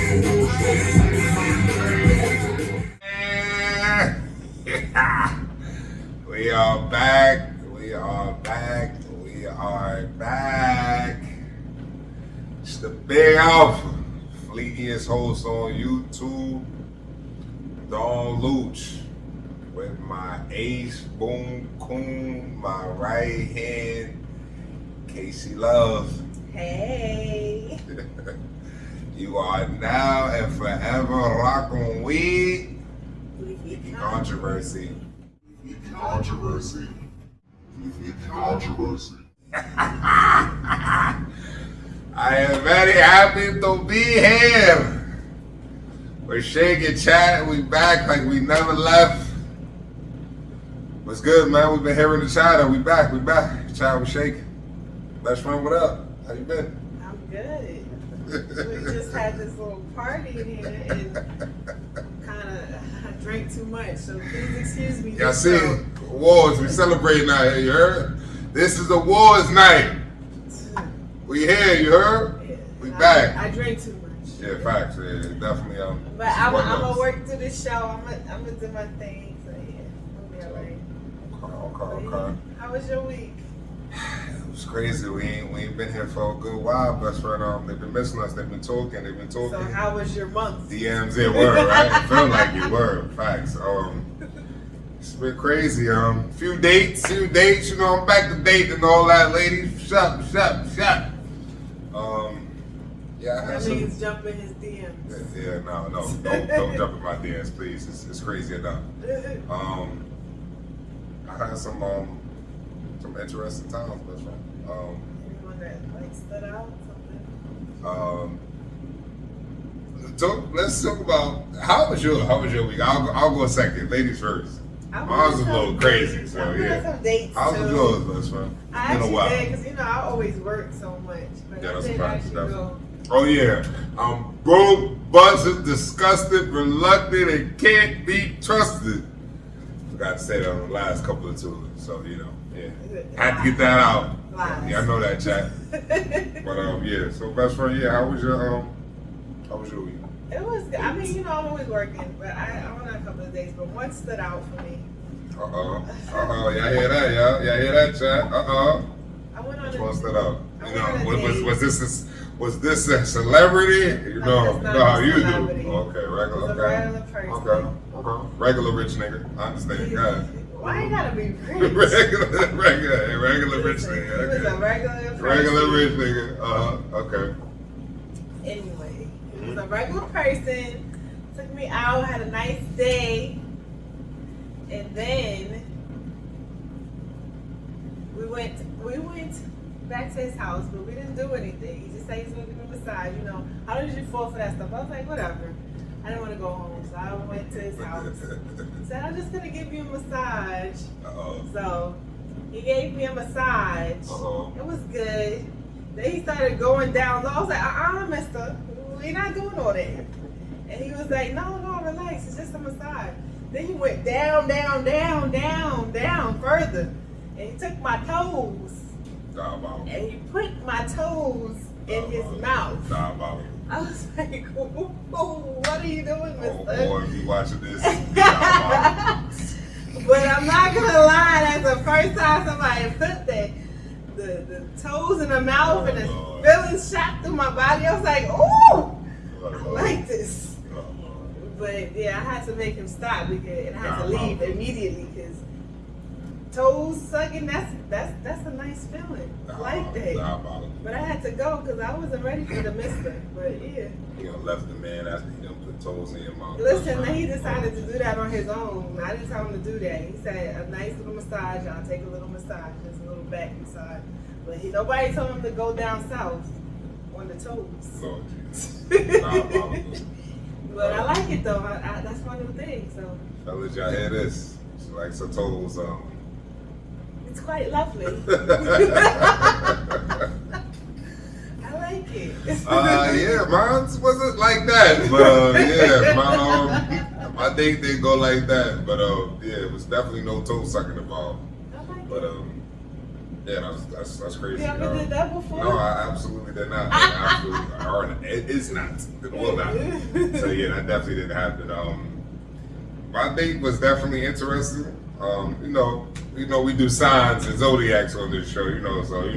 We are back. We are back. We are back. It's the Big Alpha, fleetiest host on YouTube, Don Luch, with my ace boom coon, my right hand, Casey Love. Hey. You are now and forever rocking weed. Controversy. Controversy. I am very happy to be here. We're shaking chat. We back like we never left. What's good, man? We've been hearing the chatter. We back. Chat, we shaking. Best friend, what up? How you been? I'm good. We just had this little party in here and kind of drank too much, so please excuse me. Y'all see, awards, we celebrating out here, you heard? This is awards night. We here, you heard? Yeah, We back. I drank too much. Yeah, facts. Yeah, definitely. But I'm gonna work through this show. I'm gonna do my thing. So yeah, we'll be alright. Okay. How was your week? It was crazy. We ain't been here for a good while, best friend. They've been missing us. They've been talking. So how was your month? DMs it were, right? It felt like it were. Facts. It's been crazy. Few dates. You know, I'm back to date and all that, ladies. Shut. Yeah, I had That some. means jump in his DMs. Yeah, no, don't jump in my DMs, please. It's crazy enough. I had some interesting times, best friend. Anyone that like stood out something? Let's talk about how was your week? I'll go second. Ladies first. Mine was a little crazy, so yeah. Some dates How was too. yours, best friend? I actually did, because I always work so much. But Yeah, I that's did a fact, actually definitely. go. Oh yeah, I'm broke, buzzed, disgusted, reluctant, and can't be trusted. Forgot to say that on the last couple of tours, so you know, yeah, had to get that out. Lies. Yeah, I know that, chat. But yeah, so best friend, yeah, how was your week? It was good. I mean, I'm always working, but I went on a couple of days, but one stood out for me. Y'all hear that, y'all? Y'all hear that, chat? I went on Which a one stood out? I You went on a know, date. was this a celebrity? You know, it's not know how a you do. celebrity. Okay, regular, It was a okay. regular person. Okay. Regular rich nigga. I understand, guys. Why you gotta be rich? regular rich Listen, nigga. He was a Okay. regular person. Regular rich nigga. Okay. Anyway, he was a regular person. Took me out, had a nice day, and then we went back to his house, but we didn't do anything. He just said he's gonna give me a massage. You know, I don't usually fall for that stuff. I was like, whatever. I didn't want to go home, so I went to his house. He said, I'm just gonna give you a massage. So he gave me a massage. It was good. Then he started going down. So I was like, mister, we're not doing all that. And he was like, no, relax. It's just a massage. Then he went down further. And he took my toes. And he put my toes in his mouth. I was like, what are you doing, mister? Oh boy, if you watching this. But I'm not gonna lie, that's the first time somebody put the toes in the mouth and the feelings shot through my body. I was like, ooh, I like this. But yeah, I had to make him stop and I had to leave immediately because toes sucking, that's a nice feeling. I like that. But I had to go because I wasn't ready for the mister. But yeah. You know, left the man after he done put toes in your mouth. Listen, he decided to do that on his own. I didn't tell him to do that. He said a nice little massage. I'll take a little massage, just a little back massage. But nobody told him to go down south on the toes. Lord Jesus. But I like it though. That's one of the things. So Fellas, y'all hear this? She likes her toes it's quite lovely. I like it. Yeah, mine wasn't like that, but yeah, my date didn't go like that, but yeah, it was definitely no toe sucking involved. I like But it. Yeah, that's crazy. You ever did that before? No, I absolutely did not. It is not. It will not. So yeah, that definitely didn't happen. My date was definitely interesting. We do signs and zodiacs on this show, so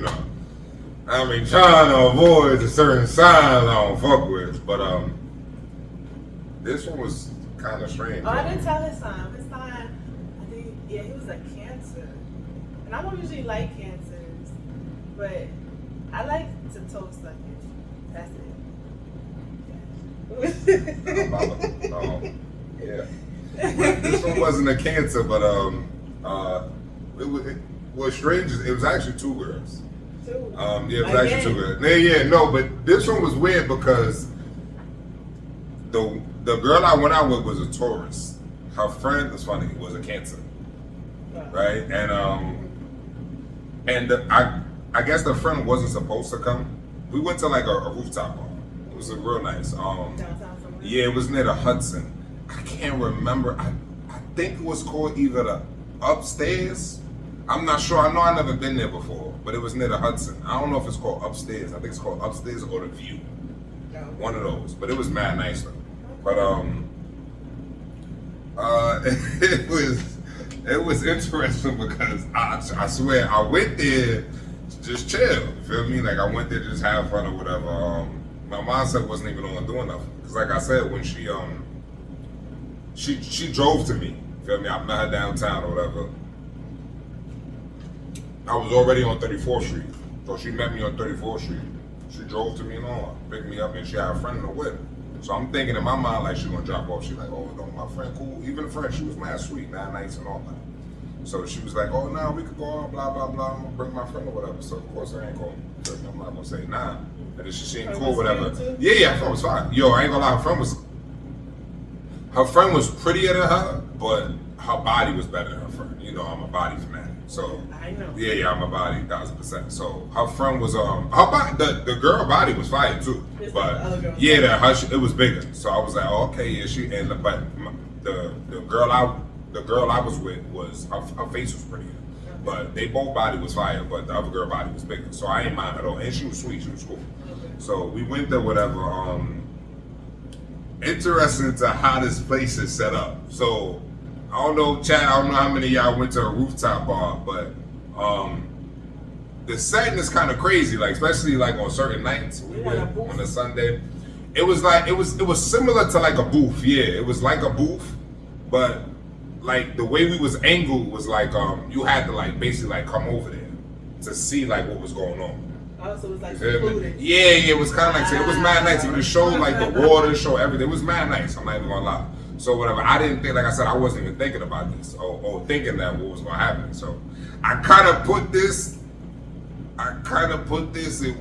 I mean, trying to avoid a certain signs I don't fuck with, but this one was kind of strange. Oh, I didn't tell his sign. His sign, I think, yeah, he was a Cancer, and I don't usually like Cancers, but I like to toe suck it. That's it. Yeah. This one wasn't a Cancer, but it was strange. It was actually two girls. Two. Yeah, it was actually two girls. Yeah, no, but this one was weird because the girl I went out with was a Taurus. Her friend, it's funny, was a Cancer, right? And I guess the friend wasn't supposed to come. We went to like a rooftop bar. It was a real nice. Downtown somewhere? Yeah, it was near the Hudson. I can't remember. I think it was called either the Upstairs. I'm not sure. I know I've never been there before, but it was near the Hudson. I don't know if it's called Upstairs. I think it's called Upstairs or the View. No. One of those. But it was mad nice though. But it was interesting because I swear I went there to just chill. You feel me? Like I went there to just have fun or whatever. My mindset wasn't even on doing nothing. Because like I said, when she drove to me. You feel me? I met her downtown or whatever. I was already on 34th Street. So she met me on 34th Street. She drove to me and all, picked me up, and she had a friend in the whip. So I'm thinking in my mind, like, she gonna drop off. She's like, oh, no, my friend, cool. Even the friend, she was mad sweet, mad nice and all that. So she was like, oh, nah, we could go on, blah, blah, blah. I'm gonna bring my friend or whatever. So, of course, I ain't going. I'm not gonna say nah. And then she seemed cool, whatever. Yeah, her friend was fine. Yo, I ain't gonna lie, her friend was prettier than her, but her body was better than her friend. I'm a body fanatic. So I know. Yeah, I'm a body 1000%. So her friend was her body, the girl body was fire too. But yeah, it was bigger. So I was like, oh, okay, yeah, but the girl I was with was her face was prettier. But they both body was fire, but the other girl body was bigger. So I ain't mind at all. And she was sweet, she was cool. So we went there, whatever. Interesting to how this place is set up. So I don't know, Chad, I don't know how many of y'all went to a rooftop bar, but the setting is kind of crazy, like especially like on certain nights. We went on a Sunday. It was similar to like a booth, yeah. It was like a booth, but like the way we was angled was like you had to like basically like come over there to see like what was going on. Oh, so it was like secluded. Yeah, it was kind of like, it was mad nice. It showed like the water, show everything. It was mad nice. I'm not even gonna lie. So whatever, I didn't think, like I said, I wasn't even thinking about this or thinking that what was gonna happen. So I kind of put this in.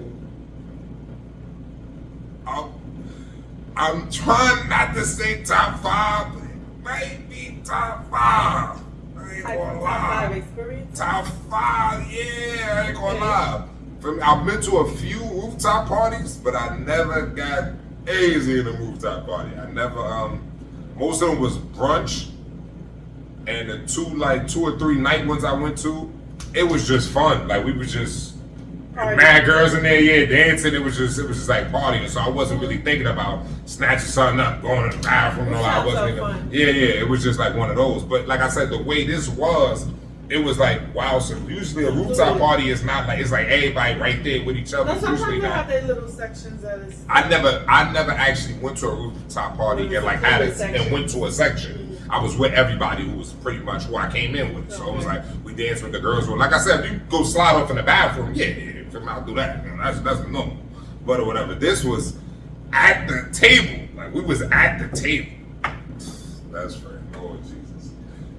I'm trying not to say top 5, but it might be top 5. I ain't gonna lie. Top 5 experience? Top 5, yeah, I ain't gonna lie. I've been to a few rooftop parties, but I never got hazy in a rooftop party. I never, most of them was brunch, and the two or three night ones I went to, it was just fun. Like we was just mad girls in there, yeah, dancing. It was just like partying. So I wasn't really thinking about snatching something up, going to the bathroom. No, I wasn't. Yeah, it was just like one of those. But like I said, the way this was, it was like wow. So usually a rooftop party is not like, it's like everybody right there with each other. No, sometimes they have their little sections that is. I never actually went to a rooftop party and like had it and went to a section. I was with everybody who was pretty much who I came in with. So it was like we danced with the girls. Like I said, if you go slide off in the bathroom, yeah, I'll do that. That's normal. But or whatever. This was at the table. Like we was at the table. That's right. Lord Jesus.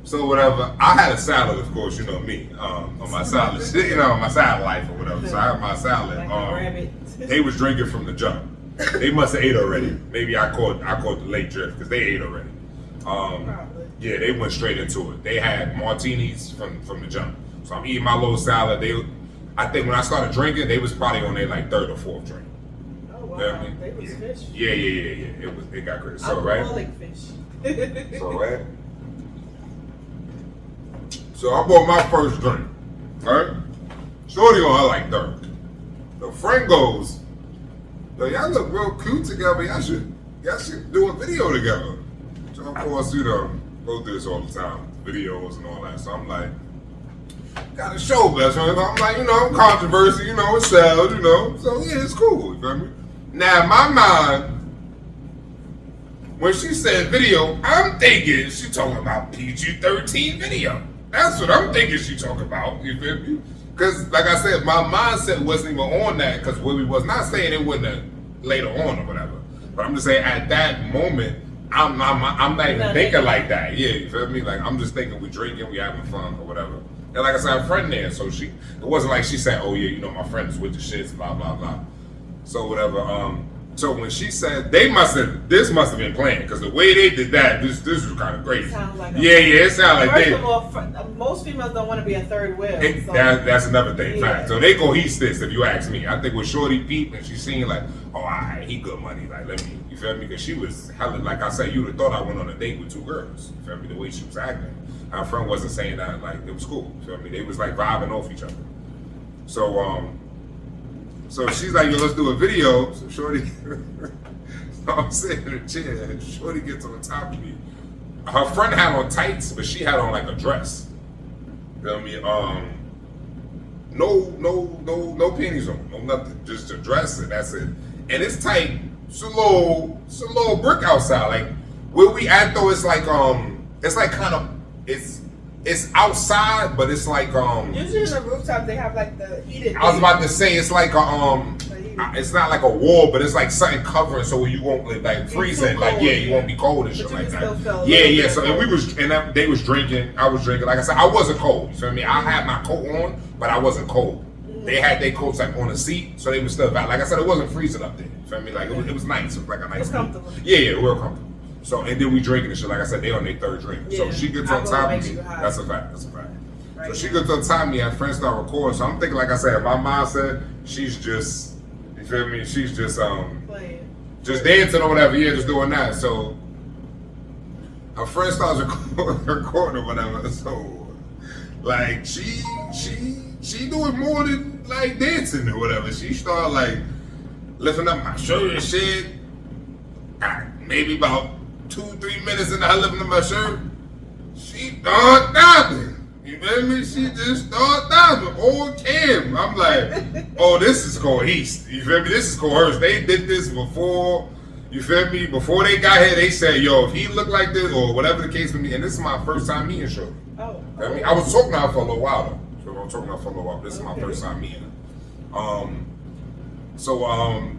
So whatever. I had a salad, of course. You know me. On my salad, my salad life or whatever. So I had my salad. They was drinking from the jump. They must have ate already. Maybe I caught the late drift because they ate already. Yeah, they went straight into it. They had martinis from the jump. So I'm eating my little salad. I think when I started drinking, they was probably on their like third or fourth drink. Oh wow, they was fish. Yeah. It got crazy. So alcoholic fish. So I bought my first drink. Right? Shorty on her like Dirk. The friend goes, yo, y'all look real cute together. Y'all should do a video together. So of course, you know, go through this all the time, videos and all that. So I'm like, got a show, best friend. I'm like, you know, controversy, you know, it sells, you know. So yeah, it's cool. You feel me? Now in my mind, when she said video, I'm thinking she talking about PG-13 video. That's what I'm thinking she talking about. You feel me? Because, like I said, my mindset wasn't even on that. Because we was not saying it wouldn't later on or whatever. But I'm just saying at that moment, I'm not even thinking like that. Yeah, you feel me? Like I'm just thinking we drinking, we having fun or whatever. And like I said, a friend there, so it wasn't like she said, oh yeah, you know, my friend is with the shits, blah blah blah. So whatever. So when she said this must have been planned because the way they did that, this was kind of crazy. Sounds like it sounded like First of all, most females don't want to be a third wheel. So. That's another thing, Yeah. fact. So they go this if you ask me. I think with Shorty Pete and she seen like, oh, alright, he good money. Like let me, you feel me? Because she was hella, like I said, you would have thought I went on a date with two girls. You feel me? The way she was acting, our friend wasn't saying that like it was cool. You feel me? They was like vibing off each other. So she's like, yo, let's do a video. So Shorty, so I'm sitting in a chair and Shorty gets on top of me. Her friend had on tights, but she had on like a dress. You feel me? No panties on, no nothing. Just a dress and that's it. And it's tight. It's a little brick outside. Like where we at though, it's like kind of it's outside, but it's like Usually in the rooftop they have like the heated. I was about to say it's like it's not like a wall, but it's like something covering so you won't like freezing. Like you won't be cold and shit like that. Yeah. So and they was drinking. I was drinking. Like I said, I wasn't cold. You feel me? I had my coat on, but I wasn't cold. They had their coats like on the seat, so they was still valid. Like I said, it wasn't freezing up there. You feel me? Like it was nice. It was like a nice. It was comfortable. Yeah, real comfortable. So and then we drinking and shit. Like I said, they on their third drink. Yeah. So she gets on top of me. That's a fact. Right. So she gets on top of me and friends start recording. So I'm thinking, like I said, in my mindset, she's just, you feel me? She's just playing, just dancing or whatever. Yeah, just doing that. So her friend starts recording or whatever. So like she doing more than like dancing or whatever. She started like lifting up my shirt and shit. Maybe about 2-3 minutes into her lifting up my shirt, she started dancing. You feel me? She just started dancing on cam. I'm like, oh, this is coerced. You feel me? This is coerced. They did this before. You feel me? Before they got here, they said, yo, if he look like this or whatever the case may be, and this is my first time meeting Shorty. Oh. I mean, I was talking to her for a little while though. So I'm talking to her for a little while. This is my first time meeting her.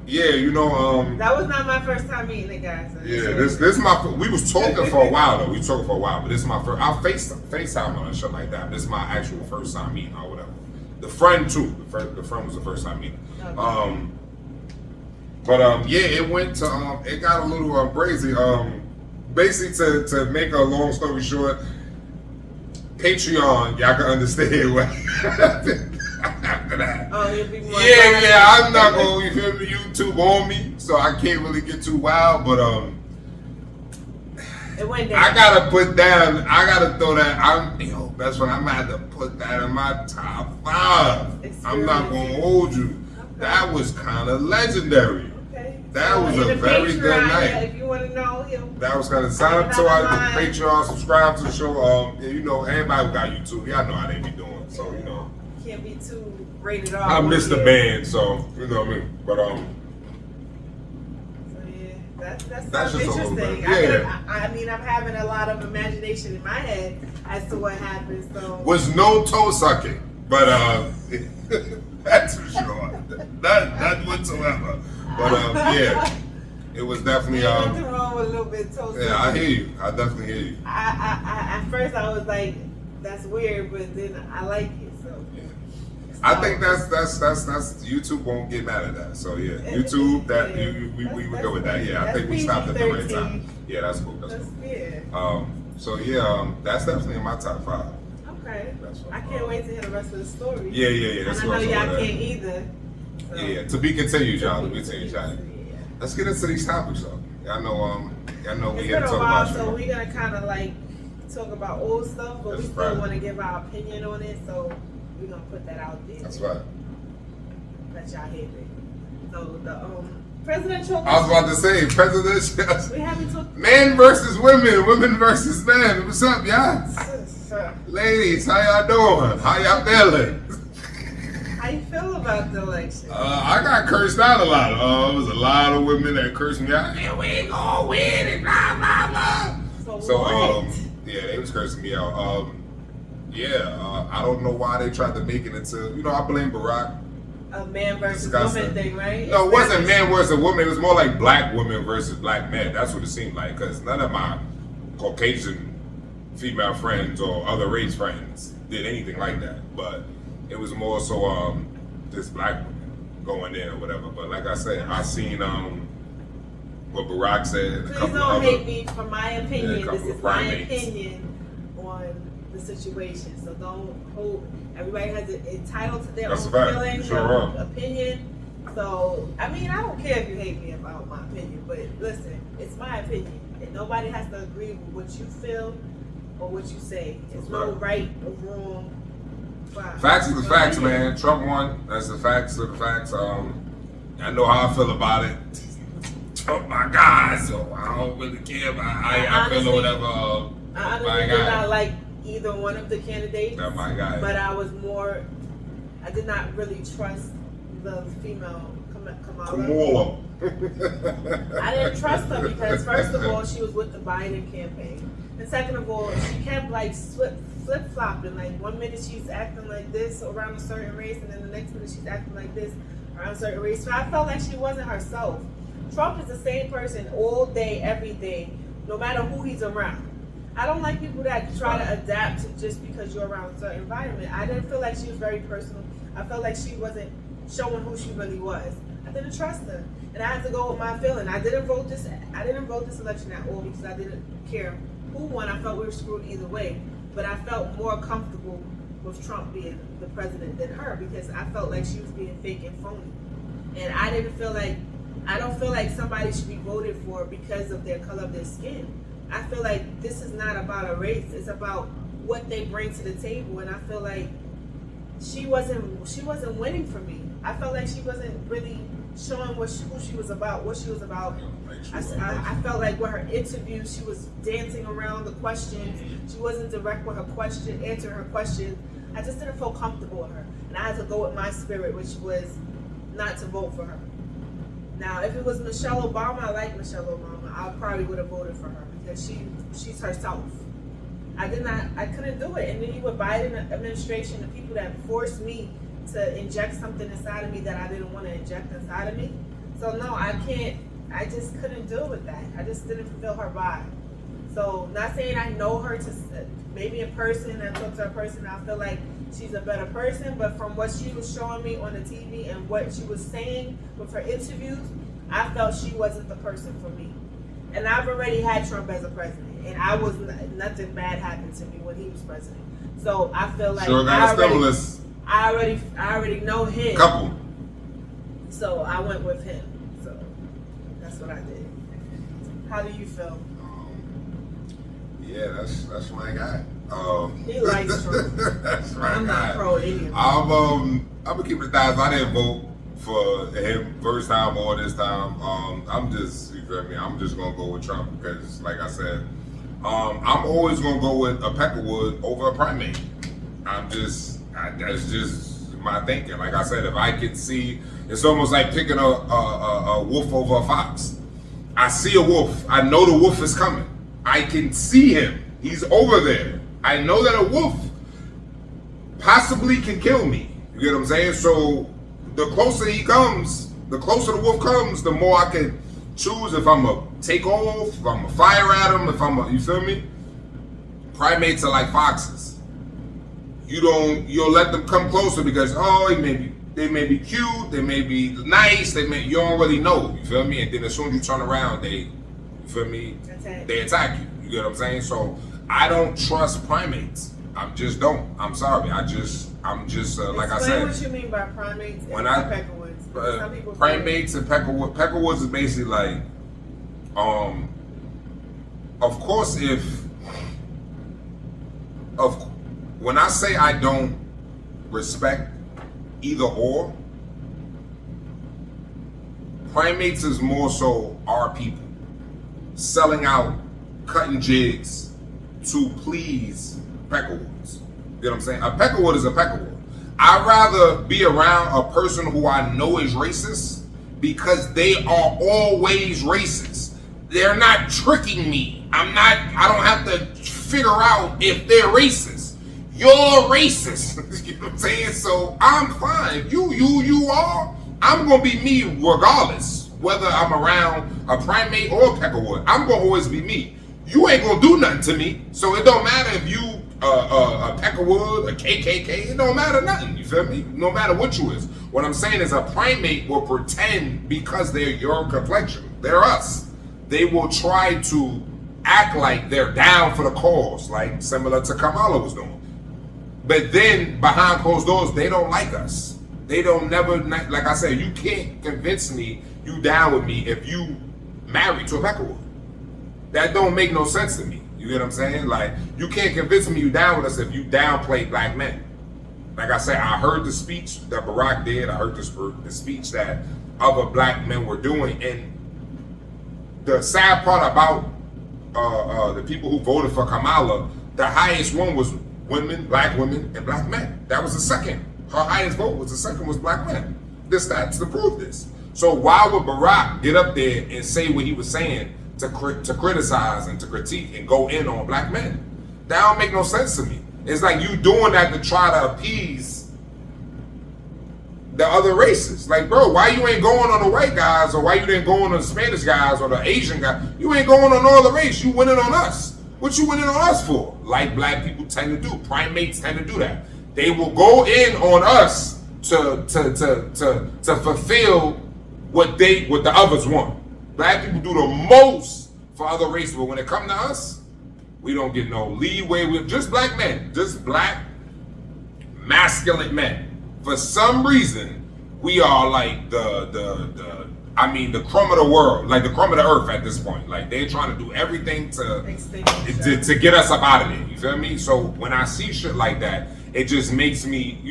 Yeah, you know, that was not my first time meeting the guys. yeah, this my. We was talking for a while though. We was talking for a while, but this is my first. I'll FaceTime her and shit like that. This is my actual first time meeting or whatever. The friend too. The friend was the first time meeting. Okay. Yeah, it went to it got a little brazy. Basically to make a long story short, Patreon, y'all can understand what happened after that. Oh, you'll be more. Yeah, I'm not gonna, you feel me, YouTube on me, so I can't really get too wild, but it went down. I gotta throw that, that's when I'm gonna have to put that in my top 5. I'm not gonna hold you. Okay. That was kind of legendary. Okay. That was a very good night. If you want to know him. That was kind of sign up to our Patreon, subscribe to the show. You know, everybody who got YouTube, y'all know how they be doing. So, you know. Can't be too rated R. I missed the band, so you know what I mean. But So yeah, that's just a little interesting. bit. Yeah. I mean, I'm having a lot of imagination in my head as to what happened. So was no toe sucking, but that's for sure. Not whatsoever. But yeah, it was definitely nothing wrong with a little bit of toe. Yeah, I hear you. I definitely hear you. I at first I was like, that's weird, but then I like it. So yeah. I think that's YouTube won't get mad at that. So yeah, YouTube we would go with that. Yeah, I think we stopped at the right time. Yeah, that's cool. That's cool. Yeah. So yeah, that's definitely in my top 5. Okay. I can't wait to hear the rest of the story. Yeah. That's and I know y'all can't either. So. Yeah. To be continued, y'all. Yeah. Let's get into these topics, though. I know we it's had been to a talk while, about. so we're gonna kind of like talk about old stuff, but we still want to give our opinion on it. So we're gonna put that out there. That's right. Let y'all hear it. So the presidential. I was about to say presidential. We haven't talked. Men versus women, women versus men. What's up, y'all? Ladies, how y'all doing? How y'all feeling? How you feel about the election? I got cursed out a lot. There was a lot of women that cursed me out. Yeah, we ain't gonna win and blah blah blah. So what? Yeah, they was cursing me out. I don't know why they tried to make it into. I blame Barack. A man versus woman thing, right? No, it wasn't man versus woman. It was more like black women versus black men. That's what it seemed like. Because none of my Caucasian female friends or other race friends did anything like that. But it was more so this black woman going in or whatever. But like I said, I seen what Barack said. Please don't hate me for my opinion. Yeah, this is my opinion on the situation. So don't hold. Everybody has it entitled to their own feelings, their own opinion. So I mean, I don't care if you hate me about my opinion, but listen, it's my opinion, and nobody has to agree with what you feel or what you say. There's no right or wrong. Facts are the facts, man. Trump won. That's the facts of the facts. I know how I feel about it. Trump, my guy, so I don't really care about how I feel or whatever. I honestly did not like either one of the candidates. That's my guy. But I did not really trust the female Kamala. I didn't trust her because first of all, she was with the Biden campaign. And second of all, she kept like flip-flopping. Like 1 minute she's acting like this around a certain race, and then the next minute she's acting like this around a certain race. So I felt like she wasn't herself. Trump is the same person all day, every day, no matter who he's around. I don't like people that try to adapt to just because you're around a certain environment. I didn't feel like she was very personal. I felt like she wasn't showing who she really was. I didn't trust her, and I had to go with my feeling. I didn't vote this election at all because I didn't care who won. I felt we were screwed either way, but I felt more comfortable with Trump being the president than her because I felt like she was being fake and phony, and I don't feel like somebody should be voted for because of their color of their skin. I feel like this is not about a race. It's about what they bring to the table, and I feel like she wasn't winning for me. I felt like she wasn't really showing who she was about, what she was about. I felt like with her interviews, she was dancing around the questions. She wasn't direct with her answering her questions. I just didn't feel comfortable with her, and I had to go with my spirit, which was not to vote for her. Now, if it was Michelle Obama, I like Michelle Obama. I probably would have voted for her because she's herself. I couldn't do it. And then with Biden administration, the people that forced me to inject something inside of me that I didn't want to inject inside of me. So no, I just couldn't deal with that. I just didn't feel her vibe. So not saying I know her maybe in person, I talk to her in person, I feel like she's a better person, but from what she was showing me on the TV and what she was saying with her interviews, I felt she wasn't the person for me. And I've already had Trump as a president, and nothing bad happened to me when he was president. So I feel like I already know him. Couple. So I went with him. So that's what I did. How do you feel? Yeah, that's my guy. He likes Trump. That's my I'm guy. not pro Indian. I'm gonna keep it $1,000. I didn't vote for him first time or this time. You feel me? I'm just gonna go with Trump because, like I said, I'm always gonna go with a peckerwood over a primate. That's just my thinking. Like I said, if I can see, it's almost like picking a wolf over a fox. I see a wolf. I know the wolf is coming. I can see him. He's over there. I know that a wolf possibly can kill me. You get what I'm saying? So the closer he comes, the closer the wolf comes, the more I can choose if I'm gonna take off, if I'm gonna fire at him, you feel me? Primates are like foxes. You'll let them come closer because they may be cute, they may be nice, you don't really know, you feel me? And then as soon as you turn around, they attack you. You get what I'm saying? So I don't trust primates. I just don't. I'm sorry. I'm just like I said. Explain what you mean by primates and peckerwoods. Some people primates and peckerwoods. Peckerwoods is basically like, of course, when I say I don't respect either or. Primates is more so our people selling out, cutting jigs to please peckerwoods. You know what I'm saying? A peckerwood is a peckerwood. I'd rather be around a person who I know is racist because they are always racist. They're not tricking me. I don't have to figure out if they're racist. You're racist. You know what I'm saying? So I'm fine. You are. I'm going to be me regardless. Whether I'm around a primate or a peckerwood, I'm going to always be me. You ain't going to do nothing to me. So it don't matter if you a peckerwood, a KKK, it don't matter nothing, you feel me? No matter what you is. What I'm saying is a primate will pretend because they're your complexion. They're us. They will try to act like they're down for the cause, like similar to Kamala was doing. But then behind closed doors, they don't like us. They don't never, like I said, you can't convince me you down with me if you married to a peckerwood. That don't make no sense to me. You get what I'm saying? Like, you can't convince me you down with us if you downplay black men. Like I said, I heard the speech that Barack did. I heard the speech that other black men were doing. And the sad part about the people who voted for Kamala, the highest one was women, black women, and black men. That was the second. Her highest vote was the second was black men. There's stats to prove this. So why would Barack get up there and say what he was saying to criticize and to critique and go in on black men? That don't make no sense to me. It's like you doing that to try to appease the other races. Like, bro, why you ain't going on the white guys, or why you didn't go on the Spanish guys or the Asian guys? You ain't going on all the race. You winning on us. What you winning on us for? Like black people tend to do. Primates tend to do that. They will go in on us to fulfill what the others want. Black people do the most for other races, but when it comes to us, we don't get no leeway with just black men, just black masculine men. For some reason, we are like the crumb of the world, like the crumb of the earth at this point. Like they're trying to do everything to get us up out of there. You feel me? So when I see shit like that, it just makes me,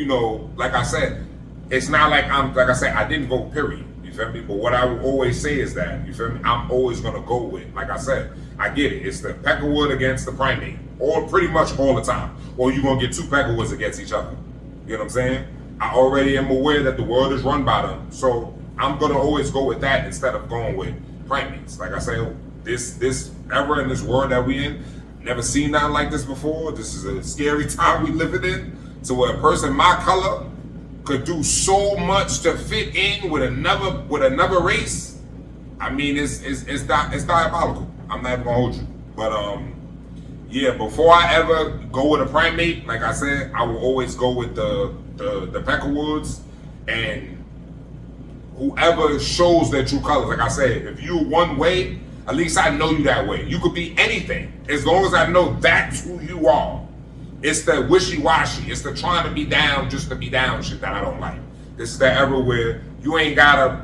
like I said, it's not like I didn't vote, period. You feel me? But what I will always say is that, you feel me, I'm always gonna go with, like I said, I get it. It's the peckerwood against the primate, or pretty much all the time. Or you're gonna get two peckerwoods against each other. You know what I'm saying? I already am aware that the world is run by them, so I'm gonna always go with that instead of going with primates. Like I say, this era in this world that we in, never seen nothing like this before. This is a scary time we living in. So where a person my color could do so much to fit in with another race, I mean, it's diabolical. I'm not even gonna hold you. But yeah, before I ever go with a primate, like I said, I will always go with the peckerwoods and whoever shows their true colors. Like I said, if you one way, at least I know you that way. You could be anything as long as I know that's who you are. It's the wishy-washy. It's the trying to be down just to be down shit that I don't like. This is the era where you ain't gotta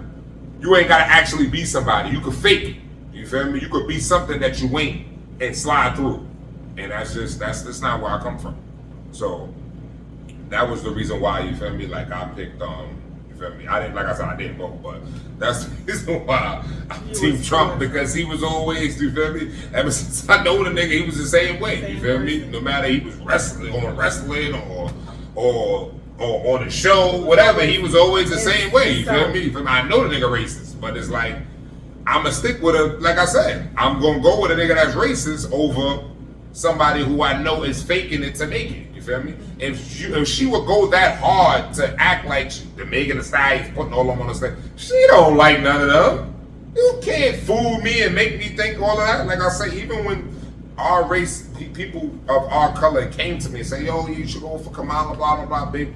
actually be somebody. You could fake it. You feel me? You could be something that you ain't and slide through. And that's not where I come from. So that was the reason why, you feel me, like I picked you feel me? I didn't vote, but that's the reason why I'm Team Trump, because he was always, you feel me? Ever since I know the nigga, he was the same way, you feel me? No matter he was wrestling or on the show, whatever, he was always the same way, you feel me? I know the nigga racist, but it's like, I'ma stick with a, like I said, I'm gonna go with a nigga that's racist over somebody who I know is faking it to make it. You feel me? If she would go that hard to act like the Megan Thee Stallion's putting all of them on the stage, she don't like none of them. You can't fool me and make me think all of that. Like I say, even when our race, people of our color came to me and say, yo, you should go for Kamala, blah, blah, blah, baby.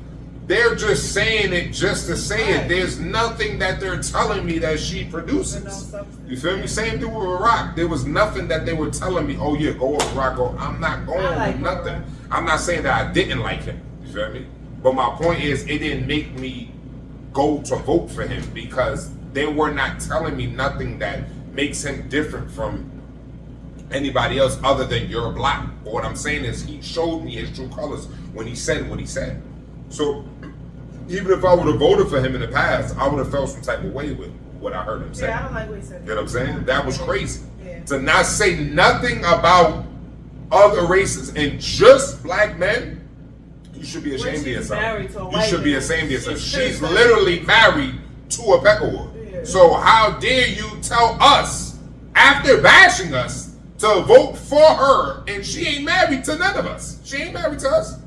They're just saying it just to say it. There's nothing that they're telling me that she produces. You feel me? Same thing with Barack. There was nothing that they were telling me, oh yeah, go with Barack. I'm not going with nothing. I'm not saying that I didn't like him. You feel me? But my point is, it didn't make me go to vote for him because they were not telling me nothing that makes him different from anybody else other than you're black. But what I'm saying is, he showed me his true colors when he said what he said. So even if I would have voted for him in the past, I would have felt some type of way with what I heard him say. Yeah, I don't like what he said. You know what I'm saying? That was crazy. Yeah. To not say nothing about other races and just black men, you should be ashamed of yourself. You should be ashamed of yourself. She's literally married to a Peckerwood. Yeah. So how dare you tell us, after bashing us, to vote for her, and she ain't married to none of us. She ain't married to us.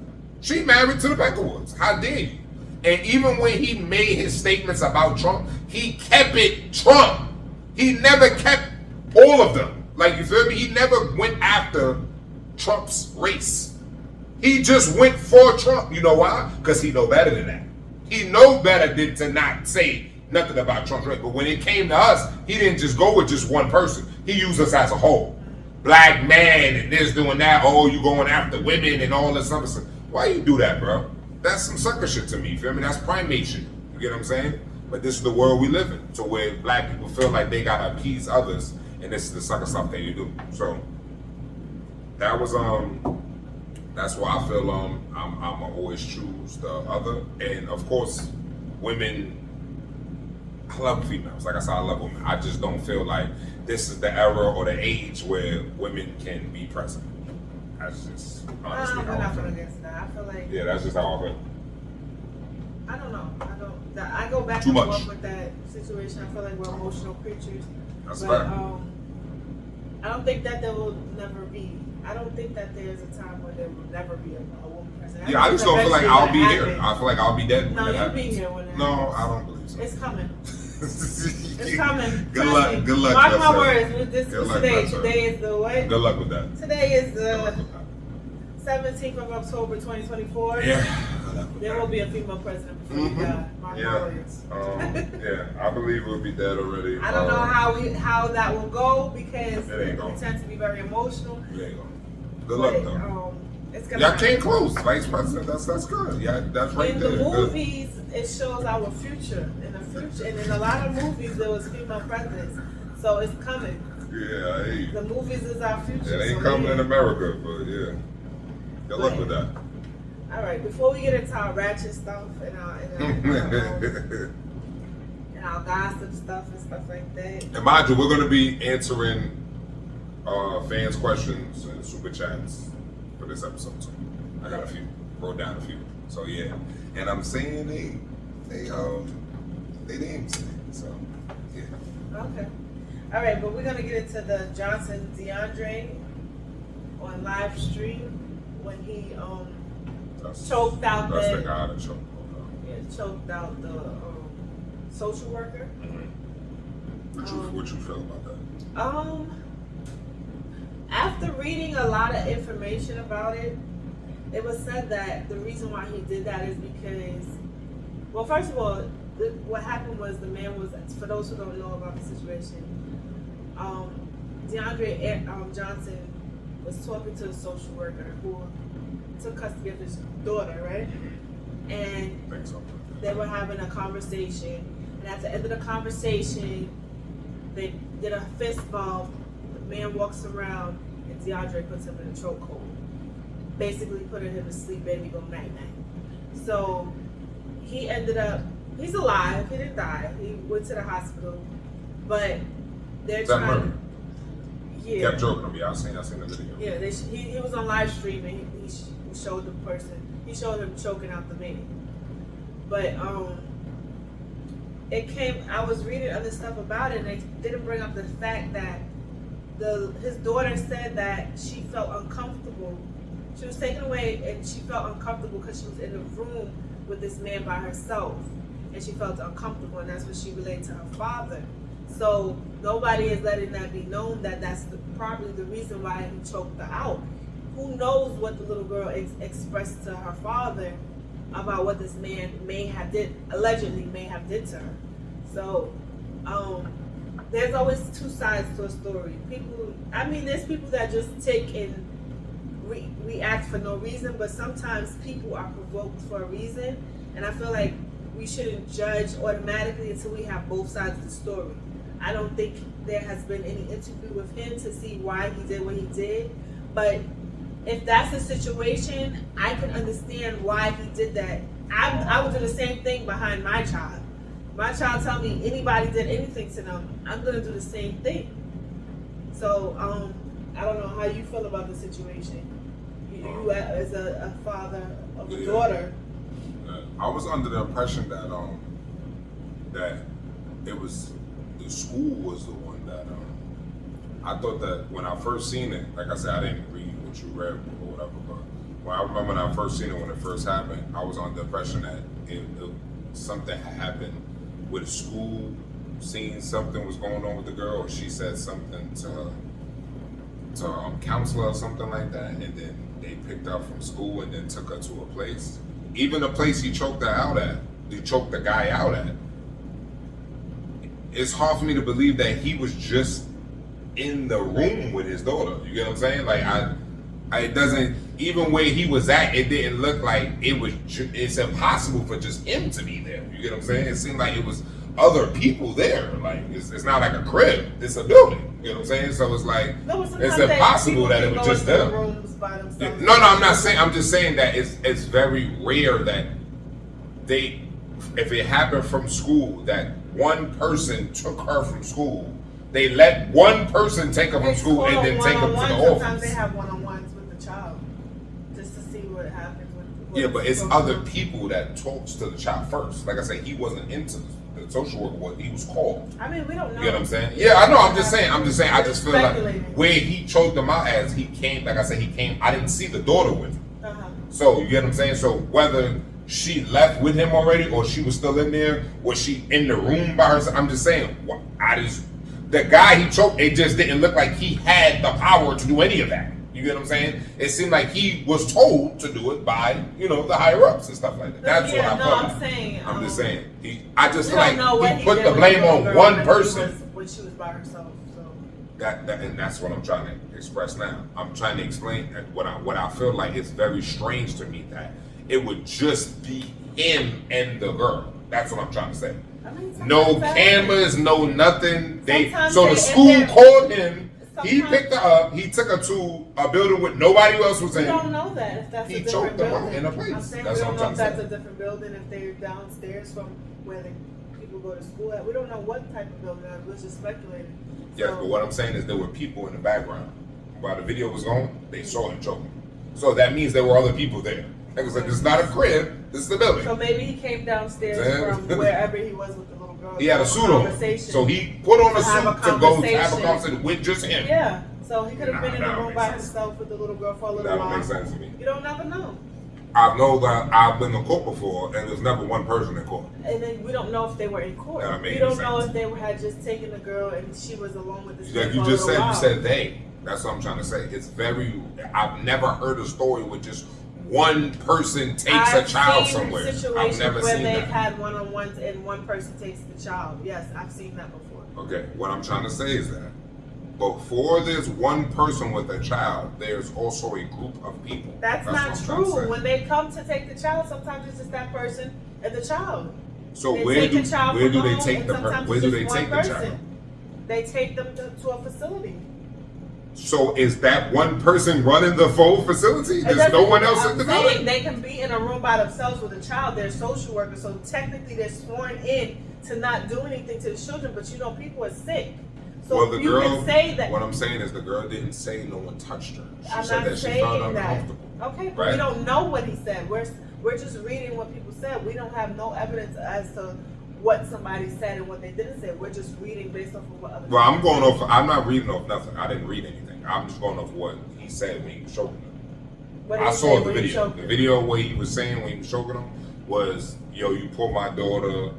She married to the Peckerwoods. How dare you? And even when he made his statements about Trump, he kept it Trump. He never kept all of them. Like, you feel me? He never went after Trump's race. He just went for Trump. You know why? Because he know better than that. He know better than to not say nothing about Trump's race. But when it came to us, he didn't just go with just one person. He used us as a whole. Black man and this doing that. Oh, you going after women and all this other stuff. Why you do that, bro? That's some sucker shit to me. You feel me? That's primate shit. You get what I'm saying? But this is the world we live in, to where black people feel like they gotta appease others, and this is the sucker stuff that you do. So that was that's why I feel I'ma always choose the other. And of course, women, I love females. Like I said, I love women. I just don't feel like this is the era or the age where women can be present. That's just honestly I'm how I not feel. against that. I feel like, Yeah, that's just how I feel. I don't know. I go back Too and much. forth with that situation. I feel like we're emotional creatures. That's But fact. I don't think that there will never be. I don't think that there's a time where there will never be a woman president. Yeah, I just don't feel like I'll be here. I feel like I'll be dead when No, that you'll be happens. here when that No, happens. I don't believe so. It's coming. It's coming. Good Trust luck. me. Good luck. Mark yes, my sir. words. With this Good luck, today. yes, sir. Today is the what? Good luck with that. Today is Good luck the with that. 17th of October, 2024. Yeah. There will be a female president before you die. Mark my words. Yeah, I believe we'll be dead already. I don't know how that will go because It ain't we going. tend to be very emotional. There you go. Good luck, But, though. it's gonna Y'all happen. came close, vice president. That's good. Yeah, that's right In there. the Good. movies, it shows our future. And in a lot of movies, there was female presidents. So it's coming. Yeah, hey. The movies is our future. It ain't so coming yeah. in America, but yeah. Good luck with that. All right, before we get into our ratchet stuff and our gossip stuff and stuff like that. And mind you, we're going to be answering fans' questions and super chats for this episode too. I got a few, wrote down a few. So yeah, and I'm saying they names. So yeah. Okay. All right, but we're gonna get into the Johnson DeAndre on live stream when he choked out That's the the guy that choked. choked out the social worker. What you feel about that? After reading a lot of information about it, it was said that the reason why he did that is because, well, first of all, what happened was the man was, for those who don't know about the situation, DeAndre Johnson was talking to a social worker who took custody of his daughter, right? And I think so. they were having a conversation, and at the end of the conversation, they did a fist bump. The man walks around, and DeAndre puts him in a chokehold, basically putting him to sleep, baby, go night night. So he ended up, he's alive. He didn't die. He went to the hospital, but they're Is that trying. murder? Yeah. Kept joking on me. I seen the video. Yeah, he was on live stream and he showed the person, he showed him choking out the man. But I was reading other stuff about it and they didn't bring up the fact that his daughter said that she felt uncomfortable. She was taken away and she felt uncomfortable because she was in a room with this man by herself and she felt uncomfortable, and that's what she relayed to her father. So nobody is letting that be known that that's probably the reason why he choked her out. Who knows what the little girl expressed to her father about what this man allegedly may have did to her. So there's always two sides to a story. There's people that just take and react for no reason, but sometimes people are provoked for a reason, and I feel like we shouldn't judge automatically until we have both sides of the story. I don't think there has been any interview with him to see why he did what he did, but if that's the situation, I can understand why he did that I would do the same thing behind my child. My child tell me anybody did anything to them, I'm gonna do the same thing. So I don't know how you feel about the situation. You as a father of a daughter. I was under the impression that that it was the school was the one that I thought that when I first seen it, like I said, I didn't read what you read or whatever, but when I remember when I first seen it when it first happened, I was under the impression that something had happened with the school, seeing something was going on with the girl, or she said something to counselor or something like that, and then they picked her up from school and then took her to a place. Even the place he choked her out at, he choked the guy out at. It's hard for me to believe that he was just in the room with his daughter. You get what I'm saying? Like it doesn't. Even where he was at, it didn't look like it was. It's impossible for just him to be there. You get what I'm saying? It seemed like it was other people there. Like it's not like a crib. It's a building. You know what I'm saying? So it's like it's impossible that it was just them. No, I'm not saying. I'm just saying that it's very rare that if it happened from school, that one person took her from school. They let one person take her from school and then take her to the office. Sometimes they have one-on-ones with the child just to see what happens. Yeah, but it's other people that talks to the child first. Like I said, he wasn't into the social worker. He was called. I mean, we don't know. You know what I'm saying? Yeah, I know. I'm just saying. I just feel like where he choked them out as he came. Like I said, he came. I didn't see the daughter with him. So you get what I'm saying? So whether she left with him already or she was still in there, was she in the room by herself? I'm just saying. The guy he choked, it just didn't look like he had the power to do any of that. You get what I'm saying? It seemed like he was told to do it by, the higher ups and stuff like that. That's what I felt. I'm just saying. I just feel like he put the blame on one person. When she was by herself. So. And that's what I'm trying to express now. I'm trying to explain that what I feel like is very strange to me that it would just be him and the girl. That's what I'm trying to say. No cameras, no nothing. So the school called him. He picked her up. He took her to a building with nobody else was in. We don't know that if that's a different building. In a place. I'm saying we don't know if that's a different building. If they're downstairs from where the people go to school at, we don't know what type of building. I was just speculating. Yes, but what I'm saying is there were people in the background. While the video was on, they saw him choking. So that means there were other people there. Like I said, this is not a crib. This is the building. So maybe he came downstairs from wherever he was with the little girl. He had a suit on. So he put on a suit to go to have a conversation with just him. Yeah. So he could have been in the room by himself with the little girl for a little while. That makes sense to me. You don't never know. I know that I've been in court before, and there's never one person in court. And then we don't know if they were in court. We don't know if they had just taken the girl and she was alone with this. Like you just said, you said they. That's what I'm trying to say. It's very. I've never heard a story with just one person takes a child somewhere. I've never where seen they've that. had one-on-ones and one person takes the child. Yes, I've seen that before. Okay, what I'm trying to say is that before there's one person with a child, there's also a group of people. That's not true. When they come to take the child, sometimes it's just that person and the child. So where do they take the child? They take them to a facility. So is that one person running the full facility? There's no one else in the building? They can be in a room by themselves with a child. They're social workers, so technically they're sworn in to not do anything to the children, but people are sick. So well, can say that. What I'm saying is the girl didn't say no one touched her. She said that she felt uncomfortable. Okay, but we don't know what he said. We're just reading what people said. We don't have no evidence as to what somebody said and what they didn't say. We're just reading based off of what other people said. I'm not reading off nothing. I didn't read anything. I'm just going off what he said when he was choking them. I saw the video. The video where he was saying when he was choking them was, you pull my daughter,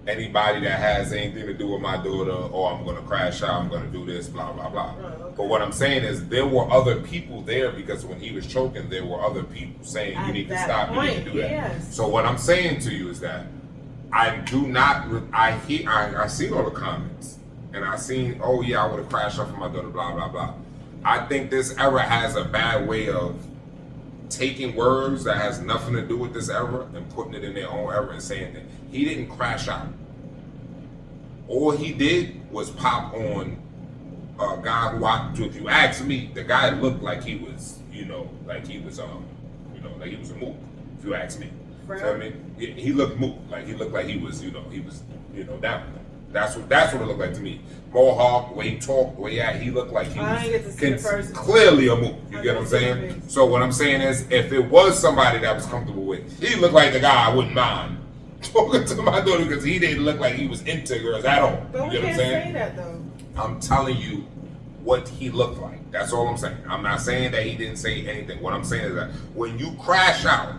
anybody that has anything to do with my daughter, or I'm going to crash out, I'm going to do this, blah, blah, blah. Okay. But what I'm saying is there were other people there because when he was choking, there were other people saying, you need to stop, you need to do that. Yes. So what I'm saying to you is that I seen all the comments, and I seen, oh yeah, I would have crashed off for my daughter, blah, blah, blah. I think this era has a bad way of taking words that has nothing to do with this era and putting it in their own era and saying that he didn't crash out. All he did was pop on a guy who, if you ask me, the guy looked like he was, like he was a move, if you ask me. I mean, he looked moved, like he looked like he was down. That's what it looked like to me. Mohawk, the way he talked, the way he looked like he was clearly a move. You get what I'm saying? So what I'm saying is, if it was somebody that was comfortable with, he looked like the guy I wouldn't mind talking to my daughter because he didn't look like he was into girls at all. But we can't say that though. I'm telling you what he looked like. That's all I'm saying. I'm not saying that he didn't say anything. What I'm saying is that when you crash out,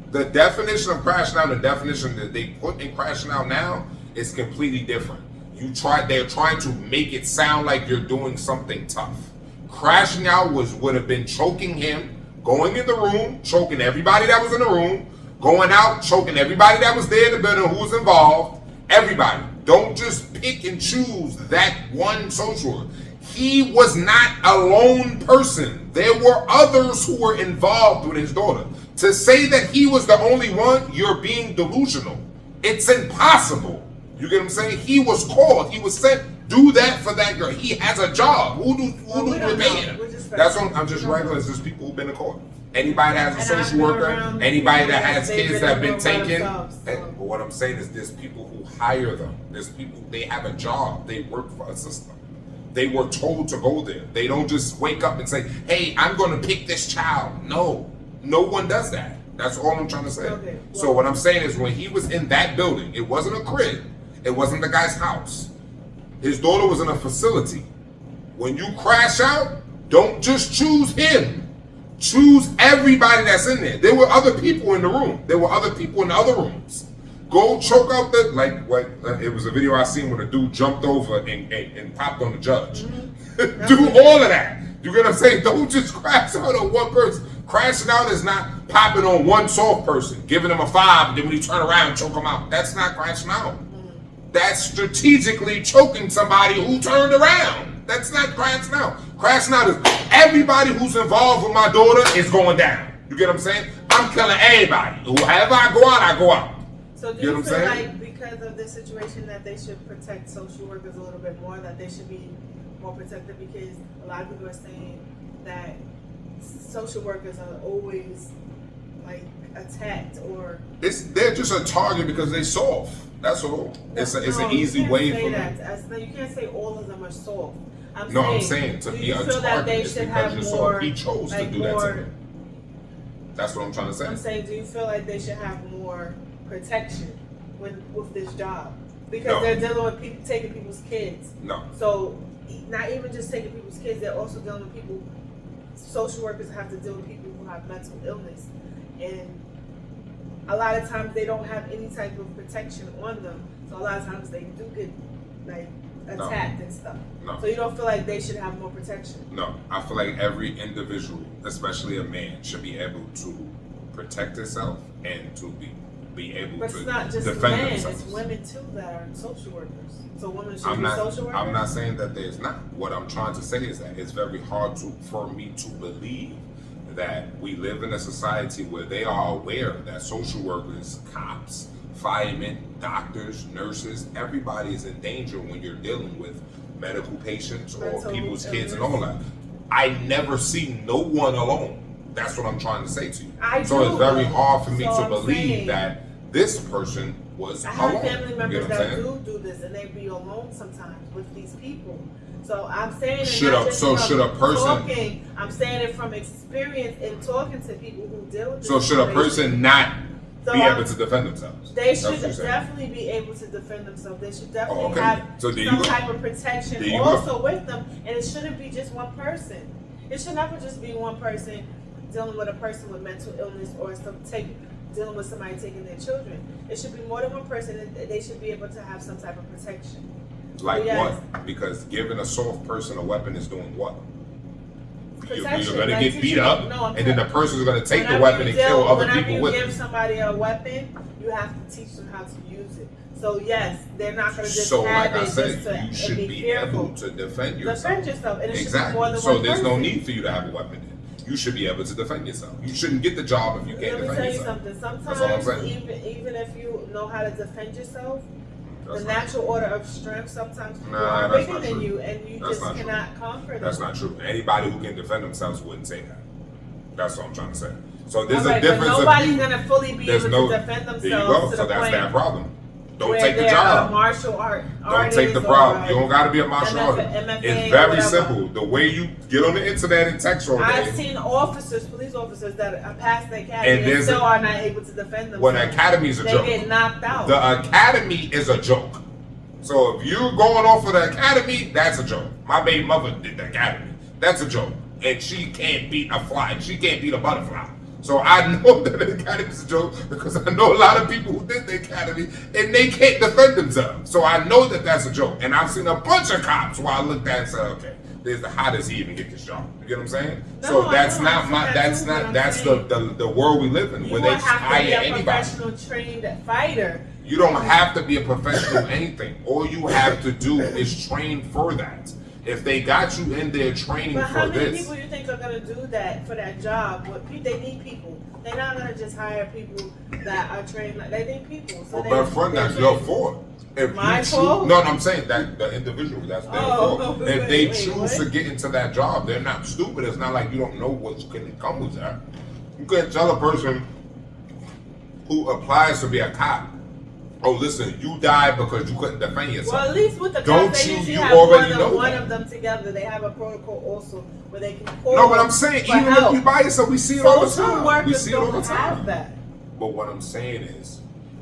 the definition of crashing out, the definition that they put in crashing out now is completely different. They're trying to make it sound like you're doing something tough. Crashing out would have been choking him, going in the room, choking everybody that was in the room, going out, choking everybody that was there in the building who was involved. Everybody. Don't just pick and choose that one social worker. He was not a lone person. There were others who were involved with his daughter. To say that he was the only one, you're being delusional. It's impossible. You get what I'm saying? He was called. He was sent. Do that for that girl. He has a job. Who do we pay him? That's what I'm just regular. It's just people who've been to court. Anybody that has a social worker, anybody that has kids that have been taken. But what I'm saying is there's people who hire them. There's people, they have a job. They work for a system. They were told to go there. They don't just wake up and say, hey, I'm going to pick this child. No one does that. That's all I'm trying to say. Okay, well, so what I'm saying is when he was in that building, it wasn't a crib. It wasn't the guy's house. His daughter was in a facility. When you crash out, don't just choose him. Choose everybody that's in there. There were other people in the room. There were other people in the other rooms. Go choke out it was a video I seen when a dude jumped over and popped on the judge. Mm-hmm. Do all of that. You get what I'm saying? Don't just crash out on one person. Crashing out is not popping on one soft person, giving them a 5, and then when you turn around, choke them out. That's not crashing out. That's strategically choking somebody who turned around. That's not crashing out. Crashing out is everybody who's involved with my daughter is going down. You get what I'm saying? I'm killing everybody. Whoever I go out. So do you feel like because of this situation that they should protect social workers a little bit more, that they should be more protected? Because a lot of people are saying that social workers are always like attacked or they're just a target because they soft. That's all. It's an easy way for them. You can't say all of them are soft. I'm saying to be a target is because you're soft. He chose to do that to me. That's what I'm trying to say. I'm saying, do you feel like they should have more protection with this job? Because they're dealing with people taking people's kids. No. So not even just taking people's kids, they're also dealing with people. Social workers have to deal with people who have mental illness, and a lot of times they don't have any type of protection on them. So a lot of times they do get like attacked and stuff. No. So you don't feel like they should have more protection? No, I feel like every individual, especially a man, should be able to protect himself and to be able to defend themselves. But it's not just men; it's women too that are social workers. So women should be social workers? I'm not saying that there's not. What I'm trying to say is that it's very hard for me to believe that we live in a society where they are aware that social workers, cops, firemen, doctors, nurses, everybody is in danger when you're dealing with medical patients or people's kids and all that. I never see no one alone. That's what I'm trying to say to you. It's very hard for me to believe that this person was alone. I have family members that do this, and they be alone sometimes with these people. So I'm saying I'm saying it from experience in talking to people who deal with this. So should a person not be able to defend themselves? They should definitely be able to defend themselves. They should definitely have some type of protection also with them, and it shouldn't be just one person. It should never just be one person dealing with a person with mental illness or dealing with somebody taking their children. It should be more than one person, and they should be able to have some type of protection. Like what? Because giving a soft person a weapon is doing what? You're going to get beat up, and then the person's going to take the weapon and kill other people with it. Whenever you give somebody a weapon, you have to teach them how to use it. So yes, they're not going to just have it just to you should be able to defend yourself. Defend yourself, and it should be more than one person. So there's no need for you to have a weapon. You should be able to defend yourself. You shouldn't get the job if you can't defend yourself. Let me tell you something. Sometimes, even if you know how to defend yourself, the natural order of strength sometimes people are bigger than you, and you just cannot conquer them. That's not true. Anybody who can defend themselves wouldn't say that. That's what I'm trying to say. So there's All right, a difference. but nobody's gonna fully be able to defend themselves. There you go. To So the that's point that problem. Don't where take the they're job. A martial art. Don't take the problem. You don't got to be a martial artist. MFA, It's very whatever. simple. The way you get on the internet and text all day. I've seen officers, police officers that are past the And academy and there's still are not able to defend themselves. Well, the academy is a they joke. get knocked out. The academy is a joke. So if you're going off of the academy, that's a joke. My baby mother did the academy. That's a joke. And she can't beat a fly. She can't beat a butterfly. So I know that the academy is a joke because I know a lot of people who did the academy and they can't defend themselves. So I know that that's a joke. And I've seen a bunch of cops where I looked at and said, okay, how does he even get this job? You get what I'm saying? No, so that's I know. not my, that's not, that's the world we live in, You where they would just have to be hire a anybody. professional trained fighter. You don't have to be a professional anything. All you have to do is train for that. If they got you in there training But for how many this, people you think are gonna do that for that job? They need people. They're not gonna just hire people that are trained. Like they need people. So well, my friend, that's your fault. If My you fault? No, I'm saying that the individual, that's their fault. If they wait, choose what? to get into that job, they're not stupid. It's not like you don't know what's going to come with that. You can't tell a person who applies to be a cop, oh, listen, you died because you couldn't defend yourself. Well, at least with the Don't cops, they you- usually you have already know one that. of them together. They have a protocol also where they can call. No, but I'm saying, for even help. if you by yourself, we see it all the Social time. We workers see it all the don't have time. that. But what I'm saying is,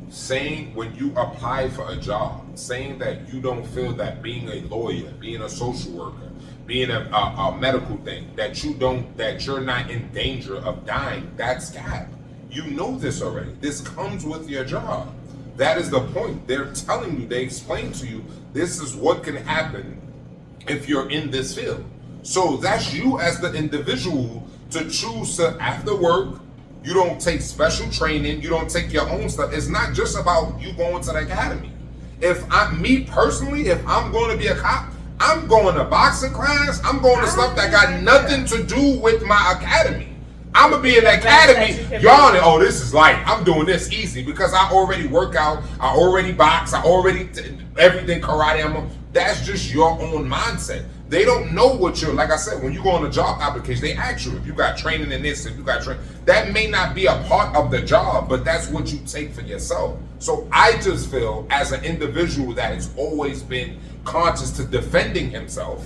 saying when you apply for a job, saying that you don't feel that being a lawyer, being a social worker, being a medical thing, that you're not in danger of dying, that's cap. You know this already. This comes with your job. That is the point. They're telling you, they explain to you, this is what can happen if you're in this field. So that's you as the individual to choose to, after work, you don't take special training, you don't take your own stuff. It's not just about you going to the academy. Me personally, if I'm going to be a cop, I'm going to boxing class, I'm going to stuff that got nothing to do with my academy. I'm gonna be in the academy, y'all, oh, this is light. I'm doing this easy because I already work out, I already box, I already everything karate. That's just your own mindset. They don't know what you're, like I said, when you go on a job application, they ask you if you got training in this, if you got training. That may not be a part of the job, but that's what you take for yourself. So I just feel as an individual that has always been conscious to defending himself,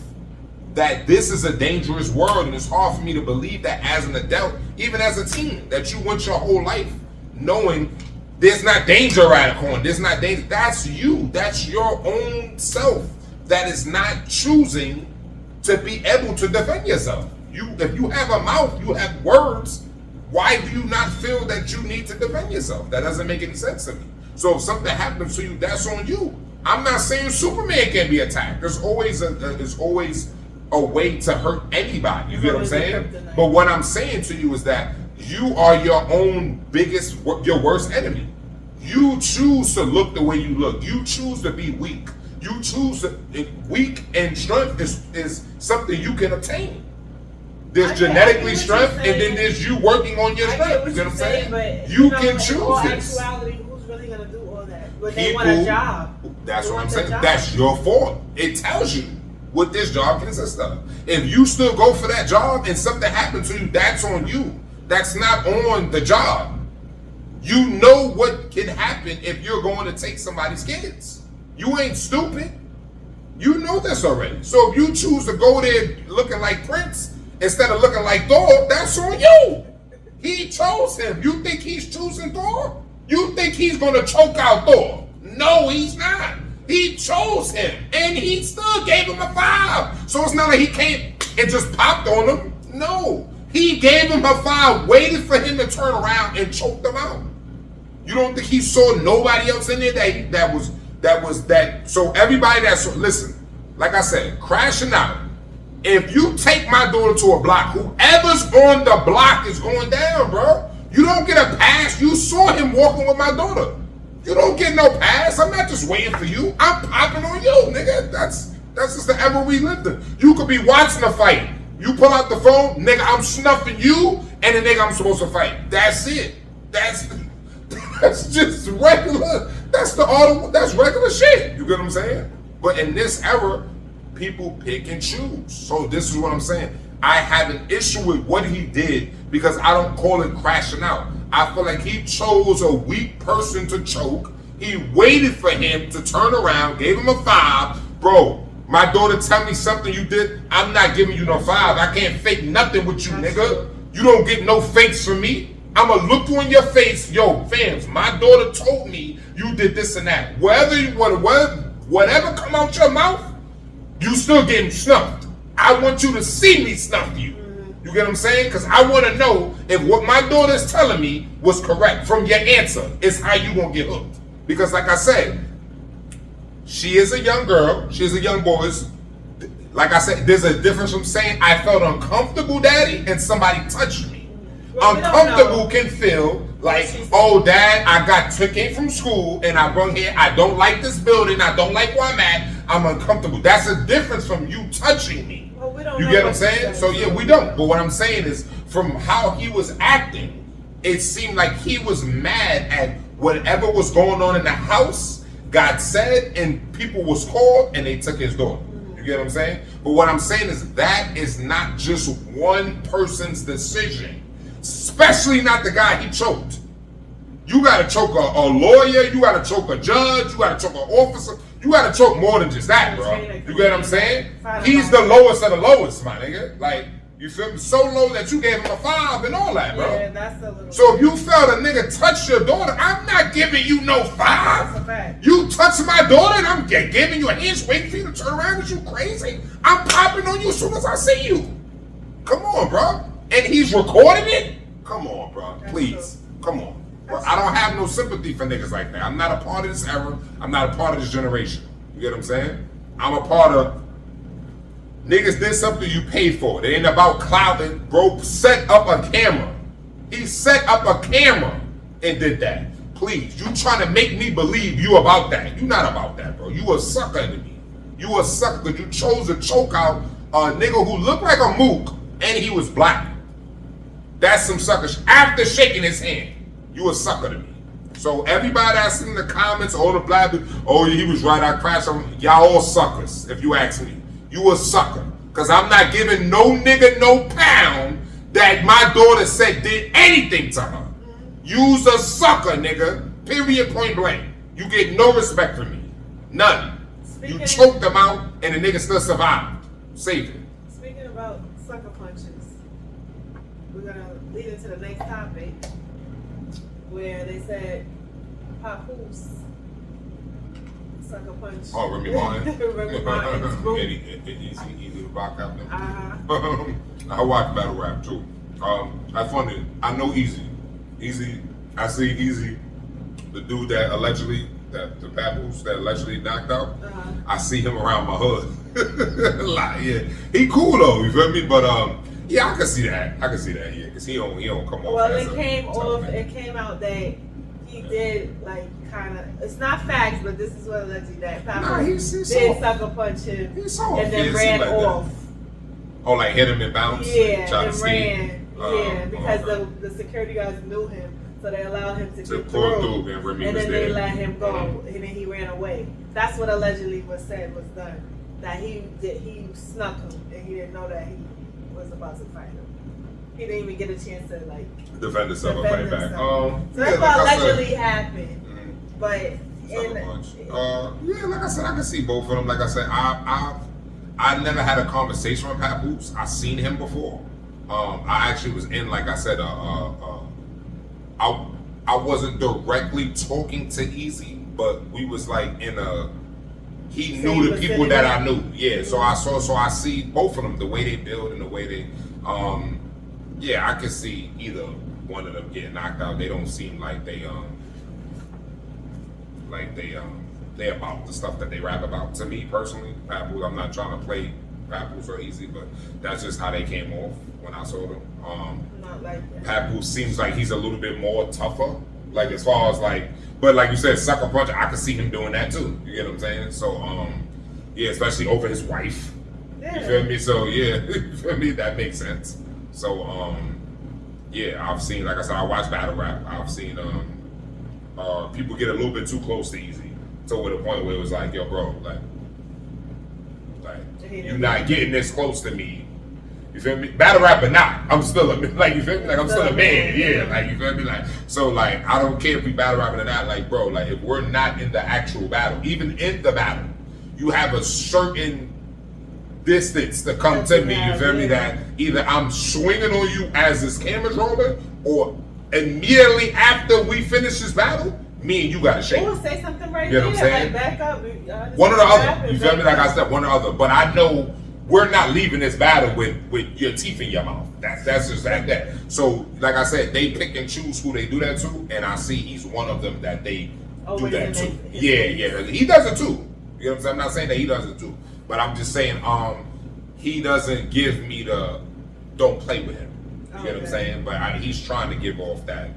that this is a dangerous world, and it's hard for me to believe that as an adult, even as a teen, that you went your whole life knowing there's not danger around the corner, there's not danger. That's you. That's your own self that is not choosing to be able to defend yourself. If you have a mouth, you have words, why do you not feel that you need to defend yourself? That doesn't make any sense to me. So if something happens to you, that's on you. I'm not saying Superman can be attacked. There's always a way to hurt anybody. You get what I'm saying? But what I'm saying to you is that you are your own your worst enemy. You choose to look the way you look. You choose to be weak. You choose to, weak and strength is something you can obtain. There's genetically strength, and then there's you working on your strength. You get what I'm saying? But you can choose in this. actuality, who's really gonna do all that? When they want a job. That's what I'm saying. That's your fault. It tells you what this job consists of. If you still go for that job and something happens to you, that's on you. That's not on the job. You know what can happen if you're going to take somebody's kids. You ain't stupid. You know this already. So if you choose to go there looking like Prince instead of looking like Thor, that's on you. He chose him. You think he's choosing Thor? You think he's going to choke out Thor? No, he's not. He chose him, and he still gave him a 5. So it's not like he came and just popped on him. No, he gave him a 5, waited for him to turn around and choked him out. You don't think he saw nobody else in there that was. So everybody listen, like I said, crashing out. If you take my daughter to a block, whoever's on the block is going down, bro. You don't get a pass. You saw him walking with my daughter. You don't get no pass. I'm not just waiting for you. I'm popping on you, nigga. That's just the ever we lived in. You could be watching a fight. You pull out the phone, nigga, I'm snuffing you, and the nigga I'm supposed to fight. That's it. That's just regular. That's regular shit. You get what I'm saying? But in this era, people pick and choose. So this is what I'm saying. I have an issue with what he did because I don't call it crashing out. I feel like he chose a weak person to choke. He waited for him to turn around, gave him a 5. Bro, my daughter tell me something you did, I'm not giving you no 5. I can't fake nothing with you, nigga. You don't get no fakes from me. I'ma look you in your face. Yo, fams, my daughter told me you did this and that. Whatever come out your mouth, you still getting snuffed. I want you to see me snuff you. You get what I'm saying? Because I want to know if what my daughter is telling me was correct from your answer is how you gonna get hooked. Because like I said, she is a young girl. She's a young boy. Like I said, there's a difference from saying I felt uncomfortable, daddy, and somebody touched me. Well, uncomfortable can feel like, oh, dad, I came from school and I brung here. I don't like this building. I don't like where I'm at. I'm uncomfortable. That's a difference from you touching me. Well, we don't you get what I'm saying? So yeah, we don't. But what I'm saying is, from how he was acting, it seemed like he was mad at whatever was going on in the house, got said, and people was called, and they took his daughter. You get what I'm saying? But what I'm saying is that is not just one person's decision. Especially not the guy he choked. You gotta choke a lawyer, you gotta choke a judge, you gotta choke an officer, you gotta choke more than just that, bro. You get what I'm saying? He's the lowest of the lowest, my nigga. Like, you feel me? So low that you gave him a 5 and all that, bro. Yeah, that's a little. So if you felt a nigga touch your daughter, I'm not giving you no 5. That's a fact. You touch my daughter and I'm giving you a hand, waiting for you to turn around. Is you crazy? I'm popping on you as soon as I see you. Come on, bro. And he's recording it? Come on, bro. Please. Come on. Bro, I don't have no sympathy for niggas like that. I'm not a part of this era. I'm not a part of this generation. You get what I'm saying? I'm a part of niggas did something you paid for. It ain't about clouding. Bro, set up a camera. He set up a camera and did that. Please. You trying to make me believe you about that. You not about that, bro. You a sucker to me. You a sucker because you chose to choke out a nigga who looked like a mook and he was black. That's some sucker. After shaking his hand, you a sucker to me. So everybody that's in the comments, all the black people, oh, he was right, I crashed on. Y'all all suckers, if you ask me. You a sucker. Because I'm not giving no nigga no pound that my daughter said did anything to her. You's a sucker, nigga. Period, point blank. You get no respect from me. None. You choked them out and the nigga still survived. Save it. Speaking about sucker punches, we're going to lead into the next topic where they said Papoose sucker punch. Oh, Remy Martin? Remy Martin's group. Easy to rock out there. I watch battle rap too. I funny. I know Easy. I see Easy, the dude that allegedly, the Papoose that allegedly knocked out. I see him around my hood. Like, yeah, he cool though. You feel me? But yeah, I can see that. Yeah, because he don't come off. Well, it came out that he did like kind of. It's not facts, but this is what allegedly that Papoose did sucker punch him and then ran off. Oh, like hit him and bounce? Yeah, and ran. Yeah, because the security guards knew him, so they allowed him to get through. And then they let him go, and then he ran away. That's what allegedly was said was done. That he snuck him, and he didn't know that he was about to fight him. He didn't even get a chance to like defend himself or fight back. So that's what allegedly happened. But yeah, like I said, I can see both of them. Like I said, I never had a conversation with Papoose. I seen him before. I actually was in, like I said, I wasn't directly talking to Easy, but we was like in a. He knew the people that I knew. Yeah, so I see both of them, the way they build and the way they. Yeah, I can see either one of them getting knocked out. They don't seem like they about the stuff that they rap about. To me personally, Papoose, I'm not trying to play Papoose or Easy, but that's just how they came off when I saw them. Not like that. Papoose seems like he's a little bit more tougher, like as far as like, but like you said, sucker punch. I could see him doing that too. You get what I'm saying? So yeah, especially over his wife. Yeah. You feel me? So yeah, you feel me? That makes sense. So yeah, I've seen, like I said, I watch battle rap. I've seen people get a little bit too close to Easy, to the point where it was like, yo, bro, like you're not getting this close to me, You feel me? Battle rapper, not. I'm still a like. You feel me? Like I'm still a man. Yeah. Like you feel me? Like so. Like I don't care if we battle rapping or not. Like bro. Like if we're not in the actual battle, even in the battle, you have a certain distance to come to me. You feel me? That either I'm swinging on you as this camera's rolling, or immediately after we finish this battle, me and you gotta shake. Or say something right you know what I'm saying? Like back up. One or the other. You feel me? Like I said, one or the other. But I know we're not leaving this battle with your teeth in your mouth. That's just like that. So, like I said, they pick and choose who they do that to, and I see he's one of them that they do that to. Yeah. He does it too. You know what I'm saying? I'm not saying that he does it too, but I'm just saying he doesn't give me the don't play with him. You get what I'm saying? But he's trying to give off that.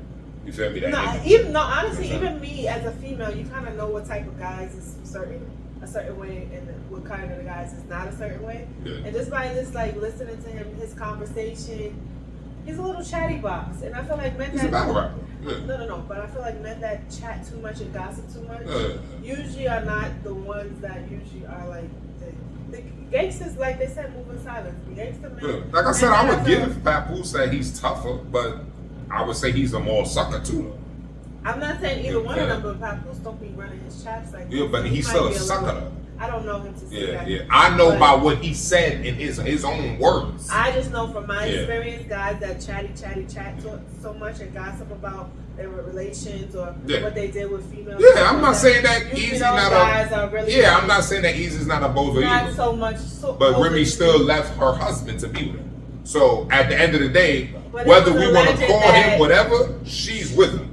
You feel me? That honestly, even me as a female, you kind of know what type of guys is a certain way, and what kind of guys is not a certain way. Yeah. And just by listening to him, his conversation, he's a little chatty box, and I feel like men he's a battle rapper. Yeah. No. But I feel like men that chat too much and gossip too much usually are not the ones that usually are like the gangsters. Like they said, moving silence. The gangster men. Yeah. Like I said, I would give Papoose that he's tougher, but I would say he's a more sucker too. I'm not saying either one of them, but Papoose don't be running his chaps like that. Yeah, but he's still a sucker though. I don't know him to say that. Yeah. I know by what he said in his own words. I just know from my experience, guys that chat so much and gossip about their relations or what they did with females. Yeah, I'm not saying that Eazy not a. Really I'm not saying that Eazy's not a bozo not either. So much. But Remy still left her husband to be with him. So at the end of the day, whether we want to call him whatever, she's with him.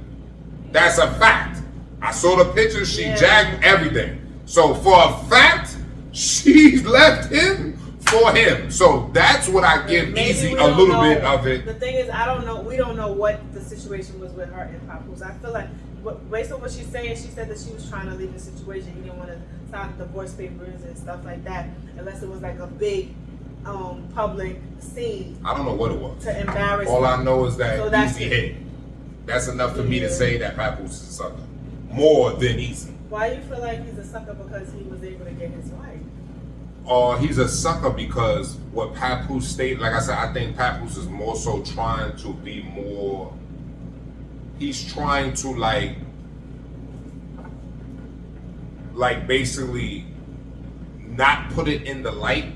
That's a fact. I saw the pictures. She jacked everything. So for a fact, she left him for him. So that's what I give Eazy a little bit of it. The thing is, I don't know. We don't know what the situation was with her and Papoose. I feel like, based on what she's saying, she said that she was trying to leave the situation. He didn't want to sign divorce papers and stuff like that, unless it was like a big public scene. I don't know what it was. To embarrass. All I know is that Eazy hit. That's enough for me to say that Papoose is a sucker. More than Eazy. Why do you feel like he's a sucker? Because he was able to get his wife. He's a sucker because what Papoose stated, like I said, I think Papoose is more so trying to be more, he's trying to like basically not put it in the light,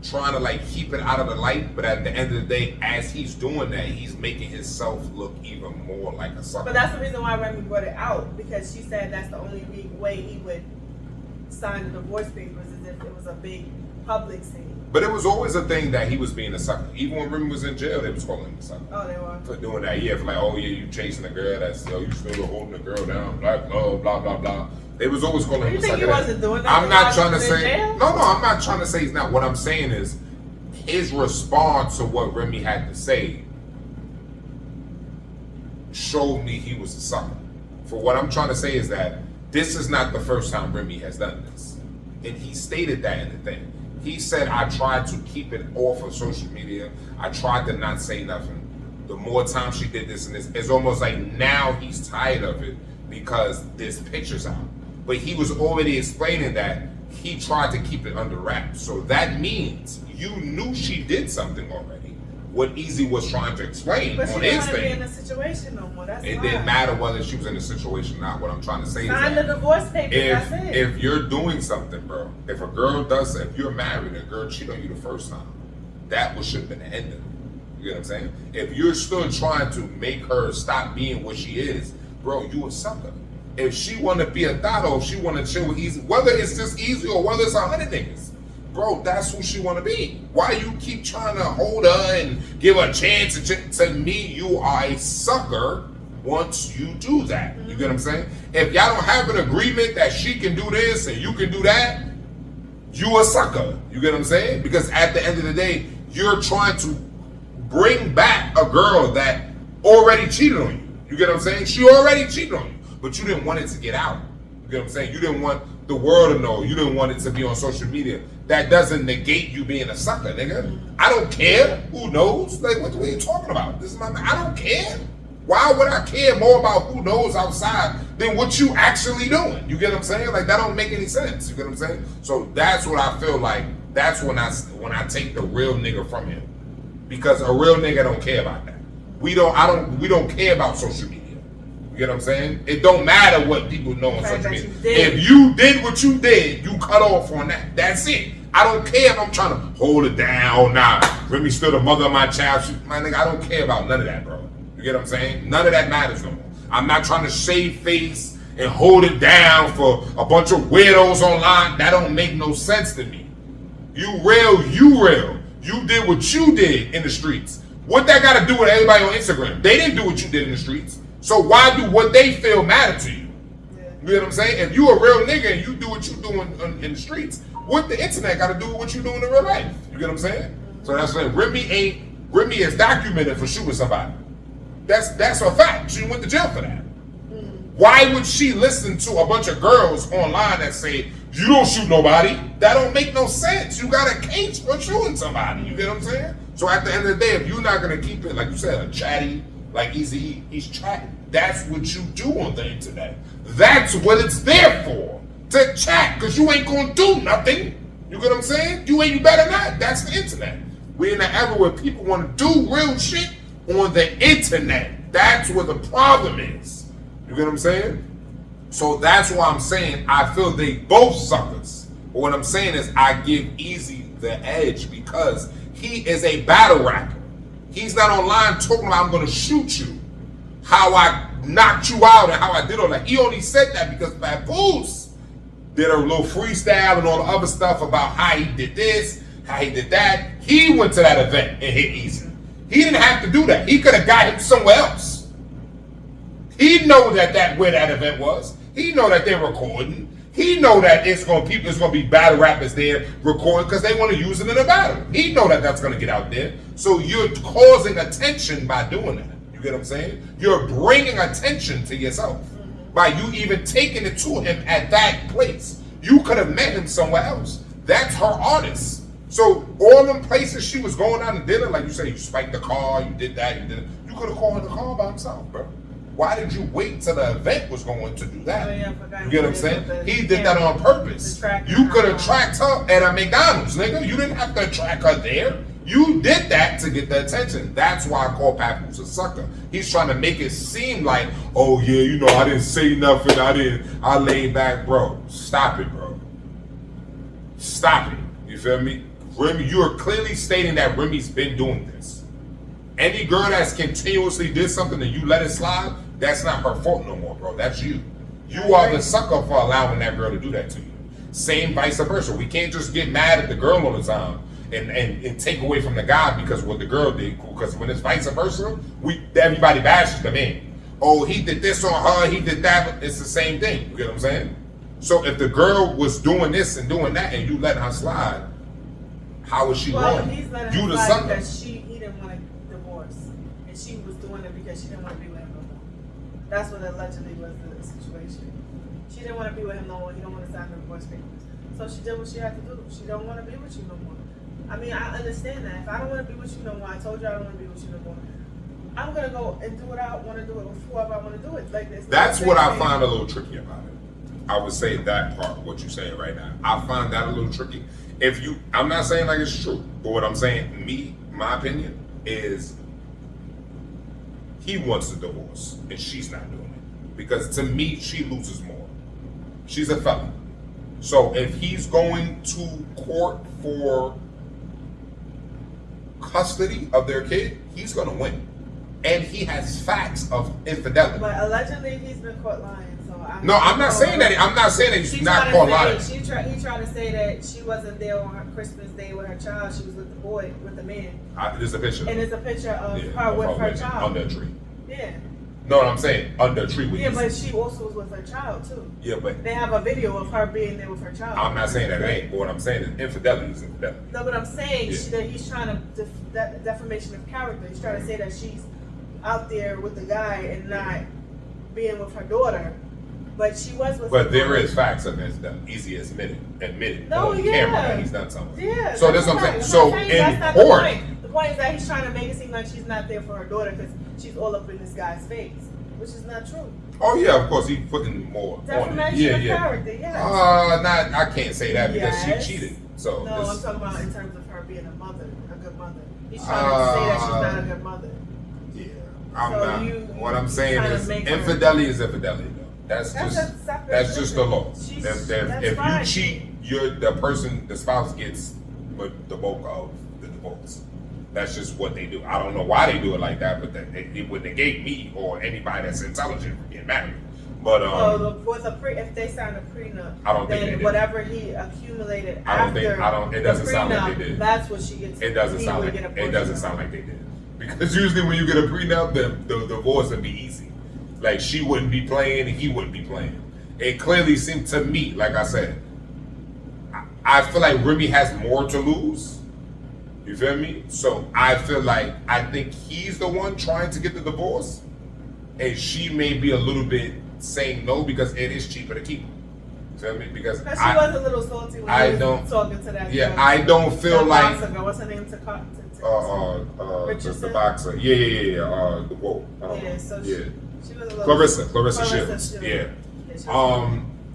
trying to keep it out of the light, but at the end of the day, as he's doing that, he's making himself look even more like a sucker. But that's the reason why Remy brought it out, because she said that's the only way he would sign the divorce papers is if it was a big public scene. But it was always a thing that he was being a sucker. Even when Remy was in jail, they was calling him a sucker. Oh, they were? For doing that, for you chasing a girl, that's, you still holding a girl down, blah, blah, blah. They was always calling him a sucker. You think he wasn't doing that? I'm not trying to say, no, I'm not trying to say he's not. What I'm saying is, his response to what Remy had to say showed me he was a sucker. For what I'm trying to say is that this is not the first time Remy has done this. And he stated that in the thing. He said, I tried to keep it off of social media. I tried to not say nothing. The more time she did this and this, it's almost like now he's tired of it because there's pictures out. But he was already explaining that he tried to keep it under wraps. So that means you knew she did something already. What Eazy was trying to explain on his thing. But she didn't want to be in a situation no more. That's it didn't matter whether she was in a situation or not. What I'm trying to say sign is that the divorce papers, that's it. If you're doing something, bro, if a girl does, if you're married and a girl cheat on you the first time, that should have been the end of it. You know what I'm saying? If you're still trying to make her stop being what she is, bro, you a sucker. If she want to be a thot, or if she want to chill with Eazy, whether it's just Eazy or whether it's 100 niggas, bro, that's who she want to be. Why you keep trying to hold her and give her a chance? To me, you are a sucker once you do that. You get what I'm saying? If y'all don't have an agreement that she can do this and you can do that, you a sucker. You get what I'm saying? Because at the end of the day, you're trying to bring back a girl that already cheated on you. You get what I'm saying? She already cheated on you. But you didn't want it to get out. You get what I'm saying? You didn't want the world to know. You didn't want it to be on social media. That doesn't negate you being a sucker, nigga. I don't care. Who knows? Like, what are you talking about? This is my man. I don't care. Why would I care more about who knows outside than what you actually doing? You get what I'm saying? Like, that don't make any sense. You get what I'm saying? So that's what I feel like. That's when I take the real nigga from him. because a real nigga don't care about that. We don't care about social media. You get what I'm saying? It don't matter what people know on social media. If you did what you did, you cut off on that. That's it. I don't care if I'm trying to hold it down. Nah, Remy still the mother of my child. My nigga, I don't care about none of that, bro. You get what I'm saying? None of that matters no more. I'm not trying to shave face and hold it down for a bunch of weirdos online. That don't make no sense to me. You real, you real. You did what you did in the streets. What that got to do with everybody on Instagram? They didn't do what you did in the streets. So why do what they feel matter to you? You know what I'm saying? If you a real nigga and you do what you do in the streets, what the internet got to do with what you do in real life? You get what I'm saying? So that's what Remy is documented for shooting somebody. That's a fact. She went to jail for that. Why would she listen to a bunch of girls online that say, you don't shoot nobody? That don't make no sense. You got a case for shooting somebody. You get what I'm saying? So at the end of the day, if you're not going to keep it, like you said, a chatty, like Easy, he's chatting. That's what you do on the internet. That's what it's there for. To chat, because you ain't going to do nothing. You get what I'm saying? You better not. That's the internet. We're in an era where people want to do real shit on the internet. That's where the problem is. You get what I'm saying? So that's why I'm saying I feel they both suckers. But what I'm saying is I give Easy the edge because he is a battle rapper. He's not online talking about I'm going to shoot you, how I knocked you out and how I did all that. He only said that because Papoose did a little freestyle and all the other stuff about how he did this, how he did that. He went to that event and hit Easy. He didn't have to do that. He could have got him somewhere else. He know that where that event was. He know that they're recording. He know that it's gonna be battle rappers there recording because they want to use it in a battle. He know that that's gonna get out there. So you're causing attention by doing that. You get what I'm saying? You're bringing attention to yourself by you even taking it to him at that place. You could have met him somewhere else. That's her artist. So all them places she was going out to dinner, like you said, you spiked the car, you did that, you did it. You could have called the car by himself, bro. Why did you wait till the event was going to do that? You get what I'm saying? He did that on purpose. You could have tracked her at a McDonald's, nigga. You didn't have to track her there. You did that to get the attention. That's why I call Papoose a sucker. He's trying to make it seem like, oh yeah, you know, I didn't say nothing. I laid back, bro. Stop it, bro. Stop it. You feel me? Remy, you are clearly stating that Remy's been doing this. Any girl that's continuously did something and you let it slide, that's not her fault no more, bro. That's you. You are the sucker for allowing that girl to do that to you. Same vice versa. We can't just get mad at the girl all the time and take away from the guy because what the girl did. Because when it's vice versa, everybody bashes the man. Oh, he did this on her, he did that. It's the same thing. You get what I'm saying? So if the girl was doing this and doing that and you let her slide, how is she wrong? He's letting you her the slide sucker. because he didn't want a divorce. And she was doing it because she didn't want to be with him no more. That's what allegedly was the situation. She didn't want to be with him no more. He don't want to sign the divorce papers. So she did what she had to do. She don't want to be with you no more. I mean, I understand that. If I don't want to be with you no more, I told you I don't want to be with you no more. I'm going to go and do what I want to do it with whoever I want to do it. Like this. That's what I find a little tricky about it. I would say that part, what you're saying right now. I find that a little tricky. I'm not saying like it's true, but what I'm saying, my opinion is he wants a divorce and she's not doing it. Because to me, she loses more. She's a felon. So if he's going to court for custody of their kid, he's going to win. And he has facts of infidelity. But allegedly, he's been caught lying. I'm not saying that. I'm not saying that he's not caught lying. He tried to say that she wasn't there on her Christmas day with her child. She was with the boy, with the man. There's a picture. And there's a picture of her with her child. Under a tree. Yeah. No, I'm saying under a tree with you. Yeah, but she also was with her child too. Yeah, but they have a video of her being there with her child. I'm not saying that it ain't, but what I'm saying is infidelity is infidelity. No, but I'm saying that he's trying to defamation of character. He's trying to say that she's out there with the guy and not being with her daughter. But she was with. But there is facts of infidelity. Easy admitted. No, on camera that he's done something. Yeah. So that's what I'm saying. So in court, the point is that he's trying to make it seem like she's not there for her daughter because she's all up in this guy's face, which is not true. Oh yeah, of course he's putting more on it. Defamation of character, yes. I can't say that because she cheated. So no, I'm talking about in terms of her being a mother, a good mother. He's trying to say that she's not a good mother. Yeah, I'm So not. What I'm saying trying to is make her- infidelity is infidelity. Though. That's just the law. She's- If fine. you cheat, the spouse gets the bulk of the divorce. That's just what they do. I don't know why they do it like that, but it would negate me or anybody that's intelligent from getting married. But if they sign a prenup, I don't think they then did. whatever he accumulated I don't think. after It doesn't the sound prenup, like they did. that's what she gets. It doesn't he sound would like get a it portion doesn't of. sound like they did. Because usually when you get a prenup, the divorce would be easy. Like she wouldn't be playing, and he wouldn't be playing. It clearly seemed to me, like I said, I feel like Remy has more to lose. You feel me? So I think he's the one trying to get the divorce, and she may be a little bit saying no because it is cheaper to keep him. You feel me? Because she was a little salty when I he was don't- talking to that yeah, girl. I don't feel That like boxer girl. What's her name? the Richardson? boxer. Yeah. Whoa. Yeah, so yeah. she was a little Clarissa Shields. Yeah.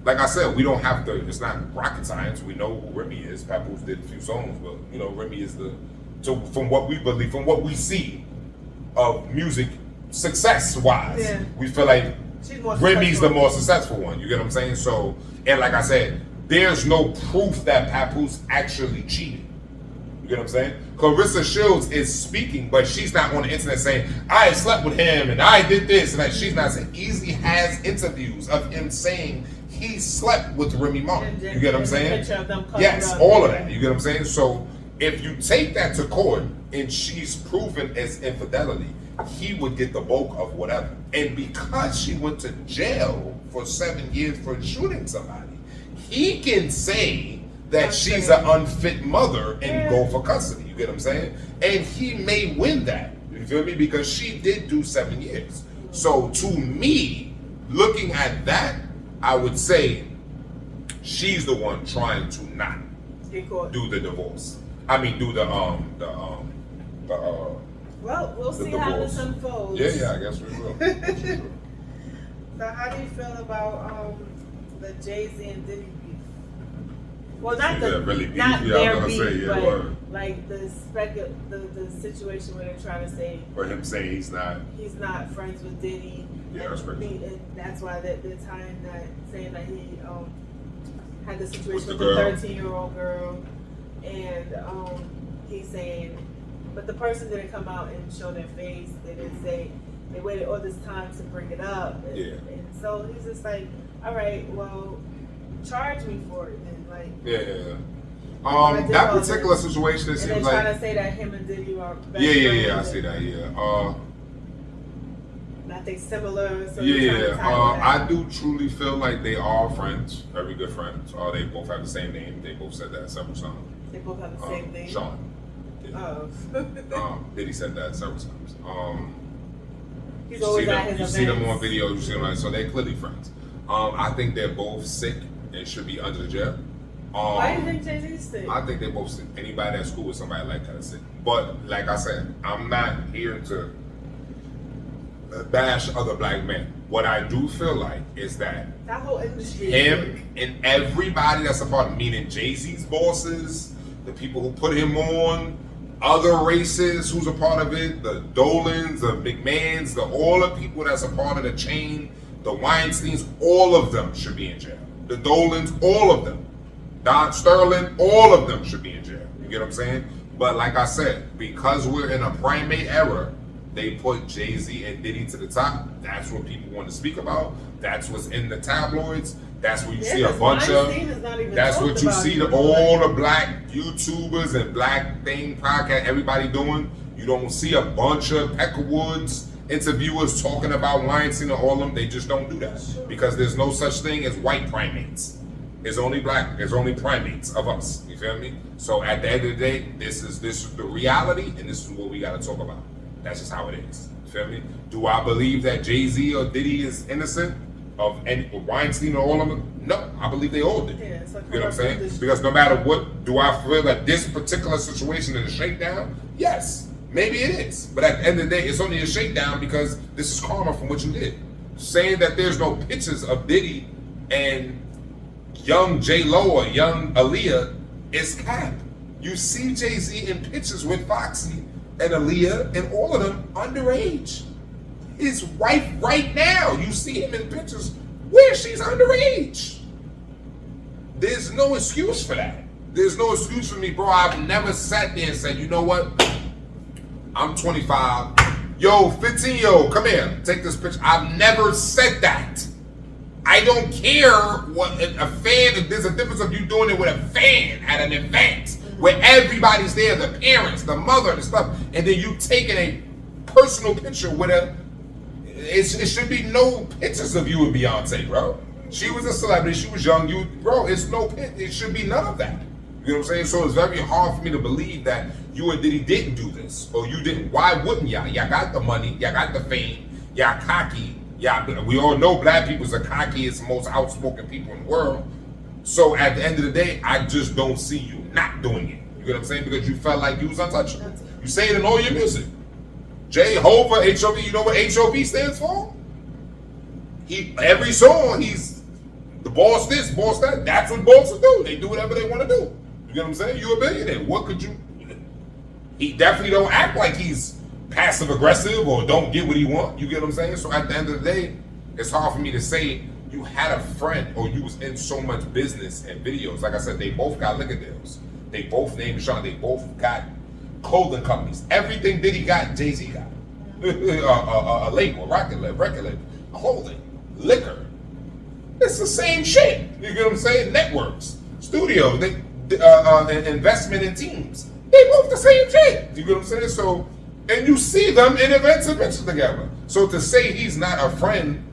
Like I said, we don't have to. It's not rocket science. We know who Remy is. Papoose did a few songs, but Remy is from what we believe, from what we see of music success wise, Yeah. we feel like She's more Remy's the successful. more successful one. You get what I'm saying? So, and like I said, there's no proof that Papoose actually cheated. You get what I'm saying? Clarissa Shields is speaking, but she's not on the internet saying, I slept with him and I did this and that. She's not saying. Easy has interviews of him saying he slept with Remy Ma. You get what I'm saying? Yes, all of that. You get what I'm saying? So if you take that to court and she's proven as infidelity, he would get the bulk of whatever. And because she went to jail for 7 years for shooting somebody, he can say that she's an unfit mother and go for custody. You get what I'm saying? And he may win that. You feel me? Because she did do 7 years. So to me, looking at that, I would say she's the one trying to not do the divorce. I mean, do the Well, we'll see how this unfolds. Yeah, I guess we will. So how do you feel about the Jay-Z and Diddy beef? Well, not Yeah, really beef. not Yeah, I was their gonna beef, say, yeah, but word. like the situation where they're trying to say For him saying he's not. friends with Diddy. Yeah, that's crazy. And that's why they're tying that, saying that he had the situation With with the the girl. 13-year-old girl, and he's saying, but the person didn't come out and show their face. They didn't say. They waited all this time to bring it up, and, Yeah. and so he's just like, all right, well, charge me for it, then, like. Yeah. That particular situation, it And seems they're like. trying to say that him and Diddy are best Yeah. I friends, see that. Yeah. and I think similar. So I do truly feel like they are friends, very good friends. They both have the same name. They both said that several times. They both have the same name. Sean. Oh. Diddy said that several times. He's always at his you events. see them on videos. You see them, so they're clearly friends. I think they're both sick and should be under the jail. Why do you think Jay-Z's sick? I think they're both sick. Anybody that's cool with somebody like that is sick. But like I said, I'm not here to bash other black men. What I do feel like is that whole industry. him and everybody that's a part, meaning Jay-Z's bosses, the people who put him on, other races who's a part of it, the Dolans, the McMahons, all the people that's a part of the chain, the Weinsteins, all of them should be in jail. The Dolans, all of them. Don Sterling, all of them should be in jail. You get what I'm saying? But like I said, because we're in a primate era, they put Jay-Z and Diddy to the top. That's what people want to speak about. That's what's in the tabloids. That's where you see a bunch of. That's what you see all the black YouTubers and black thing podcast, everybody doing. You don't see a bunch of Peckerwoods interviewers talking about Weinstein and all of them. They just don't do that because there's no such thing as white primates. It's only black. There's only primates of us. You feel me? So at the end of the day, this is the reality, and this is what we got to talk about. That's just how it is. You feel me? Do I believe that Jay-Z or Diddy is innocent of any Weinstein or all of them? No, I believe they all did. Yeah, so you know what I'm saying? Because no matter what, do I feel that this particular situation is a shakedown? Yes, maybe it is. But at the end of the day, it's only a shakedown because this is karma from what you did. Saying that there's no pictures of Diddy and young J-Lo or young Aaliyah is cap. You see Jay-Z in pictures with Foxy and Aaliyah and all of them underage. His wife right now, you see him in pictures where she's underage. There's no excuse for that. There's no excuse for me, bro. I've never sat there and said, you know what? I'm 25. Yo, 15-year-old, come here. Take this picture. I've never said that. I don't care what a fan, if there's a difference of you doing it with a fan at an event where everybody's there, the parents, the mother, and stuff, and then you taking a personal picture with a, it should be no pictures of you and Beyonce, bro. She was a celebrity, she was young, bro, it should be none of that. You know what I'm saying? So it's very hard for me to believe that you and Diddy didn't do this, or you didn't. Why wouldn't y'all? Y'all got the money, y'all got the fame, y'all cocky. We all know black people's the cockiest, most outspoken people in the world. So at the end of the day, I just don't see you not doing it. You get what I'm saying? Because you felt like you was untouchable. You say it in all your music. Jehovah, HOV, you know what HOV stands for? Every song, he's the boss this, boss that. That's what bosses do. They do whatever they want to do. You get what I'm saying? You a billionaire. What could you... He definitely don't act like he's passive aggressive or don't get what he want. You get what I'm saying? So at the end of the day, it's hard for me to say you had a friend or you was in so much business and videos. Like I said, they both got liquor deals. They both named Sean. They both got clothing companies. Everything Diddy got, Jay-Z got. A label, record label, clothing, liquor. It's the same shit. You get what I'm saying? Networks, studios, investment in teams. They both the same shit. You get what I'm saying? So, and you see them in events and pictures together. So to say he's not a friend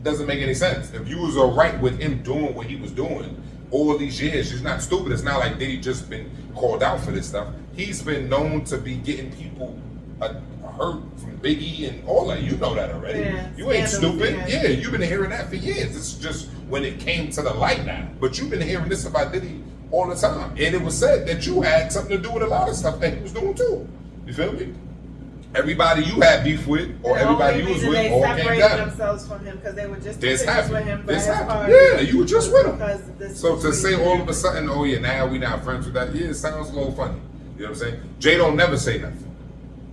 doesn't make any sense. If you was alright with him doing what he was doing all these years, he's not stupid. It's not like Diddy just been called out for this stuff. He's been known to be getting people hurt from Biggie and all that. You know that already. Yeah, you ain't stupid. Yeah, you've been hearing that for years. It's just when it came to the light now. But you've been hearing this about Diddy all the time. And it was said that you had something to do with a lot of stuff that he was doing too. You feel me? Everybody you had beef with, or everybody you was with, all came down. Themselves from him because they were just with him. This happened. Yeah, you were just with him. So to say all of a sudden, oh yeah, now we not friends with that, yeah, it sounds a little funny. You know what I'm saying? Jay don't never say nothing.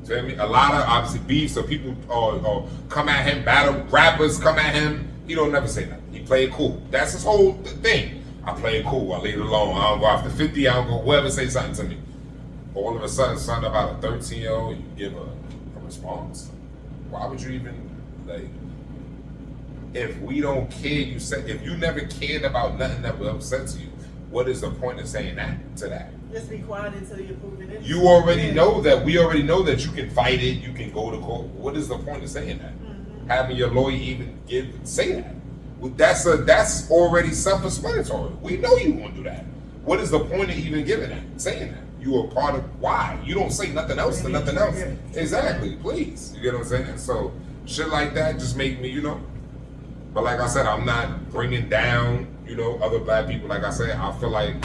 You feel me? A lot of obviously beef, so people or come at him, battle rappers come at him. He don't never say nothing. He play it cool. That's his whole thing. I play it cool. I leave it alone. I don't go after 50. I don't go whoever say something to me. All of a sudden, something about a 13-year-old, you give a response. Why would you even like? If we don't care, you said if you never cared about nothing that was upset to you, what is the point of saying that to that? Just be quiet until you're proven it. You already know that. We already know that you can fight it. You can go to court. What is the point of saying that? Mm-hmm. Having your lawyer even say that. That's already self-explanatory. We know you won't do that. What is the point of even giving that? Saying that you are part of why you don't say nothing else to nothing else. Exactly. Please, you get what I'm saying? So shit like that just make me, But like I said, I'm not bringing down, other black people. Like I said, I feel like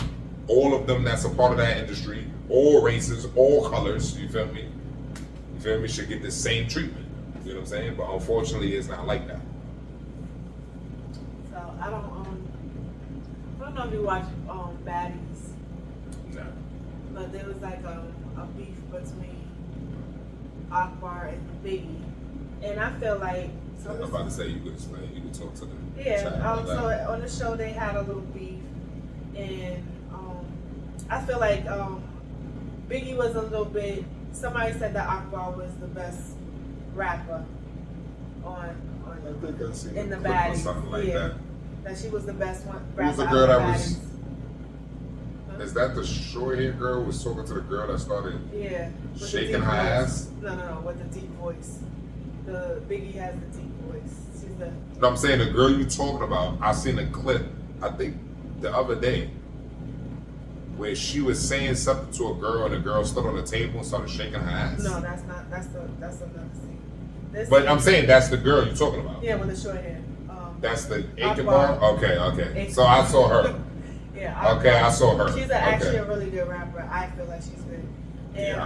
all of them that's a part of that industry, all races, all colors, you feel me? Should get the same treatment. You know what I'm saying? But unfortunately, it's not like that. So I don't know if you watch Baddies. No. But there was like a beef between Akbar and Biggie, and I feel like. So I'm about to say you could explain. You could talk to them. Yeah. So on the show they had a little beef, and I feel like Biggie was a little bit. Somebody said that Akbar was the best rapper in the Baddies. Something like that. That she was the best one. Who's the girl that was? Is that the short-haired girl who was talking to the girl that started shaking her ass? No, with the deep voice. The Biggie has the deep voice. She's the... No, I'm saying the girl you talking about, I seen a clip, I think the other day, where she was saying something to a girl and the girl stood on the table and started shaking her ass. No, that's not, that's another scene. But I'm saying that's the girl you're talking about. Yeah, with the short hair. That's the Akbar? Okay. So I saw her. Yeah. Okay, I saw her. She's actually a really good rapper. I feel like she's good. And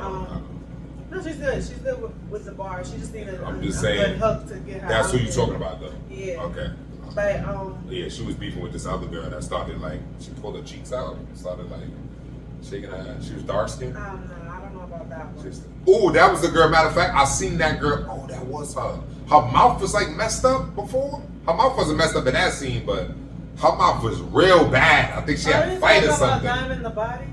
no, she's good. She's good with the bar. She just needed a good hook to get her. That's who you're talking about, though. Yeah. Okay. But yeah, she was beefing with this other girl that started she pulled her cheeks out and started shaking her ass. She was dark skinned. I don't know about that one. Oh, that was the girl. Matter of fact, I seen that girl. Oh, that was her. Her mouth was like messed up before. Her mouth wasn't messed up in that scene, but her mouth was real bad. I think she had a fight or something. Diamond the Body?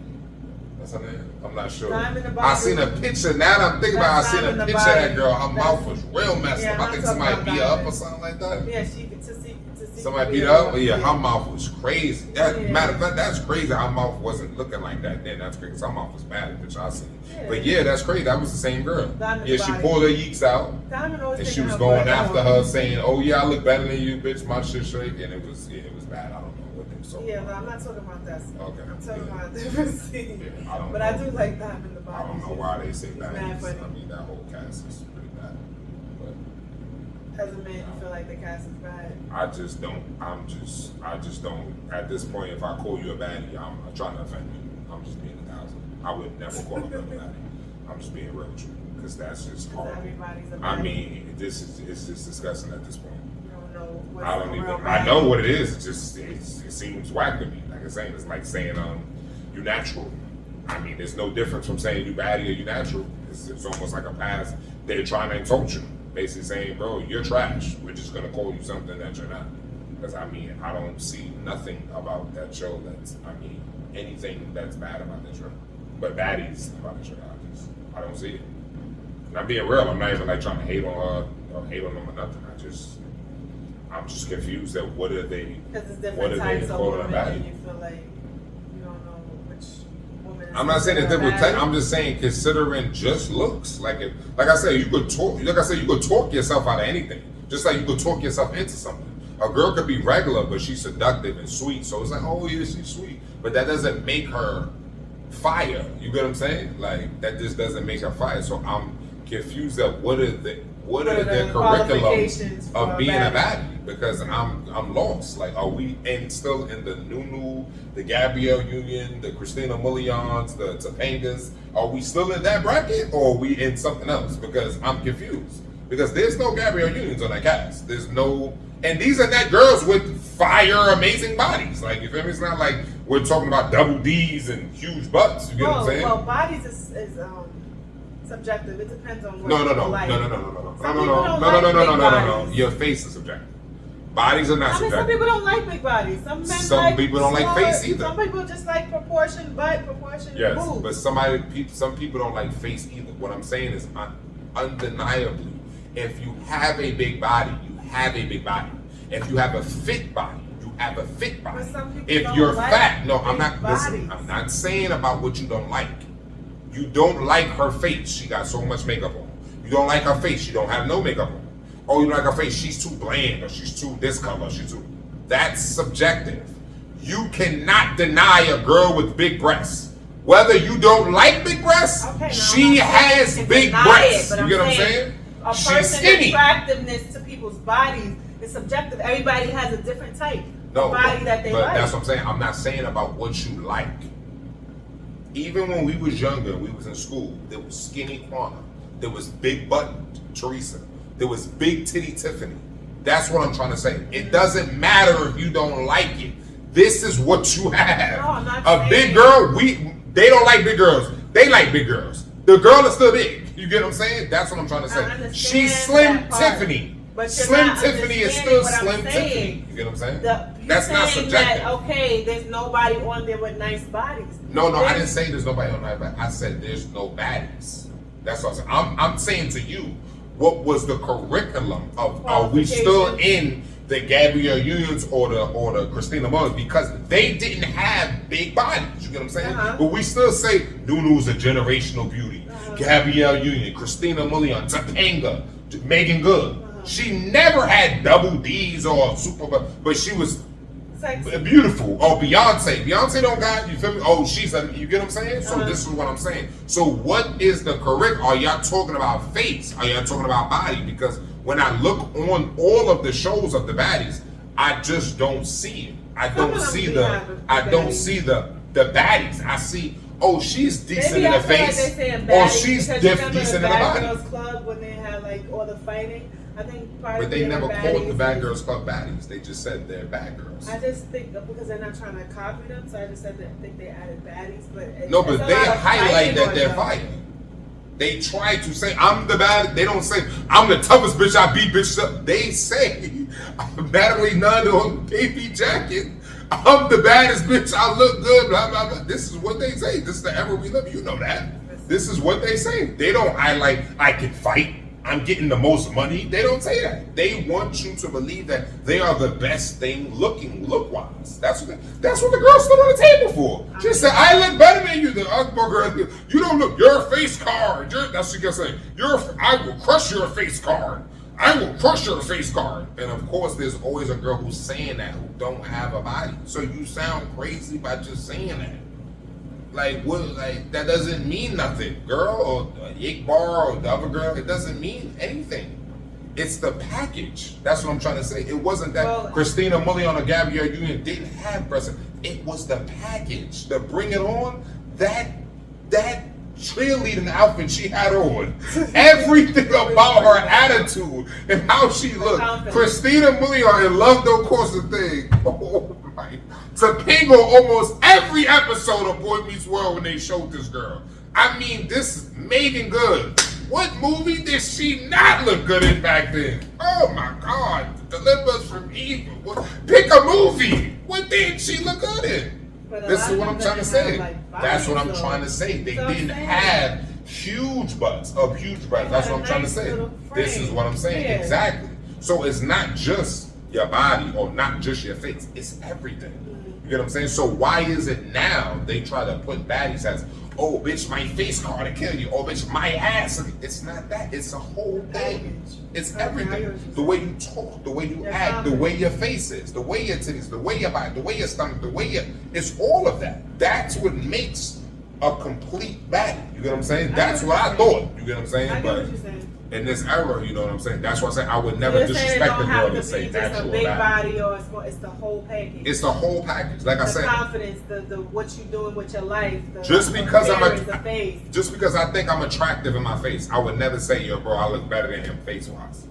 That's her name? I'm not sure. Diamond the Body. I seen a picture. Now that I'm thinking about it, I seen a picture of that girl. Her mouth was real messed up. I think somebody beat her up or something like that. Yeah, she could to see. Somebody beat her up? Yeah, her mouth was crazy. Matter of fact, that's crazy. Her mouth wasn't looking like that then. That's crazy. Her mouth was bad, which I seen. Yeah. But yeah, that's crazy. That was the same girl. Diamond Yeah, she pulled her yeeks out. And she was going after her, saying, "Oh yeah, I look better than you, bitch. My shit shake." And it was bad. I don't know what they were talking about. But I'm not talking about that. Okay. I'm talking about a different scene. Yeah, I don't but know. I do like Diamond the Body. I don't know why they say that. I mad funny. mean, that whole cast is pretty bad. But as a man, you feel like the cast is bad. I just don't. I just don't. At this point, if I call you a baddie, I'm trying to offend you. I'm just being 1,000. I would never call a girl a baddie. I'm just being real with you because that's just hard. Everybody's a baddie. I mean, it's just disgusting at this point. You don't know what's I don't even. real I baddie. know what it is. It just it seems whack to me. Like I'm saying, it's like saying you natural. I mean, there's no difference from saying you baddie or you natural. It's almost like a pass. They're trying to insult you, basically saying, bro, you're trash. We're just gonna call you something that you're not. Because I mean, I don't see nothing about that show anything that's bad about that show. But baddies about the show, I don't see it. And I'm being real. I'm not even like trying to hate on her or hate on them or nothing. I'm just confused at what are they? Because it's different types of women, and you feel like you don't know which woman. I'm not saying it's different type. I'm just saying considering just looks. Like I said, you could talk. Like I said, you could talk yourself out of anything. Just like you could talk yourself into something. A girl could be regular, but she's seductive and sweet. So it's like, oh yeah, she's sweet, but that doesn't make her fire. You get what I'm saying? Like that just doesn't make her fire. So I'm confused at what are the curriculum of being a baddie? Because I'm lost. Like, are we still in the Nunu, the Gabrielle Union, the Christina Milians, the Topangas? Are we still in that bracket, or are we in something else? Because I'm confused. Because there's no Gabrielle Unions on that cast. There's no, and these are not girls with fire, amazing bodies. Like, you feel me? It's not like we're talking about double D's and huge butts. You get what I'm saying? Well, bodies is subjective. It depends on what No. Your face is subjective. Bodies are not subjective. Some people don't like big bodies. Some people don't like face either. Some people just like proportion butt, proportion boobs. But some people don't like face either. What I'm saying is undeniably, if you have a big body, you have a big body. If you have a fit body, you have a fit body. If you're fat, no, I'm not. Listen, I'm not saying about what you don't like. You don't like her face. She got so much makeup on. You don't like her face. She don't have no makeup on. Oh, you don't like her face. She's too bland, or she's too this color. That's subjective. You cannot deny a girl with big breasts. Whether you don't like big breasts, she has big breasts. You get what I'm saying? A person's attractiveness to people's bodies is subjective. Everybody has a different type of body that they like. But that's what I'm saying. I'm not saying about what you like. Even when we was younger, we was in school, there was skinny Quana. There was big butt Teresa. There was big titty Tiffany. That's what I'm trying to say. It doesn't matter if you don't like it. This is what you have. No, I'm not a big girl, they don't like big girls. They like big girls. The girl is still big. You get what I'm saying? That's what I'm trying to say. She's Slim Tiffany. But Slim Tiffany is still Slim Tiffany. You get what I'm saying? That's not subjective. That, okay, there's nobody on there with nice bodies. No, I didn't say there's nobody on nice bodies. I said there's no baddies. That's what I'm saying. I'm saying to you, what was the curriculum of? Are we still in the Gabrielle Unions or the Christina Mullins? Because they didn't have big bodies. You get what I'm saying? But we still say Nunu's a generational beauty. Gabrielle Union, Christina Milian, Topanga, Megan Good. She never had double D's or super, but she was beautiful. Oh, Beyonce don't got, you feel me? Oh, you get what I'm saying? So this is what I'm saying. So what is the correct? Are y'all talking about face? Are y'all talking about body? Because when I look on all of the shows of the baddies, I just don't see it. I don't see the baddies. I see, oh, she's decent in the face. Or she's decent in the body. Girls Club when they had like all the fighting. I think but they never called the Bad Girls Club baddies. They just said they're bad girls. I just think because they're not trying to copy them, so I just said that I think they added baddies. But no, but they highlight that they're fire. They try to say I'm the bad. They don't say I'm the toughest bitch. I beat bitches up. They say I'm Natalie Nunn on Baby Jacket. I'm the baddest bitch. I look good. Blah blah blah. This is what they say. This is the era we live. You know that. This is what they say. They don't highlight I can fight. I'm getting the most money. They don't say that. They want you to believe that they are the best thing looking, look-wise. That's what the girl stood on the table for. She said, I look better than you. The other girl, you don't look, you're a face card. That's what she kept saying. I will crush your face card. I will crush your face card. And of course, there's always a girl who's saying that who don't have a body. So you sound crazy by just saying that. Like what? Like that doesn't mean nothing, girl, or Iqbar or the other girl. It doesn't mean anything. It's the package. That's what I'm trying to say. It wasn't that Christina Milian or Gabrielle Union didn't have breasts. It was the package. The Bring It On. That cheerleading outfit she had on. Everything about her attitude and how she looked. Christina Milian in Love Don't Cost a Thing. Oh my. Topanga almost every episode of Boy Meets World when they showed this girl. I mean, this Megan Good. What movie did she not look good in back then? Oh my God. Deliver Us from Evil. Pick a movie. What did she look good in? This is what I'm trying to say. That's what I'm trying to say. They didn't have huge butts. That's what I'm trying to say. This is what I'm saying. Exactly. So it's not just your body or not just your face. It's everything. You get what I'm saying? So why is it now they try to put baddies as, oh bitch, my face card to kill you. Oh bitch, my ass. It's not that. It's a whole thing. It's everything. The way you talk, the way you act, the way your face is, the way your titties, the way your body, the way your stomach, the way your, it's all of that. That's what makes a complete baddie. You get what I'm saying? That's what I thought. You get what I'm saying? I get what you're saying. In this era, you know what I'm saying? That's why I say I would never disrespect the girl to say natural. It's a big body or it's the whole package. It's the whole package. Like I said, the confidence, the what you doing with your life. Just because I think I'm attractive in my face, I would never say, yo, bro, I look better than him face wise.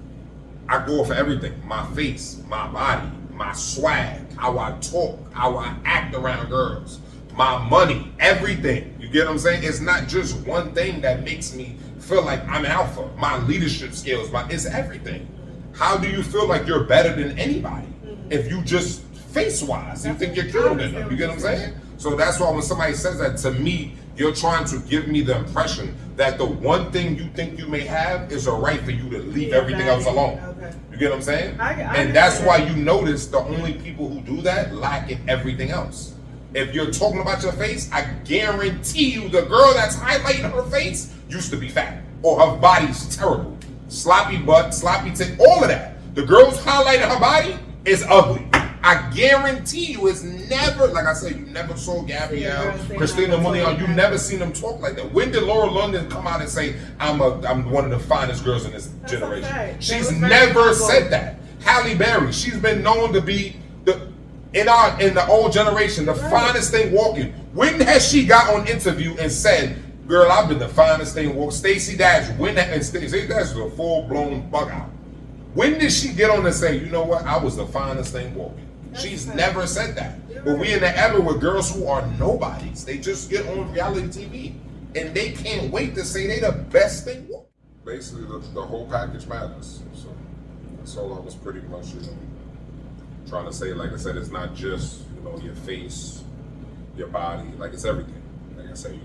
I go for everything: my face, my body, my swag, how I talk, how I act around girls, my money, everything. You get what I'm saying? It's not just one thing that makes me feel like I'm alpha. My leadership skills, it's everything. How do you feel like you're better than anybody if you just face-wise, you think you're cuter than them? You get what I'm saying? So that's why when somebody says that to me, you're trying to give me the impression that the one thing you think you may have is a right for you to leave everything else alone. Okay. You get what I'm saying? And that's why you notice the only people who do that lack in everything else. If you're talking about your face, I guarantee you the girl that's highlighting her face used to be fat. Or her body's terrible. Sloppy butt, sloppy tit, all of that. The girl's highlighting her body is ugly. I guarantee you it's never, like I said, you never saw Gabrielle, Christina Milian, you never seen them talk like that. When did Laura London come out and say, I'm one of the finest girls in this generation? She's never said that. Halle Berry, she's been known to be in the old generation, the finest thing walking. When has she got on interview and said, girl, I've been the finest thing walking? Stacey Dash, Stacey Dash is a full-blown bug out. When did she get on and say, you know what, I was the finest thing walking? She's never said that. But we in the era with girls who are nobodies. They just get on reality TV. And they can't wait to say they the best thing walking. Basically, the whole package matters. So that's all I was pretty much, trying to say. Like I said, it's not just, your face, your body. Like, it's everything. Like I said,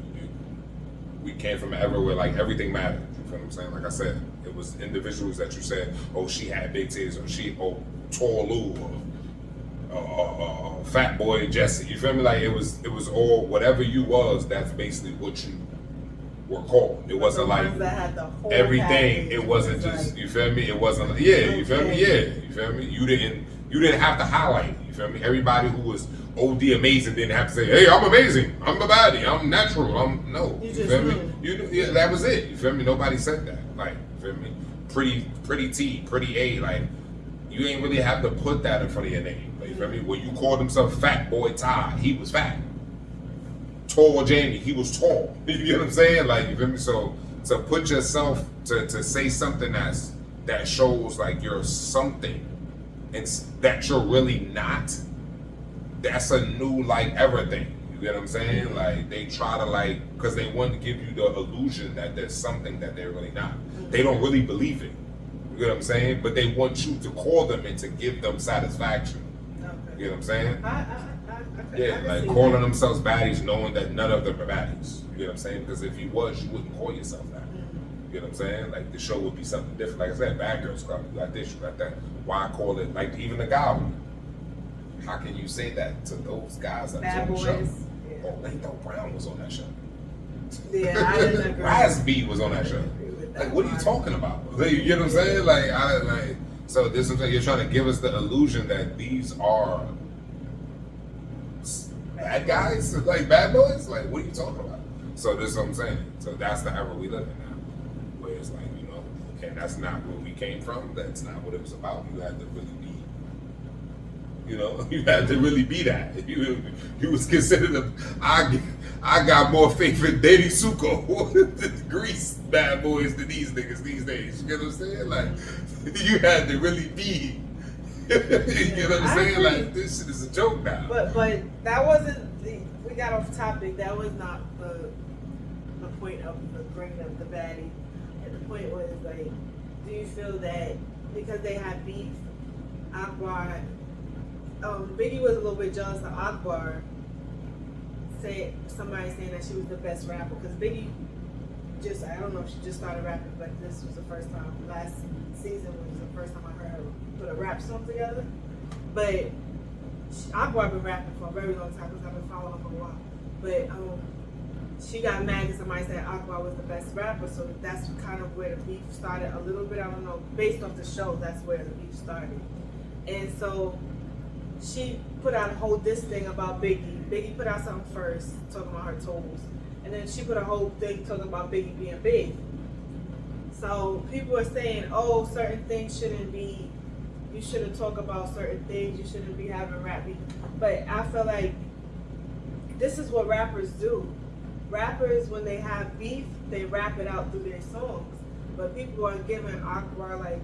we came from an era where, like, everything mattered. You feel what I'm saying? Like I said, it was individuals that you said, oh, she had big titties, or tall Lou, or fat boy Jesse. You feel me? Like, it was all, whatever you was, that's basically what you were called. It wasn't like everything. It wasn't just, you feel me? It wasn't, you feel me? You feel me? You didn't have to highlight it. You feel me? Everybody who was OD amazing didn't have to say, hey, I'm amazing, I'm a baddie, I'm natural, no. You feel me? That was it. You feel me? Nobody said that. Like, you feel me? Pretty T, pretty A. Like, you ain't really have to put that in front of your name. Like, you feel me? When you called himself Fat Boy Ty, he was fat. Tall Jamie, he was tall. You get what I'm saying? Like, you feel me? So to put yourself to say something that shows like you're something and that you're really not, that's a new like ever thing. You You know what I'm saying? Like, they try to, like, because they want to give you the illusion that there's something that they're really not. They don't really believe it. You know what I'm saying? But they want you to call them and to give them satisfaction. Okay. You know what I'm saying? I Yeah, can like see calling that. themselves baddies knowing that none of them are baddies. You know what I'm saying? Because if you was, you wouldn't call yourself that. You know what I'm saying? Like, the show would be something different. Like I said, Bad Girls Club, you got this, you got that. Why call it, like, even the guy one? How can you say that to those guys that Bad was on the Boys. show? Yeah. Oh, Lando Brown was on that show. Yeah, I didn't agree. Rasby was on that show. Like, what are you talking about? Like, you get what I'm saying? Like, so this is you're trying to give us the illusion that these are bad guys, like bad boys. Like, what are you talking about? So this is what I'm saying. So that's the era we live in now, where it's like, you know, okay, that's not where we came from. That's not what it was about. You had to really be, you know, you had to really be that. You was considered a. I got more faith in Diddy Suko, the Grease bad boys than these niggas these days. You get what I'm saying? Like, you had to really be. You know what I'm saying? agree. Like, this shit is a joke now. But that wasn't the. We got off topic. That was not the point of the bringing up the baddie. And the point was like, do you feel that because they had beef, Akbar, Biggie was a little bit jealous of Akbar. Somebody saying that she was the best rapper because Biggie I don't know if she just started rapping, but this was the first time. Last season was the first time I heard her put a rap song together. But Akbar been rapping for a very long time because I've been following her for a while. But she got mad because somebody said Akbar was the best rapper, so that's kind of where the beef started a little bit. I don't know, based off the show, that's where the beef started. And so she put out a whole diss thing about Biggie. Biggie put out something first, talking about her toes. And then she put a whole thing talking about Biggie being big. So people are saying, oh, certain things shouldn't be, you shouldn't talk about certain things, you shouldn't be having rap beef. But I feel like this is what rappers do. Rappers, when they have beef, they rap it out through their songs. But people are giving Akbar, like,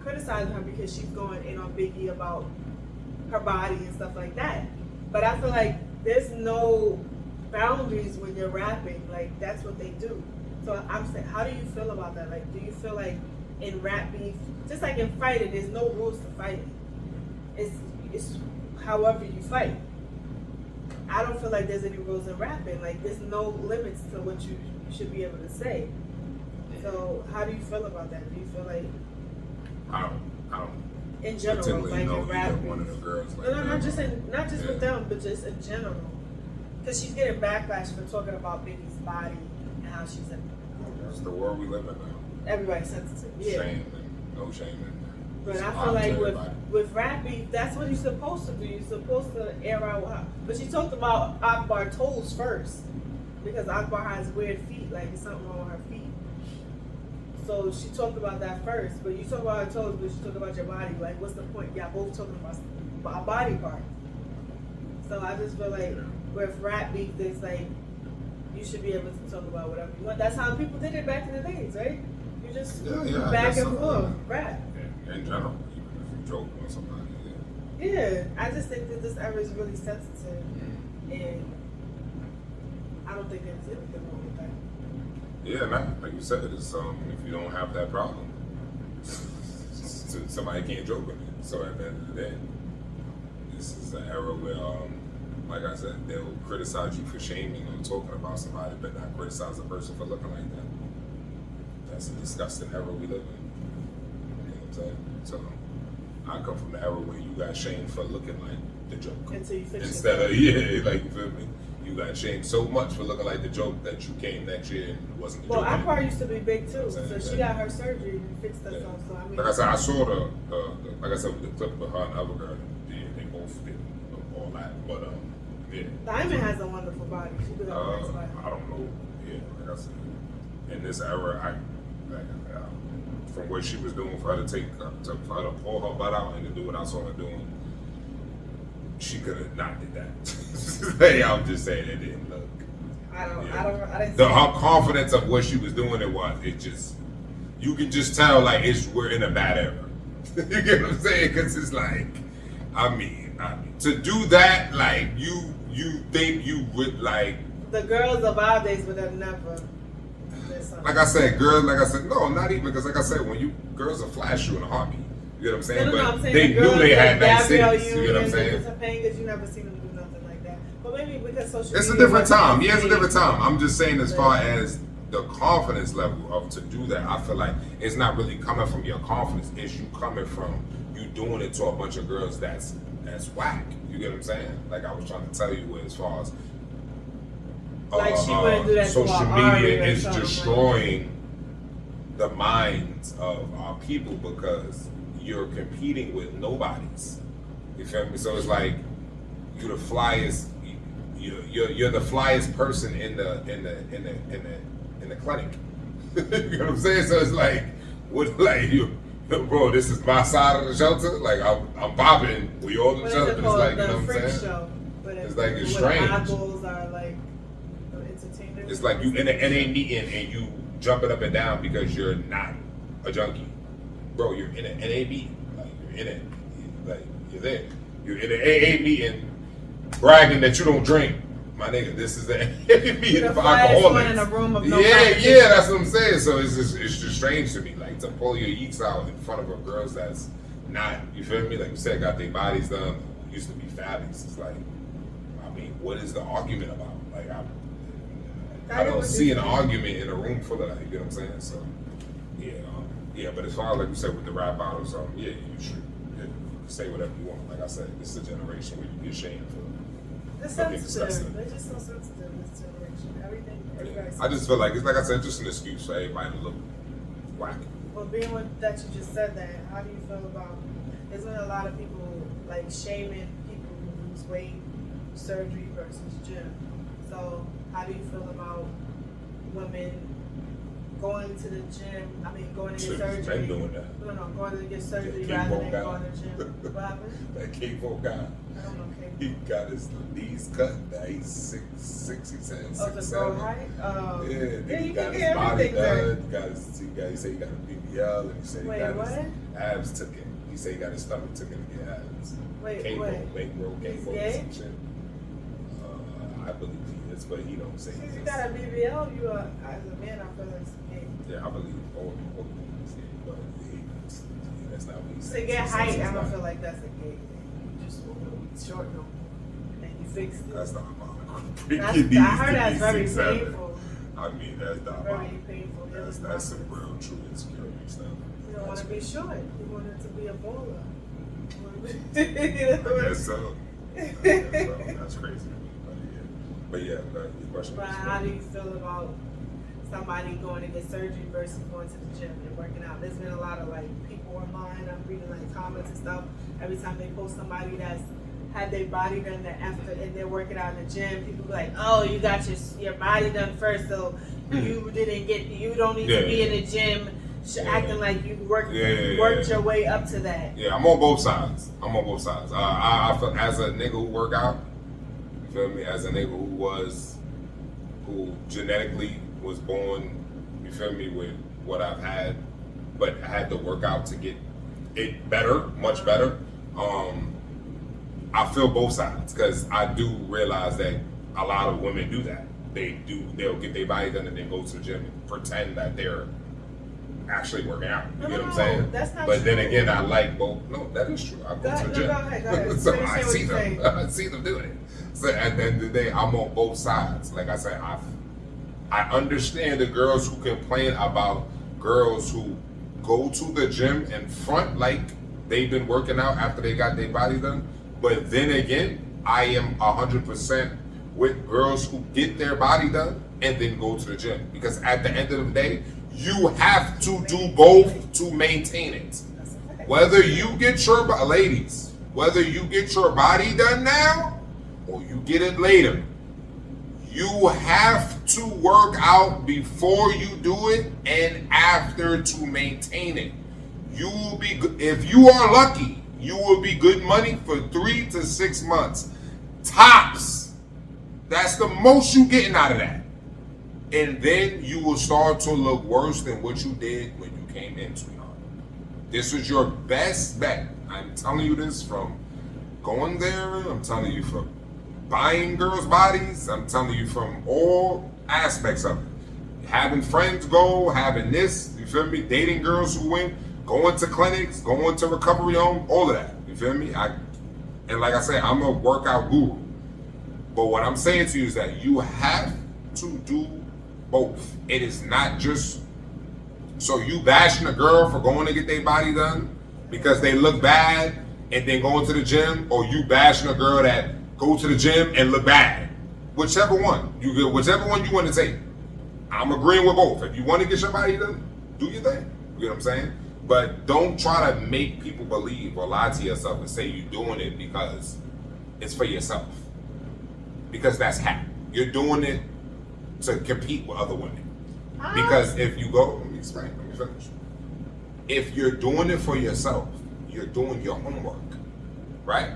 criticizing her because she's going in on Biggie about her body and stuff like that. But I feel like there's no boundaries when you're rapping. Like, that's what they do. So I'm saying, how do you feel about that? Like, do you feel like in rap beef, just like in fighting, there's no rules to fighting. It's however you fight. I don't feel like there's any rules in rapping. Like, there's no limits to what you should be able to say. So how do you feel about that? Do you feel like I don't in general, particularly like know in rap either beef? one of the girls. Like No, that. not just Yeah. with them, but just in general. Because she's getting backlash for talking about Biggie's body and how she's a. It's the world we live in now. Everybody's sensitive. Yeah. Shame and no shame. But It's I a feel lot like to with everybody. rap beef, that's what you're supposed to do. You're supposed to air out how. But she talked about Akbar toes first. Because Akbar has weird feet, like there's something wrong with her feet. So she talked about that first. But you talk about her toes, but you talk about your body. Like, what's the point? Y'all both talking about a body part. So I just feel like with rap beef, it's like you should be able to talk about whatever you want. That's how people did it back in the days, right? You just I back guess and so. forth, rap. Yeah, in general, even if you joke on somebody. Yeah, I just think that this era is really sensitive, and I don't think there's anything wrong with that. Yeah, man. Like you said, it's if you don't have that problem, somebody can't joke with it. So at the end of the day, this is an era where, like I said, they'll criticize you for shaming or talking about somebody, but not criticize a person for looking like that. That's a disgusting era we live in. You know what I'm saying? So I come from the era where you got shamed for looking like the joke. Until you fix Instead yourself. of, yeah, like, you feel me? You got shamed so much for looking like the joke that you came next year and it wasn't the Well, joke. Akbar used to be big too, I'm so saying, she yeah. got her surgery and fixed herself. So I mean, Like I said, I saw the like I said, with the clip of her and the other girl, they both did all that. But, yeah. Diamond has a wonderful body. She did have a nice body. I don't know. Yeah, like I said, in this era, from what she was doing for her to for her to pull her butt out and to do what I saw her doing, she could have not did that. Hey, I'm just saying it didn't look. I Yeah. didn't. Her confidence of what she was doing, it just, you can just tell like we're in a bad era. You get what I'm saying? Because it's like, I mean, to do that, like you you think you would like. The girls of our days would have never. Like I said, girls. Like I said, no, not even because, like I said, when girls will flash you in a heartbeat. You know what I'm saying? No, I'm saying they the knew they had nice Gabrielle cities. You know what I'm saying? Because you never seen them do nothing like that. But maybe because social It's a media different time. Yeah, it's a big. different time. I'm just saying, as far as the confidence level of to do that, I feel like it's not really coming from your confidence. It's you coming from you doing it to a bunch of girls that's whack. You get what I'm saying? Like I was trying to tell you, as far as like she wouldn't do that social to our media Ari or is something destroying the minds of our people because you're competing with nobodies. You feel me? So it's like you're the flyest. You're the flyest person in the clinic. You know what I'm saying? So it's like, what, like you, bro? This is my side of the shelter. Like I'm bobbing. We all each other. But it's like, you know what I'm saying? Show, but it's like it's strange. strange. Eyeballs are like entertainment. It's like you in an NA meeting and you jumping up and down because you're not a junkie, bro. You're in an NA meeting. Like you're in it. Like you're there. You're in an AA meeting, bragging that you don't drink. My nigga, this is the AA meeting for alcoholics. In a room of no yeah, that's what I'm saying. So it's just strange to me, like to pull your yeeks out in front of a girls that's not. You feel me? Like you said, got their bodies done. Used to be fatties. It's like, I mean, what is the argument about? Like I don't see an argument in a room full of that. You get what I'm saying? So yeah. But as far as like you said with the rap battles, yeah, you should say whatever you want. Like I said, this is a generation where you be ashamed for. They're sensitive. They're just so sensitive in this generation. Everything. I just feel like it's like I said, just an excuse for everybody to look whack. Well, being with that you just said that, how do you feel about? There's been a lot of people like shaming people who lose weight, surgery versus gym. So how do you feel about women going to the gym? I mean, going to get surgery. Men doing that. No, going to get surgery rather than going to the gym. What happened? That K-Folk guy. I don't know. He got his knees cut. Now he's 6'6", he said 6'7". Height? Yeah, he got can his get body everything done. He said he got a BBL, and he said he got his abs taken. He said he got his stomach taken to get abs. K-Folk, K-Folk, some shit. I believe he is, but he don't say Since he you is. got a BBL, you are, as a man, I feel like gay. Yeah, I believe all men is gay, but that's not what he said. To get height, I don't feel like that's a gay thing. You just short no, and you fix it. That's not my I heard that's very painful. I mean, that's not very painful. That's some real true insecurity stuff. You don't want to be short. You want it to be a bowler. I guess so. That's crazy. But yeah, your question. But how do you feel about somebody going to get surgery versus going to the gym and working out? There's been a lot of like people online. I'm reading like comments and stuff. Every time they post somebody that's had their body done after and they're working out in the gym, people be like, "Oh, you got your body done first, so you don't need to be in the gym." Acting like you worked your way up to that. Yeah, I'm on both sides. I feel as a nigga who work out, you feel me? As a nigga who genetically was born, you feel me, with what I've had, but I had to work out to get it better, much better. I feel both sides because I do realize that a lot of women do that. They'll get their body done and then go to the gym and pretend that they're actually working out. You get what I'm saying? That's not but true. then again, I like both. No, that is true. I go to the gym. Go ahead. So I see them. I see them doing it. So at the end of the day, I'm on both sides. Like I said, I understand the girls who complain about girls who go to the gym and front like they've been working out after they got their body done. But then again, I am 100% with girls who get their body done and then go to the gym. Because at the end of the day, you have to do both to maintain it. Whether you get your ladies, whether you get your body done now or you get it later, you have to work out before you do it and after to maintain it. You will be, if you are lucky, you will be good money for 3 to 6 months. Tops. That's the most you getting out of that. And then you will start to look worse than what you did when you came into it. This is your best bet. I'm telling you this from going there. I'm telling you from buying girls' bodies. I'm telling you from all aspects of it. Having friends go, having this, you feel me? Dating girls who win, going to clinics, going to recovery home, all of that. You feel me? And like I said, I'm a workout guru. But what I'm saying to you is that you have to do both. It is not just so you bashing a girl for going to get their body done because they look bad and then going to the gym, or you bashing a girl that go to the gym and look bad. Whichever one you want to take. I'm agreeing with both. If you want to get your body done, do your thing. You know what I'm saying? But don't try to make people believe or lie to yourself and say you're doing it because it's for yourself. Because that's how. You're doing it to compete with other women. Because if you go, let me explain, let me finish. If you're doing it for yourself, you're doing your homework, right?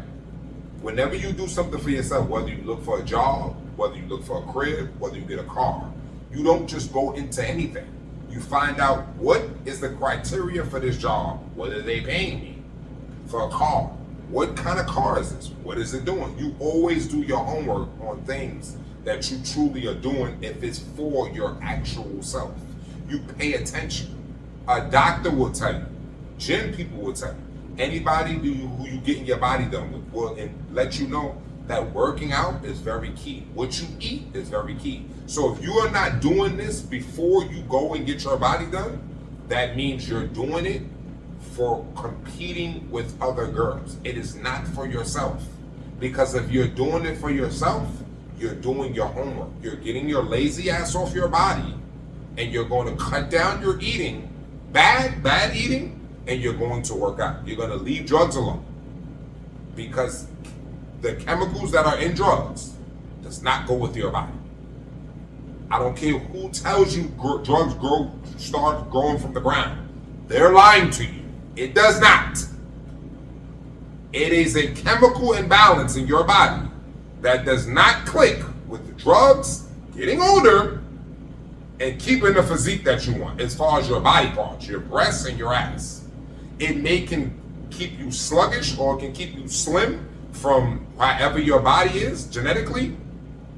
Whenever you do something for yourself, whether you look for a job, whether you look for a crib, whether you get a car, you don't just go into anything. You find out what is the criteria for this job, whether they paying me for a car. What kind of car is this? What is it doing? You always do your homework on things that you truly are doing if it's for your actual self. You pay attention. A doctor will tell you. Gym people will tell you. Anybody who you getting your body done with will let you know that working out is very key. What you eat is very key. So if you are not doing this before you go and get your body done, that means you're doing it for competing with other girls. It is not for yourself. Because if you're doing it for yourself, you're doing your homework. You're getting your lazy ass off your body, and you're going to cut down your eating, bad eating, and you're going to work out. You're going to leave drugs alone. Because the chemicals that are in drugs does not go with your body. I don't care who tells you drugs start growing from the ground. They're lying to you. It does not. It is a chemical imbalance in your body that does not click with the drugs, getting older, and keeping the physique that you want as far as your body parts, your breasts and your ass. It can keep you sluggish, or it can keep you slim from however your body is genetically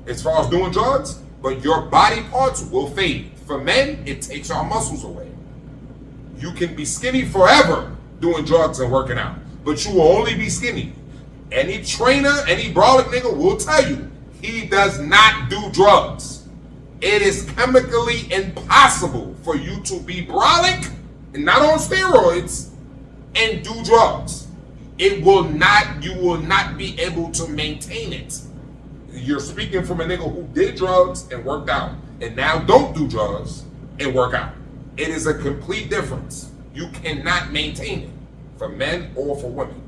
as far as doing drugs, but your body parts will fade. For men, it takes our muscles away. You can be skinny forever doing drugs and working out, but you will only be skinny. Any trainer, any brolic nigga will tell you he does not do drugs. It is chemically impossible for you to be brolic and not on steroids and do drugs. You will not be able to maintain it. You're speaking from a nigga who did drugs and worked out, and now don't do drugs and work out. It is a complete difference. You cannot maintain it for men or for women.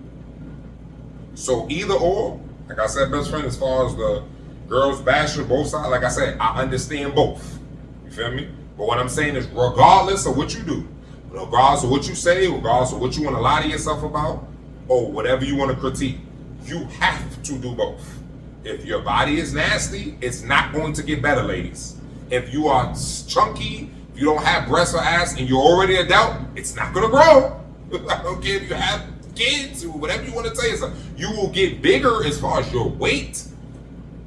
So either or, like I said, best friend, as far as the girls bashing both sides, like I said, I understand both. You feel me? But what I'm saying is, regardless of what you do, regardless of what you say, regardless of what you want to lie to yourself about, or whatever you want to critique, you have to do both. If your body is nasty, it's not going to get better, ladies. If you are chunky, if you don't have breasts or ass, and you're already an adult, it's not going to grow. I don't care if you have kids or whatever you want to tell yourself. You will get bigger as far as your weight.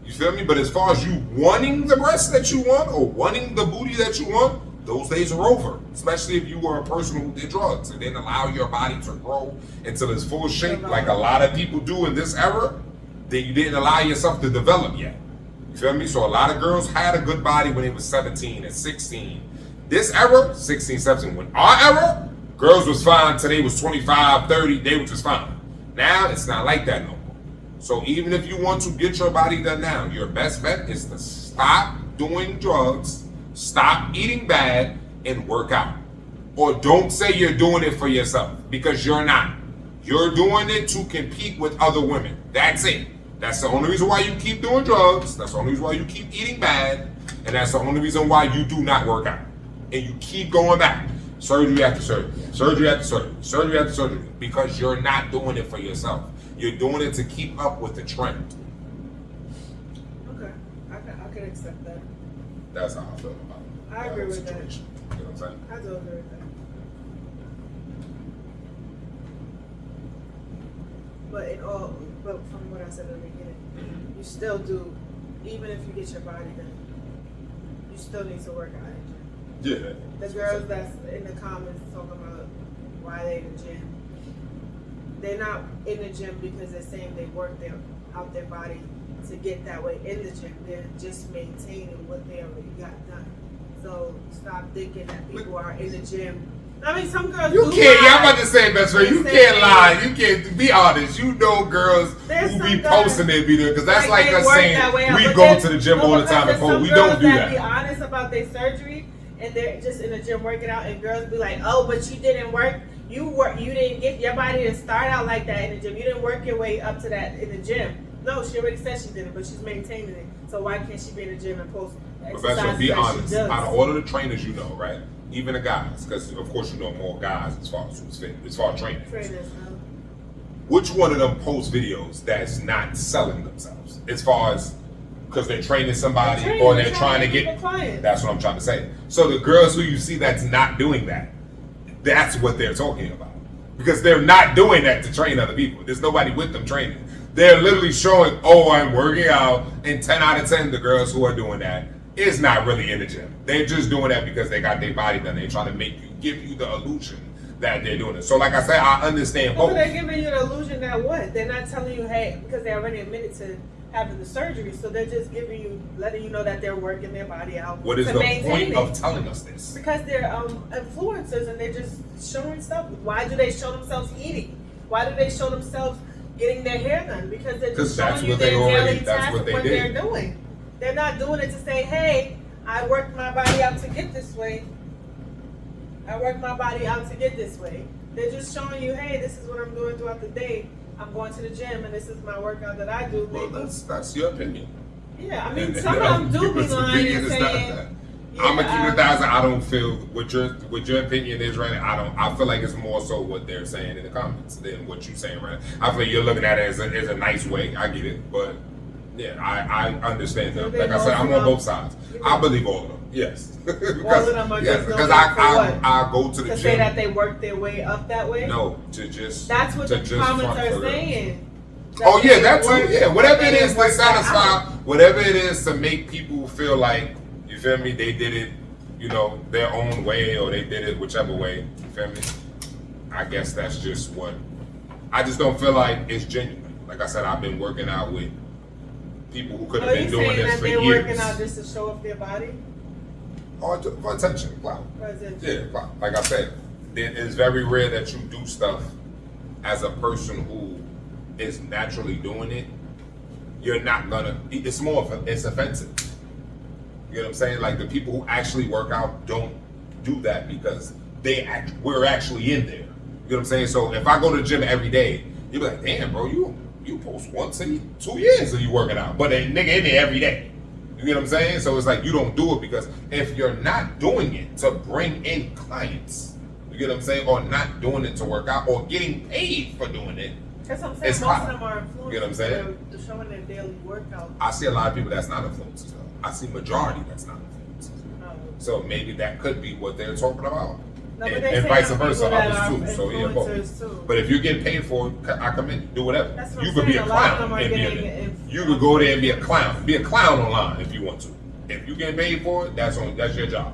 You feel me? But as far as you wanting the breasts that you want or wanting the booty that you want, those days are over. Especially if you were a person who did drugs and didn't allow your body to grow until its full shape, like a lot of people do in this era, that you didn't allow yourself to develop yet. You feel me? So a lot of girls had a good body when they was 17 and 16. This era, 16, 17, when our era, girls was fine till they was 25, 30, they were just fine. Now, it's not like that no more. So even if you want to get your body done now, your best bet is to stop doing drugs, stop eating bad, and work out. Or don't say you're doing it for yourself, because you're not. You're doing it to compete with other women. That's it. That's the only reason why you keep doing drugs. That's the only reason why you keep eating bad. And that's the only reason why you do not work out. And you keep going back. Surgery after surgery. Surgery after surgery. Surgery after surgery. Because you're not doing it for yourself. You're doing it to keep up with the trend. Okay. I can accept that. That's how I feel about it. I agree with that. You know what I'm saying? I do agree with that. But in all, but from what I said in the beginning, you still do, even if you get your body done, you still need to work out in the gym. Yeah. The girls that's in the comments talking about why they in the gym, they're not in the gym because they're saying they work out their body to get that way in the gym. They're just maintaining what they already got done. So stop thinking that people are in the gym. I mean, some girls You do can't. lie. I'm about to say, best friend. You can't lie. You can't be honest. You know, girls who be posting their video because that's like us saying we go to the gym all the time and post. We don't do that. Be honest about their surgery and they're just in the gym working out, and girls be like, "Oh, but you didn't work. You didn't get your body to start out like that in the gym. You didn't work your way up to that in the gym." No, she already said she did it, but she's maintaining it. So why can't she be in the gym and post exercises? Professor, be that honest. she does? Out of all of the trainers you know, right? Even the guys, because of course you know more guys as far as who's fit, as far as training. Which one of them post videos that's not selling themselves? As far as because they're training somebody or they're trying to get clients. That's what I'm trying to say. So the girls who you see that's not doing that, that's what they're talking about. Because they're not doing that to train other people. There's nobody with them training. They're literally showing, oh, I'm working out, and 10 out of 10 the girls who are doing that is not really in the gym. They're just doing that because they got their body done. They're trying to give you the illusion that they're doing it. So like I said, I understand both. But they're giving you the illusion that what? They're not telling you, hey, because they already admitted to having the surgery, so they're just letting you know that they're working their body out. What is the point of telling us this? Because they're influencers and they're just showing stuff. Why do they show themselves eating? Why do they show themselves getting their hair done? Because they're just showing you their daily tasks of what they're doing. They're not doing it to say, hey, I worked my body out to get this way. I worked my body out to get this way. They're just showing you, hey, this is what I'm doing throughout the day. I'm going to the gym and this is my workout that I do. Well, that's your opinion. Yeah, I mean, some of them do be lying and saying. I'm gonna keep it thousand. I don't feel what your opinion is right now. I feel like it's more so what they're saying in the comments than what you're saying right now. I feel like you're looking at it as a nice way. I get it, but yeah, I understand them. Like I said, I'm on both sides. I believe all of them. Yes, because all of them are just because I go to the gym to say that they work their way up that way. No, to just that's what the comments are saying. Oh yeah, that's true. Yeah, whatever it is to satisfy, whatever it is to make people feel like, you feel me, they did it, you know, their own way, or they did it whichever way. You feel me? I guess that's just what. I just don't feel like it's genuine. Like I said, I've been working out with people who could have been doing this for years. They're working out just to show off their body. Or for attention, clout. Yeah, clout. Like I said, it's very rare that you do stuff as a person who is naturally doing it. You're not gonna. It's offensive. You know what I'm saying? Like the people who actually work out don't do that because we're actually in there. You know what I'm saying? So if I go to the gym every day, you'll be like, damn, bro, you post once in 2 years of you working out, but a nigga in there every day. You get what I'm saying? So it's like you don't do it because if you're not doing it to bring in clients, you get what I'm saying, or not doing it to work out or getting paid for doing it. That's what I'm saying. Most of them are influencers. You get what I'm saying? They're showing their daily workout. I see a lot of people that's not influencers though. I see majority that's not influencers. Oh. So maybe that could be what they're talking about. No, and vice versa, others too. So yeah, both. But if you're getting paid for it, I commend you. Do whatever. You could be a clown and be in it. You could go there and be a clown. Be a clown online if you want to. If you getting paid for it, that's your job.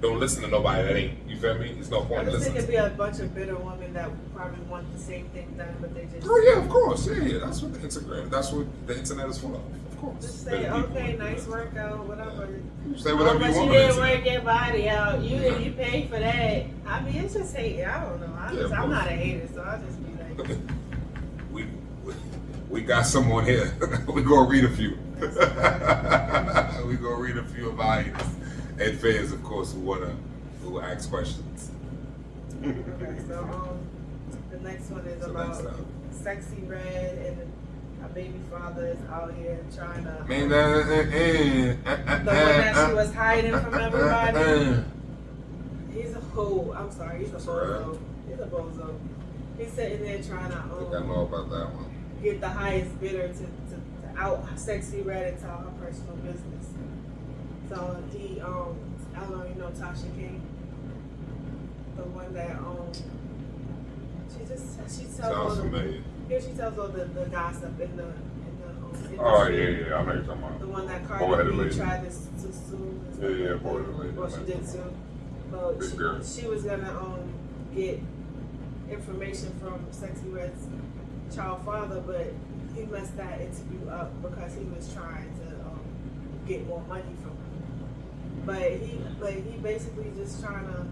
Don't listen to nobody that ain't. You feel me? There's no point in listening. I just think it'd be a bunch of bitter women that probably want the same thing done, but they just. Oh yeah, of course. Yeah. That's what the Instagram. That's what the internet is full of. Of course. Just say, okay, nice workout, whatever. Say whatever you want. But you didn't work your body out. You paid for that. I mean, it's just hate. I don't know. I'm not a hater, so I'll just be like. We got someone here. We're gonna read a few. We're gonna read a few of our haters and fans, of course, who ask questions. Okay, so the next one is about Sexy Red and a baby father is out here trying to. The one that she was hiding from everybody. He's a hoe. I'm sorry, he's a bozo. He's a bozo. He's sitting there trying to. I think I know about that one. Get the highest bidder to out Sexy Red into her personal business. So he I don't know, you know Tasha King, the one that she tells sounds familiar. Here she tells all the gossip in the industry. Oh yeah, I know you're talking about. The one that Boy-headed Cardi B lady. tried to sue. Yeah, boy-headed lady. Well, she did sue. But Big girl. she was gonna get information from Sexy Red's child father, but he messed that interview up because he was trying to get more money from her. But he basically just trying to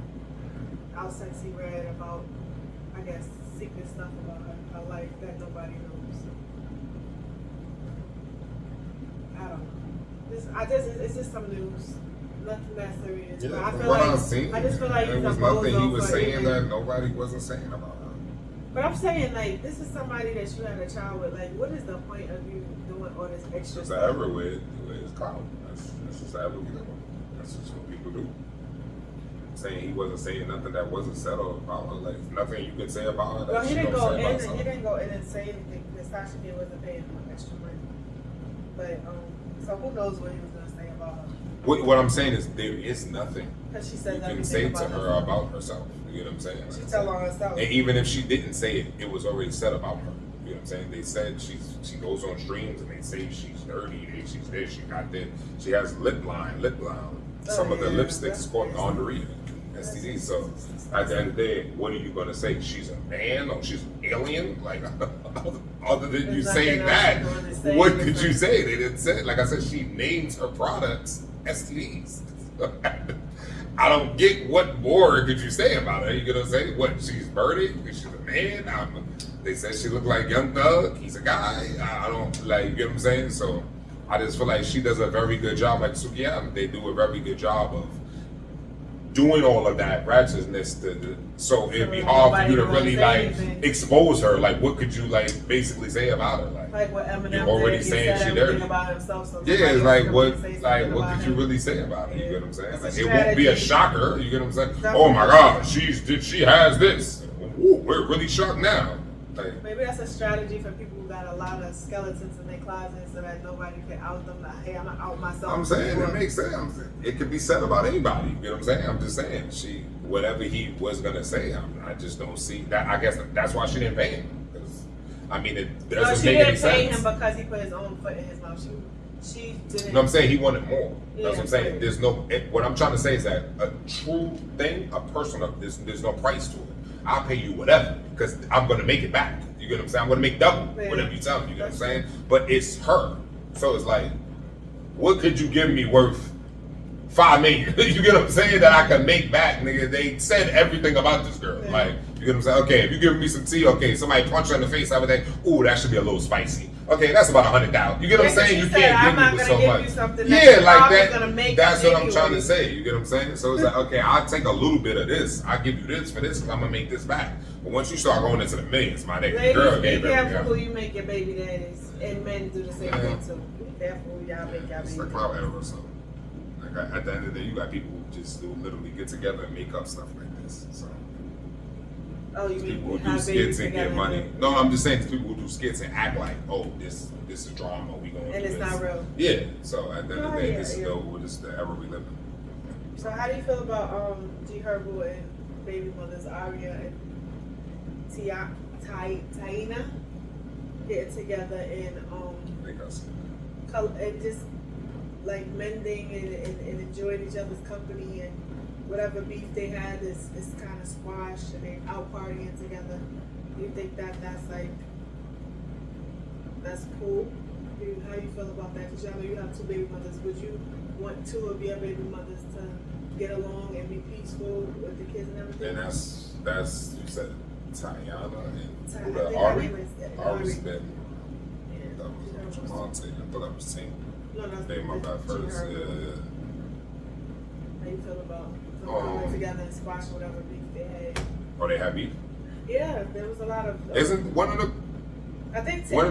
out Sexy Red about, I guess, secret stuff about her life that nobody knows. I don't know. It's just some news. Nothing that serious. Yeah, But I from feel what like I've seen, I just feel like there he's a was nothing he bozo was for saying even- that nobody wasn't saying about her. But I'm saying, like, this is somebody that you had a child with. Like, what is the point of you doing all this extra Just stuff? ever with his clout. That's just ever we do. That's just what people do. Saying he wasn't saying nothing that wasn't settled about her. Like nothing you could say about her. That Well, he she didn't don't go say in. about And, he something. didn't go in and say anything because Sasha K wasn't paying him extra money. But so who knows what he was gonna say about her? What I'm saying is there is nothing Because she you says can everything say to about her herself. about herself. You get what I'm saying? She Like, tell on herself. and even if she didn't say it, it was already said about her. You know what I'm saying? They said she goes on streams and they say she's dirty, she's this, she got this. She has lip line. Some of the yeah, lipsticks that's caught crazy. gonorrhea, STD. So at the end of the day, what are you gonna say? She's a man or she's an alien? Like other than you There's saying nothing that, else you're gonna say. what could you say? They didn't say. Like I said, she names her products STDs. I don't get what more could you say about her. You gonna say what she's burning? She's a man. They said she looked like Young Thug. He's a guy. I don't like. You get what I'm saying? So I just feel like she does a very good job. Like Sukiyama, they do a very good job of doing all of that ratchetness. So it'd be hard for you to really like expose her. Like what could you like basically say about her? Like what Eminem You're already did, he saying said she everything dirty. about himself. So Yeah, somebody it's else like can what, say something like what about could you him. really say about it? You Yeah. get what I'm saying? It's a Like, it won't be a strategy. shocker. You get what I'm saying? Definitely. Oh my God, she has this. Ooh, we're really shocked now. Like, Maybe that's a strategy for people who got a lot of skeletons in their closet so that nobody can out them. Like, hey, I'm gonna out myself. I'm saying it makes sense. It could be said about anybody. You get what I'm saying? I'm just saying whatever he was gonna say. I just don't see that. I guess that's why she didn't pay him. 'Cause, I mean, it No, doesn't she make any didn't pay sense. him because he put his own foot in his mouth. She didn't. No, I'm saying he wanted more. That's what Yeah, I'm saying. right. There's no. What I'm trying to say is that a true thing, a personal, there's no price to it. I'll pay you whatever because I'm gonna make it back. You get what I'm saying? I'm gonna make double Yeah. whatever you tell me. You get what I'm saying? But it's her, so it's like, what could you give me worth $5 million? You get what I'm saying? That I can make back, nigga. They said everything about this girl. Yeah. Like, you get what I'm saying? Okay, if you give me some tea, okay, somebody punch her in the face, everything. Ooh, that should be a little spicy. Okay, that's about 100,000. You get what I'm Yeah, 'cause saying? she You said, can't I'm give me not with gonna so give much. you something Yeah, that you're like probably that. gonna make That's what I'm anyway. trying to say. You get what I'm saying? So it's like, okay, I'll take a little bit of this. I'll give you this for this because I'm gonna make this back. But once you start going into the millions, my nigga, the girl Ladies, gave be careful who everything. you make your baby daddies, and men do the same Yeah. thing too. Be careful who y'all make y'all It's baby the clout era or something. Like at the end of the day, you got people who just literally get together and make up stuff like this. So Oh, you mean people who do have babies skits and together get money. and- No, I'm just saying it's people who do skits and act like, oh, this is drama. We gonna And do it's this. not real. Yeah. So at the end of the day, Oh, yeah, this yeah. is the era we live in. So how do you feel about G Herbo and baby mothers Aria and Taina getting together and just like mending and enjoying each other's company, and whatever beef they had is kind of squashed and they out partying together? Do you think that's cool? How do you feel about that? Because y'all know you have two baby mothers. Would you want two of your baby mothers to get along and be peaceful with the kids and everything? And that's you said Tayana I and think her Ari. name is Ari's Ari. been Yeah. that was Monte. I thought that was Tink. No, that's Name my bad G first. Herbo. Yeah. How you feel about them Um, coming together and squash whatever beef they had? Oh, they have beef. Yeah, there was a lot of. Isn't one of the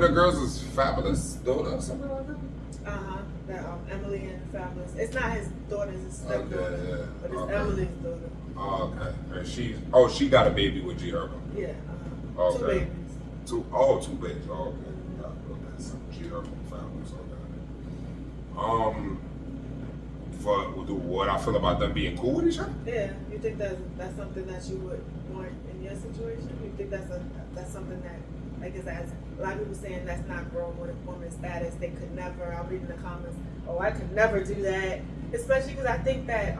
girls is Fabulous daughter or something like that? That Emily and Fabulous. It's not his daughter's, his stepdaughter, Okay, yeah. but it's Okay. Emily's daughter. Oh, okay. And she got a baby with G Herbo. Yeah, two Okay. babies. Two babies. Oh, okay. Yeah, okay. So G Herbo Fabulous. Okay. For what I feel about them being cool with each other. Yeah, you think that's something that you would want in your situation? You think that's something that like it's as a lot of people saying that's not grown woman status. They could never. I'm reading the comments. Oh, I could never do that. Especially because I think that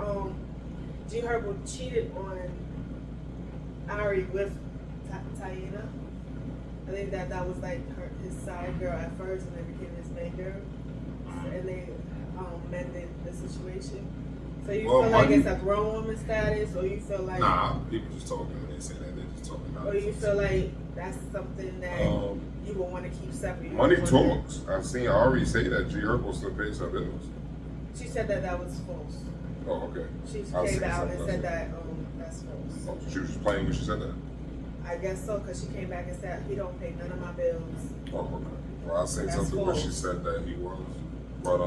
G Herbo cheated on Ari with Taina. I think that was like his side girl at first, and then became his main girl, and they mended the situation. So you feel like it's a grown woman status, or you feel like people just talking when they say that they're just talking. Or you feel like that's something that you will want to keep separate. Money talks. I've seen Ari say that G Herbo still pays her bills. She said that was false. Oh, okay. She came out and said that that's false. Oh, so she was just playing when she said that? I guess so, because she came back and said he don't pay none of my bills. Oh, okay. Well, I seen something where she said that he was. But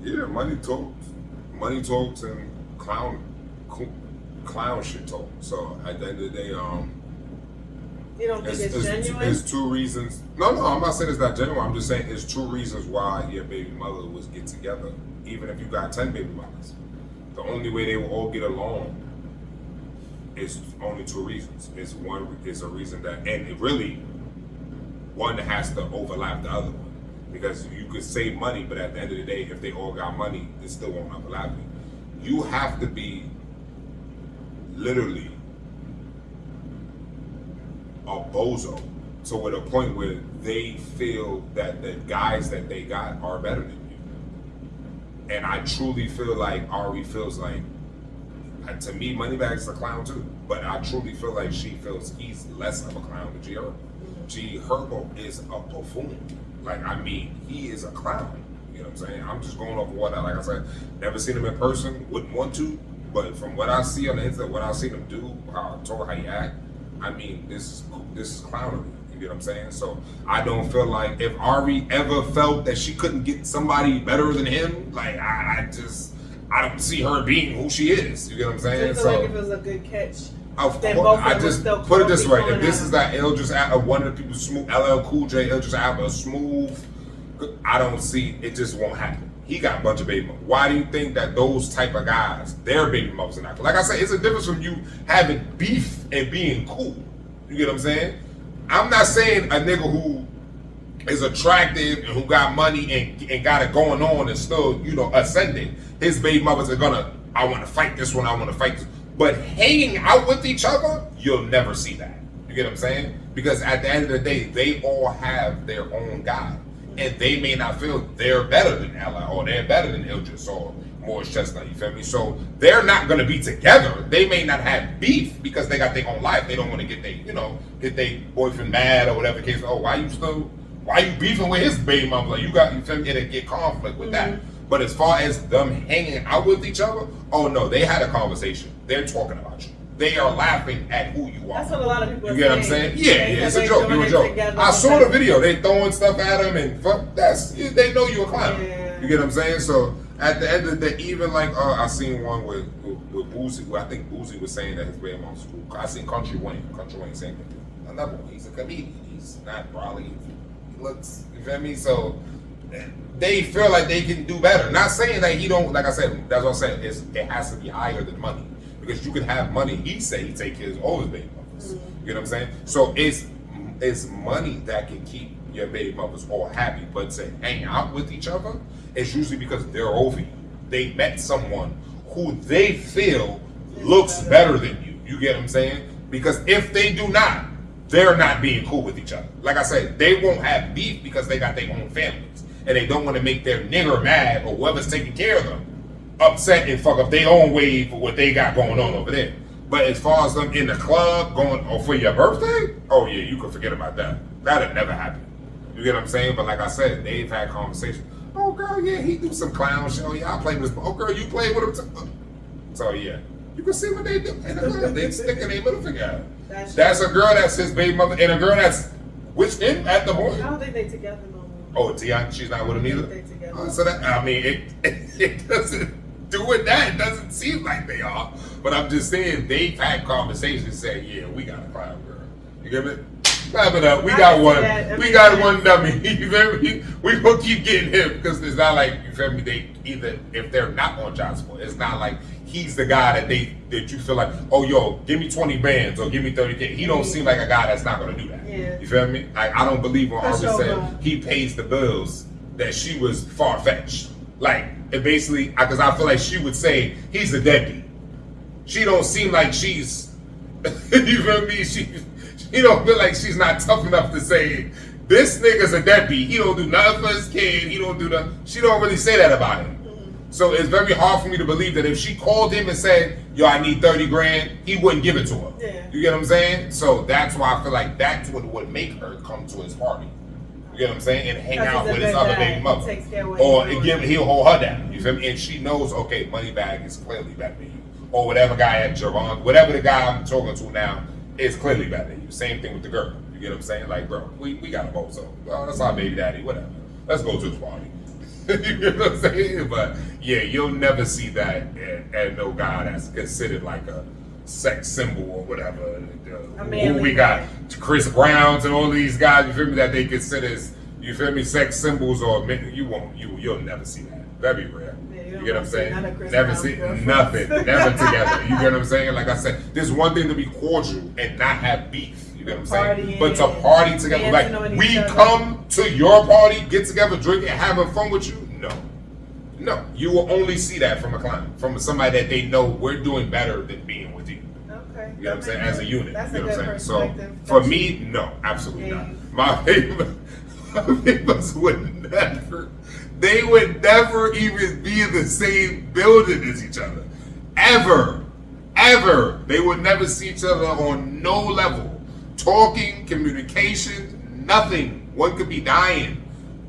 yeah, money talks. Money talks and clown shit talk. So at the end of the day, you don't think it's genuine? It's two reasons. No, I'm not saying it's not genuine. I'm just saying it's two reasons why your baby mother was get together. Even if you got 10 baby mothers, the only way they will all get along is only two reasons. It's a reason that, and it really, one has to overlap the other one. Because you could save money, but at the end of the day, if they all got money, it still won't overlap you. You have to be literally a bozo to a point where they feel that the guys that they got are better than you. And I truly feel like Ari feels like, to me, Moneybag's a clown too, but I truly feel like she feels he's less of a clown than G Herbo. G Herbo is a buffoon. Like, I mean, he is a clown. You know what I'm saying? I'm just going off of what like I said, never seen him in person, wouldn't want to, but from what I see on the internet, what I've seen him do, how he act, I mean, this is clownery. You get what I'm saying? So I don't feel like if Ari ever felt that she couldn't get somebody better than him, like I don't see her being who she is. You get what I'm saying? So you feel like if it was a good catch, of course, I just put it this way: if this is that, it'll just add one of the people smooth. LL Cool J, it'll just have a smooth. I don't see it; just won't happen. He got a bunch of baby mothers. Why do you think that those type of guys, their baby mothers are not cool? Like I said, it's a difference from you having beef and being cool. You get what I'm saying? I'm not saying a nigga who is attractive and who got money and got it going on and still, ascending. His baby mothers are gonna, I want to fight this one, I want to fight this. But hanging out with each other, you'll never see that. You get what I'm saying? Because at the end of the day, they all have their own guy. And they may not feel they're better than Ella or they're better than Idris or Morris Chestnut, you feel me? So they're not going to be together. They may not have beef because they got their own life. They don't want to get their boyfriend mad or whatever the case. Oh, why you beefing with his baby mama? Like, you feel me? It'll get conflict with that. But as far as them hanging out with each other, oh no, they had a conversation. They're talking about you. They are laughing at who you are. That's what a lot of people are saying. You get what I'm saying? Yeah, it's a joke. You're a joke. I saw the video. They throwing stuff at him and they know you a clown. Yeah. You get what I'm saying? So at the end of the day, even like I seen one with Boozy, where I think Boozy was saying that his baby mom's cool. I seen Country Wayne saying that. Another one. He's a comedian. He's not probably. He looks. You feel me? So they feel like they can do better. Not saying that he don't. Like I said, that's what I'm saying. It has to be higher than money. Because you can have money, he say he take care of all his baby mothers. You know what I'm saying? So it's money that can keep your baby mothers all happy, but to hang out with each other, it's usually because they're over you. They met someone who they feel looks better than you. You get what I'm saying? Because if they do not, they're not being cool with each other. Like I said, they won't have beef because they got their own families. And they don't want to make their nigger mad or whoever's taking care of them upset and fuck up their own wave for what they got going on over there. But as far as them in the club going for your birthday, oh yeah, you can forget about that. That'll never happen. You get what I'm saying? But like I said, they've had conversations. Oh girl, yeah, he do some clown show. Yeah, I play with this. Oh girl, you play with him too. So yeah, you can see what they do in the club. They sticking their middle finger out. That's a girl that's his baby mother and a girl that's with him at the point. I don't think they together no more. Oh, Tiana, she's not with him either? They together. So that, I mean, it doesn't. Doing that, it doesn't seem like they are. But I'm just saying, they've had conversations saying, yeah, we got a clown girl. You get me? Clap it up. We I got can one. see that We every got time. one dummy. You feel me? We gonna keep getting him because it's not like, you feel me, they either, if they're not on child support, it's not like he's the guy that you feel like, oh yo, give me 20 bands or give me 30K. He don't seem like a guy that's not gonna do that. Yeah. You feel me? I don't believe when For Harvey sure, said bro. he pays the bills that she was far fetched. Like it basically, because I feel like she would say he's a deadbeat. She don't seem like she's, you feel me? She don't feel like she's not tough enough to say this nigga's a deadbeat. He don't do nothing for his kid. He don't do nothing. She don't really say that about him. So it's very hard for me to believe that if she called him and said, yo, I need 30 grand, he wouldn't give it to her. Yeah. You get what I'm saying? So that's why I feel like that's what would make her come to his party. You get what I'm saying? And hang Because out he's a with his good other guy. baby mother. He takes care of what Or he's doing. he'll hold her down. You feel me? And she knows, okay, Moneybag is clearly better than you. Or whatever guy at Javon, whatever the guy I'm talking to now is clearly better than you. Same thing with the girl. You get what I'm saying? Like, bro, we got a bozo. Oh, that's our baby daddy, whatever. Let's go to the party. You get what I'm saying? But yeah, you'll never see that at no guy that's considered like a sex symbol or whatever. manly We got man. Chris Browns and all these guys, you feel me, that they consider as, you feel me, sex symbols or you'll never see that. Very rare. Yeah, You don't get what I'm see saying? none of Chris Never Brown's see girlfriends. nothing. Never together. You get what I'm saying? Like I said, there's one thing to be cordial and not have beef. You get what I'm saying? Partying, But to party together, dancing like on we each other. come to your party, get together, drink, and having fun with you. No. You will only see that from a client, from somebody that they know we're doing better than being with you. Okay. You know what I'm saying? As a unit. That's You know a what good I'm saying? perspective. So for me, no, absolutely Yeah. not. My neighbors would never, they would never even be in the same building as each other. Ever. They would never see each other on no level. Talking, communication, nothing. One could be dying.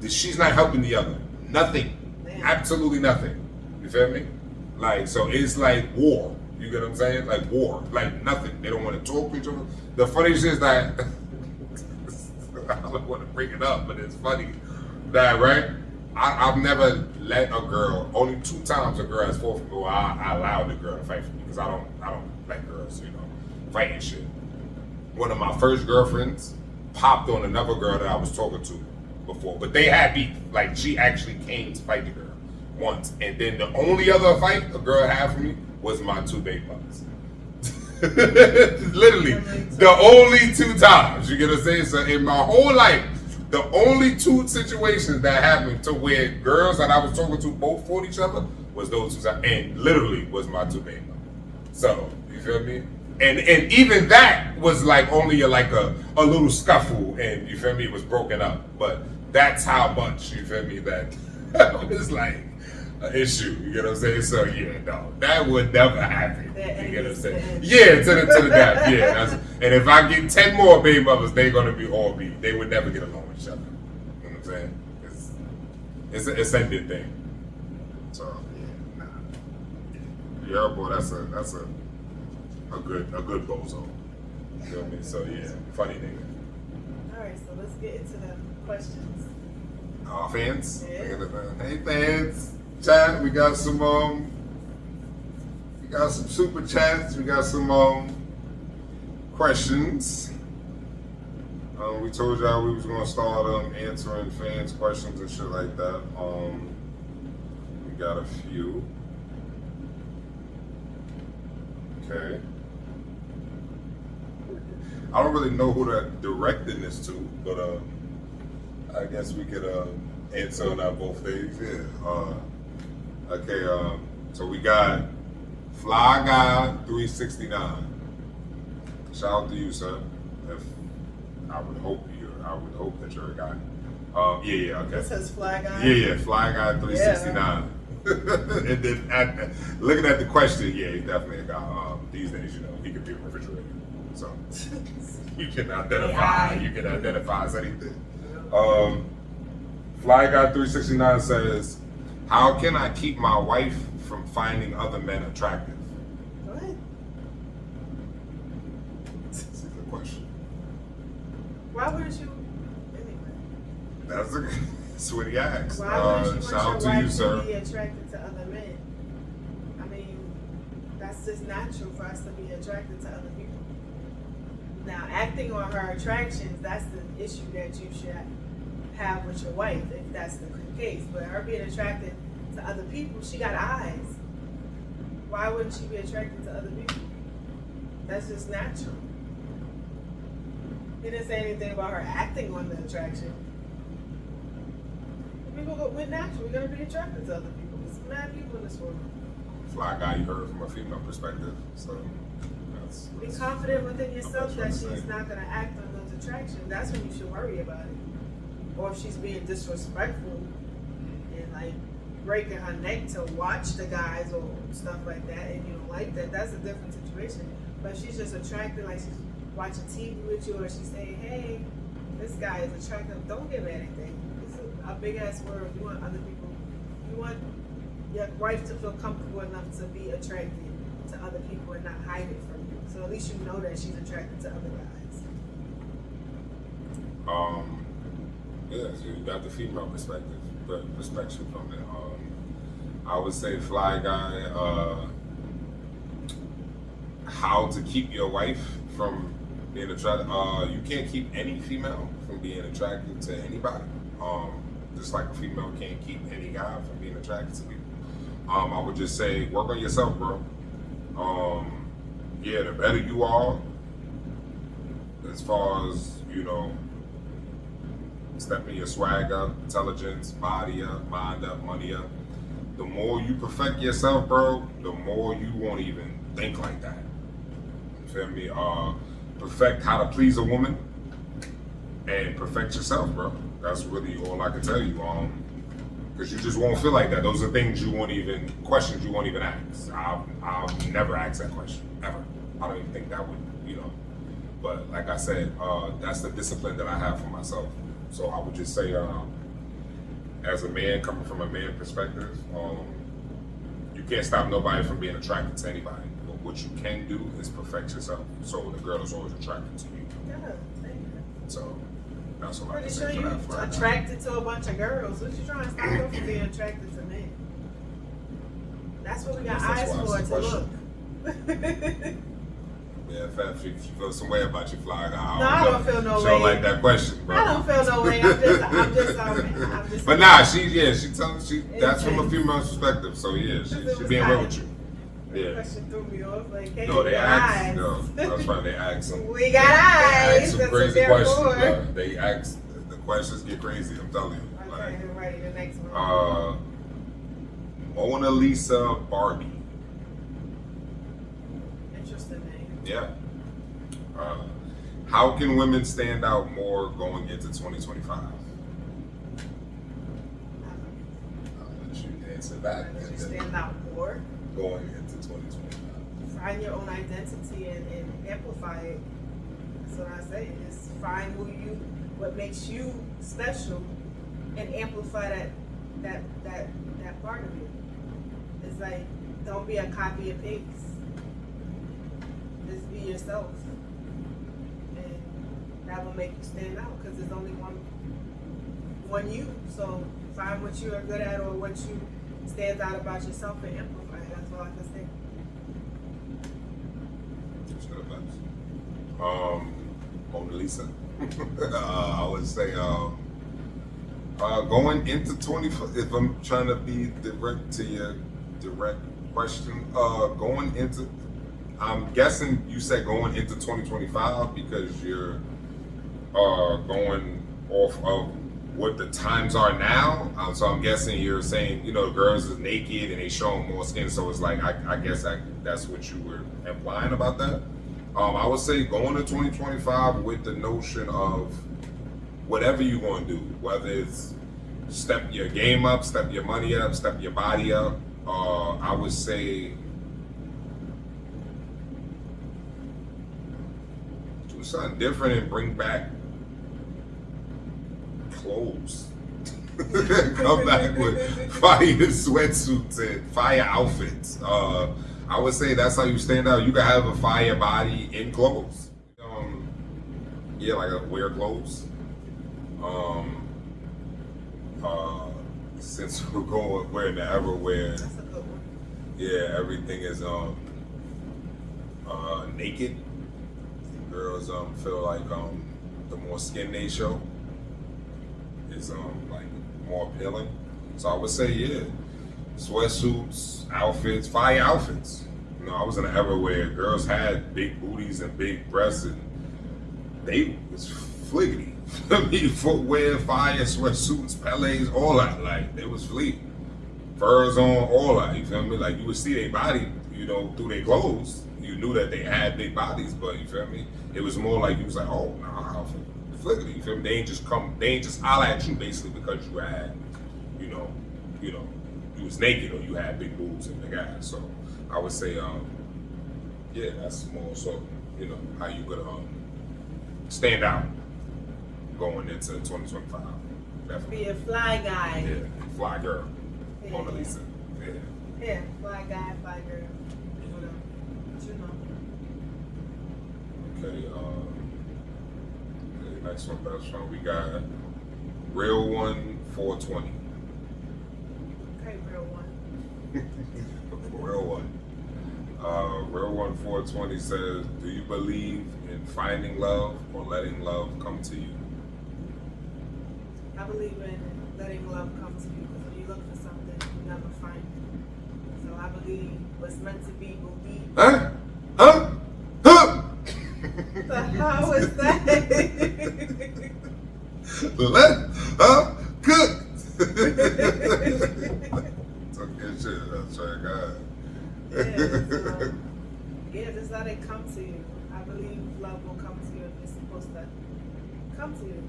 She's not helping the other. Nothing. Man. Absolutely nothing. You feel me? Like, so it's like war. You get what I'm saying? Like war. Like nothing. They don't want to talk to each other. The funniest is that, I don't want to bring it up, but it's funny that, right? I've never let a girl, only 2 times a girl has fought for me, or I allowed the girl to fight for me, because I don't like girls, fighting shit. One of my first girlfriends popped on another girl that I was talking to before, but they had beef. Like, she actually came to fight the girl once, and then the only other fight a girl had for me was my 2 baby mothers. Literally, the only 2 times, you get what I'm saying? So in my whole life, the only 2 situations that happened to where girls that I was talking to both fought each other was those 2 times, and literally was my 2 baby mothers. So, you feel me? And even that was like only like a little scuffle, and you feel me, it was broken up. But that's how much, you feel me, that was like an issue. You get what I'm saying? So yeah, no, that would never happen. You get what I'm saying? Yeah, to the death. Yeah, and if I get 10 more baby mothers, they're gonna be all me. They would never get along with each other. You know what I'm saying? It's an ascended thing. So yeah, nah. Yeah, boy, that's a good bozo. You feel me? So yeah, funny nigga. Alright, so let's get into the questions. Fans? Yeah. Hey fans. Chat, we got some super chats, we got some questions. We told y'all we was gonna start answering fans' questions and shit like that. We got a few. Okay. I don't really know who that directing this to, but I guess we could answer on that both things. Yeah. Okay. So we got Fly Guy 369. Shout out to you, sir. I would hope that you're a guy. Yeah. Okay. This says Fly Guy. Yeah. Fly Guy 369. And then looking at the question, yeah, he's definitely a guy. These days, he could be a refrigerator. So you can identify. You can identify as anything. Fly Guy 369 says, "How can I keep my wife from finding other men attractive?" What? This is the question. Why wouldn't you? Anyway. That's what he asked. Why wouldn't you Shout out want to your you, wife sir. to be attracted to other men? I mean, that's just natural for us to be attracted to other people. Now, acting on her attractions, that's the issue that you should have with your wife, if that's the case. But her being attracted to other people, she got eyes. Why wouldn't she be attracted to other people? That's just natural. He didn't say anything about her acting on the attraction. People go with natural. We're gonna be attracted to other people. There's mad people in this world. Fly guy, you heard from a female perspective, so that's Be confident within yourself that that's what I'm she's saying. not gonna act on those attractions. That's when you should worry about it. Or if she's being disrespectful and like breaking her neck to watch the guys or stuff like that, and you don't like that, that's a different situation. But if she's just attracted, like she's watching TV with you, or she's saying, "Hey, this guy is attractive," don't get mad at that. It's a big ass world. You want other people. You want your wife to feel comfortable enough to be attracted to other people and not hide it from you. So at least you know that she's attracted to other guys. Yeah, so you got the female perspective, but perspective from it. I would say, Fly Guy, how to keep your wife from being attracted. You can't keep any female from being attracted to anybody. Just like a female can't keep any guy from being attracted to people. I would just say, work on yourself, bro. Yeah, the better you are, as far as, you know, stepping your swag up, intelligence, body up, mind up, money up. The more you perfect yourself, bro, the more you won't even think like that. You feel me? Perfect how to please a woman and perfect yourself, bro. That's really all I can tell you. Because you just won't feel like that. Those are things you won't even, questions you won't even ask. I'll never ask that question, ever. I don't even think that would, you know. But like I said, that's the discipline that I have for myself. So I would just say, as a man, coming from a man perspective, you can't stop nobody from being attracted to anybody. But what you can do is perfect yourself. So the girl is always attracted to you. Yeah, thank you. So that's what I Pretty can sure say you for that. Fly guy. attracted to a bunch of girls. What you trying to stop her from being attracted to men? That's what we got That's eyes why for, it's to a look. Yeah, if you feel some way about your Fly Guy, No, I don't feel no she don't way. like that question, bro. I don't feel no way. I'm just. But nah, she tells that's from a female perspective. So yeah, she being real with you. The Yeah. question threw me off. Like, hey, No, they we got asked. eyes. No, that's right. They asked some. We got They eyes. asked some That's what crazy they're questions. for. Bro. They asked. The questions get crazy. I'm telling you. Okay, ready. The next one. Mona Lisa Barbie. Interesting name. Yeah. How can women stand out more going into 2025? I'll let you answer that. How does and you then stand out more? going into 2025. Find your own identity and amplify it. That's what I say. Is find what makes you special, and amplify that part of you. It's like, don't be a copy and paste. Just be yourself, and that will make you stand out. Because there's only one you. So find what you are good at, or what you stands out about yourself, and amplify it. That's all I can say. Mona Lisa. I would say going into 20. If I'm trying to be direct to your direct question, going into. I'm guessing you said going into 2025 because you're going off of what the times are now. So I'm guessing you're saying, you know, girls is naked and they showing more skin. So it's like, I guess that's what you were implying about that. I would say going to 2025 with the notion of whatever you're going to do, whether it's step your game up, step your money up, step your body up. I would say do something different and bring back clothes. Come back with fire sweatsuits and fire outfits. I would say that's how you stand out. You can have a fire body in clothes. Yeah, like wear clothes. Since we're in the era where, That's a good one. yeah, everything is naked. girls feel like the more skin they show is like more appealing. So I would say yeah, sweatsuits, outfits, fire outfits. You know, I was in an era where girls had big booties and big breasts, and they was fliggity. I mean, footwear, fire, sweatsuits, pellets, all that. Like they was fleet, furs on, all that. You feel me? Like you would see their body, you know, through their clothes. You knew that they had big bodies, but you feel me? It was more like you was like, oh, nah, fliggity. You feel me? They ain't just holler at you basically because you had, you know, you was naked or you had big boobs and big ass. So I would say, yeah, that's more so, you know, how you could stand out going into 2025. Definitely. Be a fly guy. Yeah, fly girl. Yeah. Mona Lisa. Yeah. Yeah, fly guy, fly girl. Whatever. But you know. Okay, okay, next one, best friend. We got Real One 420. Okay, real one. Real One. Real One 420 says, do you believe in finding love or letting love come to you? I believe in letting love come to you because when you look for something, you never find it. So I believe what's meant to be will be. Huh? Huh? Huh? So how is that? Let her cook. Took your shit. That's right, God. Yeah, just let it come to you. I believe love will come to you if it's supposed to come to you.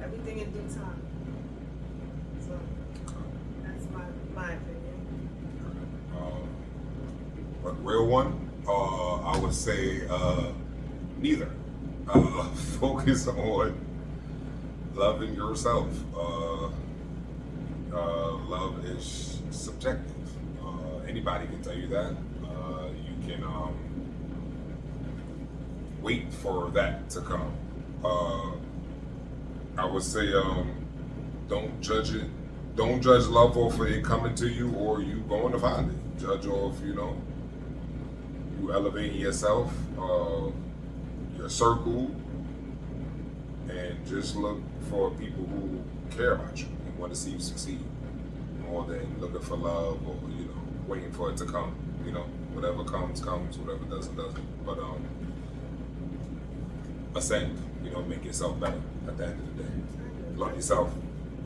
Everything in due time. So that's my opinion. But Real One, I would say neither. Focus on loving yourself. Love is subjective. Anybody can tell you that. You can wait for that to come. I would say don't judge it. Don't judge love off of it coming to you or you going to find it. Judge off, you know, you elevating yourself, your circle, and just look for people who care about you and want to see you succeed more than looking for love or, you know, waiting for it to come. You know, whatever comes, whatever doesn't. But ascend, you know, make yourself better at the end of the day. Love yourself,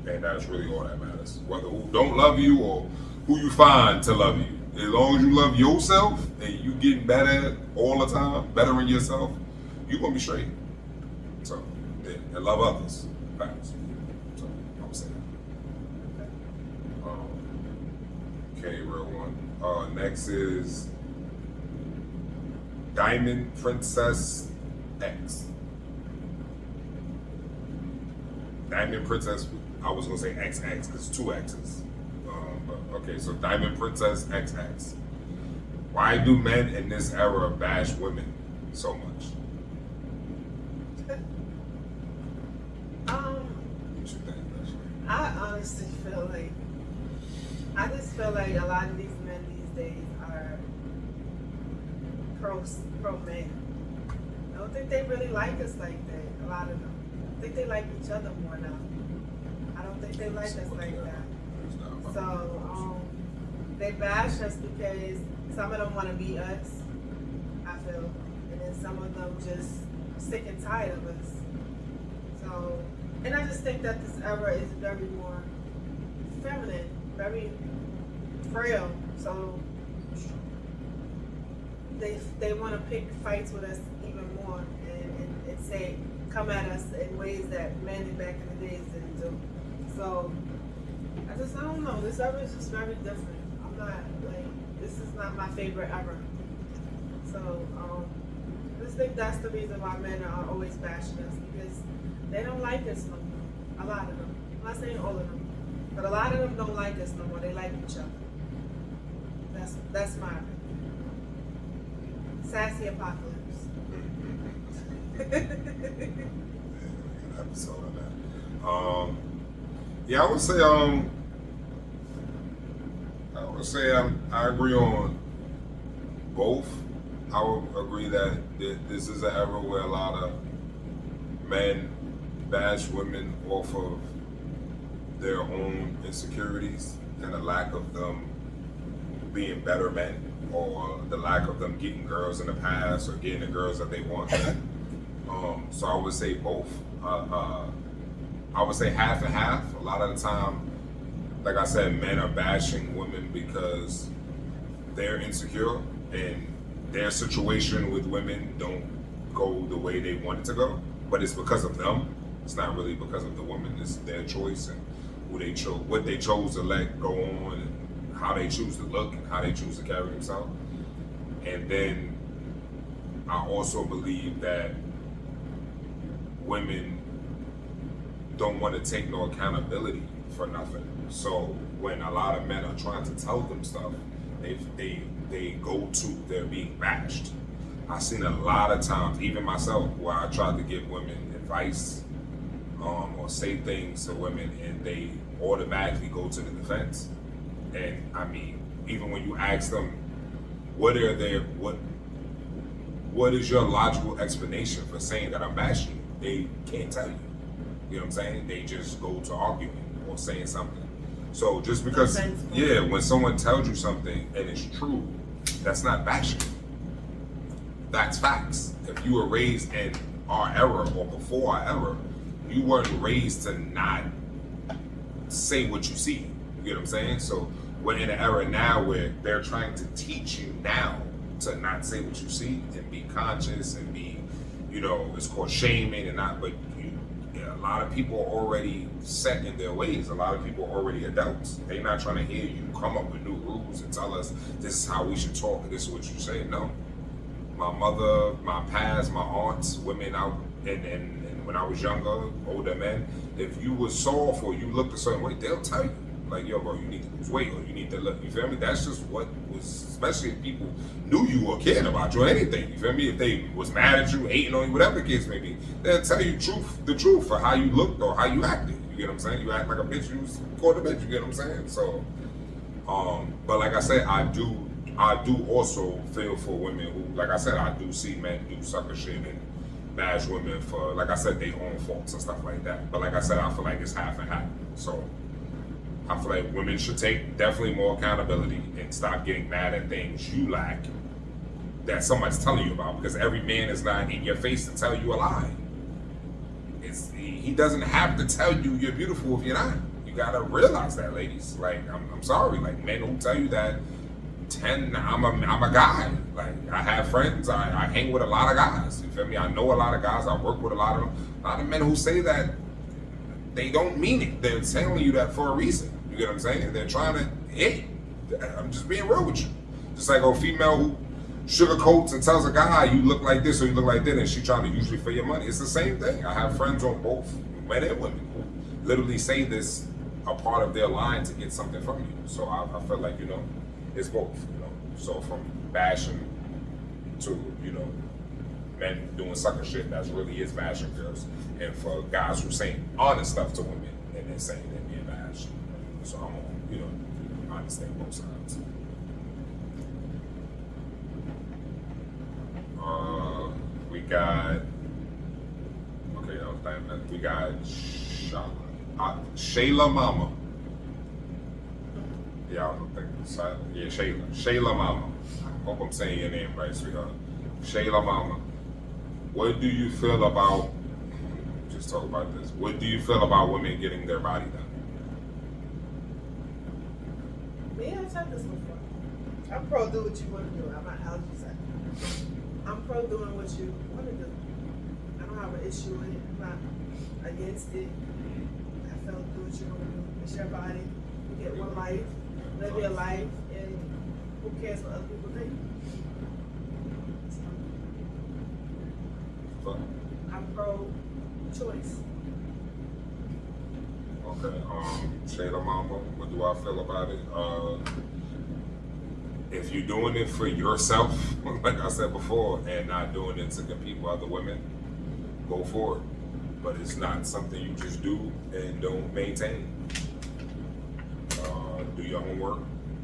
and that's really all that matters. Whether who don't love you or who you find to love you. As long as you love yourself and you getting better all the time, bettering yourself, you're gonna be straight. So, yeah, and love others. Facts. So, I'm saying. Okay, Real One. Next is Diamond Princess X. Diamond Princess, I was gonna say XX because two X's. But okay, so Diamond Princess XX. Why do men in this era bash women so much? What you think, I honestly feel like a lot of these men these days are pro men. I don't think they really like us like that. A lot of them. I think they like each other more now. I don't think they like us like that. So they bash us because some of them want to be us, I feel, and then some of them just sick and tired of us. So, and I just think that this era is very more feminine, very frail. So they want to pick fights with us even more and say come at us in ways that men back in the days didn't do. So I don't know. This era is just very different. I'm not this is not my favorite era. So I just think that's the reason why men are always bashing us because they don't like us no more. A lot of them. I'm not saying all of them, but a lot of them don't like us no more. They like each other. That's my opinion. Sassy apocalypse. Episode of that. Yeah, I would say I agree on both. I would agree that this is an era where a lot of men bash women off of their own insecurities and the lack of them being better men, or the lack of them getting girls in the past or getting the girls that they want. So I would say both. I would say half and half. A lot of the time, like I said, men are bashing women because they're insecure and their situation with women don't go the way they want it to go. But it's because of them. It's not really because of the woman. It's their choice and who they chose, what they chose to let go on, and how they choose to look and how they choose to carry themselves. And then I also believe that women don't want to take no accountability for nothing. So when a lot of men are trying to tell them stuff, they go to they're being bashed. I've seen a lot of times, even myself, where I tried to give women advice or say things to women, and they automatically go to the defense. And I mean, even when you ask them, what is your logical explanation for saying that I'm bashing you? They can't tell you. You know what I'm saying? They just go to arguing or saying something. So just because, when someone tells you something and it's true, that's not bashing. That's facts. If you were raised in our era or before our era, you weren't raised to not say what you see. You know what I'm saying? So we're in an era now where they're trying to teach you now to not say what you see and be conscious and be, it's called shaming and not, but a lot of people are already set in their ways. A lot of people are already adults. They're not trying to hear you come up with new rules and tell us this is how we should talk and this is what you say. No. My mother, my past, my aunts, women out, and when I was younger, older men, if you were soft or you looked a certain way, they'll tell you. Like, yo, bro, you need to lose weight or you need to look, you feel me? That's just what was, especially if people knew you or cared about you or anything, you feel me? If they was mad at you, hating on you, whatever the case may be, they'll tell you the truth for how you looked or how you acted. You get what I'm saying? You act like a bitch, you was called a bitch, you get what I'm saying? So, but like I said, I do also feel for women who, like I said, I do see men do sucker shit and bash women for, like I said, their own faults and stuff like that. But like I said, I feel like it's half and half. So I feel like women should take definitely more accountability and stop getting mad at things you lack that somebody's telling you about, because every man is not in your face to tell you a lie. He doesn't have to tell you you're beautiful if you're not. You gotta realize that, ladies. Like, I'm sorry, like men who tell you that, I'm a guy. Like, I have friends, I hang with a lot of guys. You feel me? I know a lot of guys, I work with a lot of them. A lot of men who say that, they don't mean it. They're telling you that for a reason. You get what I'm saying? They're trying to hit. I'm just being real with you. Just like a female who sugarcoats and tells a guy, you look like this or you look like that, and she trying to use you for your money. It's the same thing. I have friends on both men and women who literally say this a part of their line to get something from you. So I feel like, it's both, So from bashing to, men doing sucker shit that really is bashing girls, and for guys who saying honest stuff to women and then saying they're being bashed. So I'm on, I understand both sides. We got, we got Shayla Mama. Yeah, I don't think it's Shayla Mama. Hope I'm saying your name right, sweetheart. Shayla Mama. What do you feel about, just talk about this, what do you feel about women getting their body done? Me, I've said this before. I'm pro do what you want to do. I'm not allergy side. I'm pro doing what you want to do. I don't have an issue with it. I'm not against it. I feel do what you want to do. It's your body. You get one life. Live your life. And who cares what other people think? So, I'm pro choice. Okay, Shayla Mama, what do I feel about it? If you're doing it for yourself, like I said before, and not doing it to compete with other women, go for it. But it's not something you just do and don't maintain. Do your homework,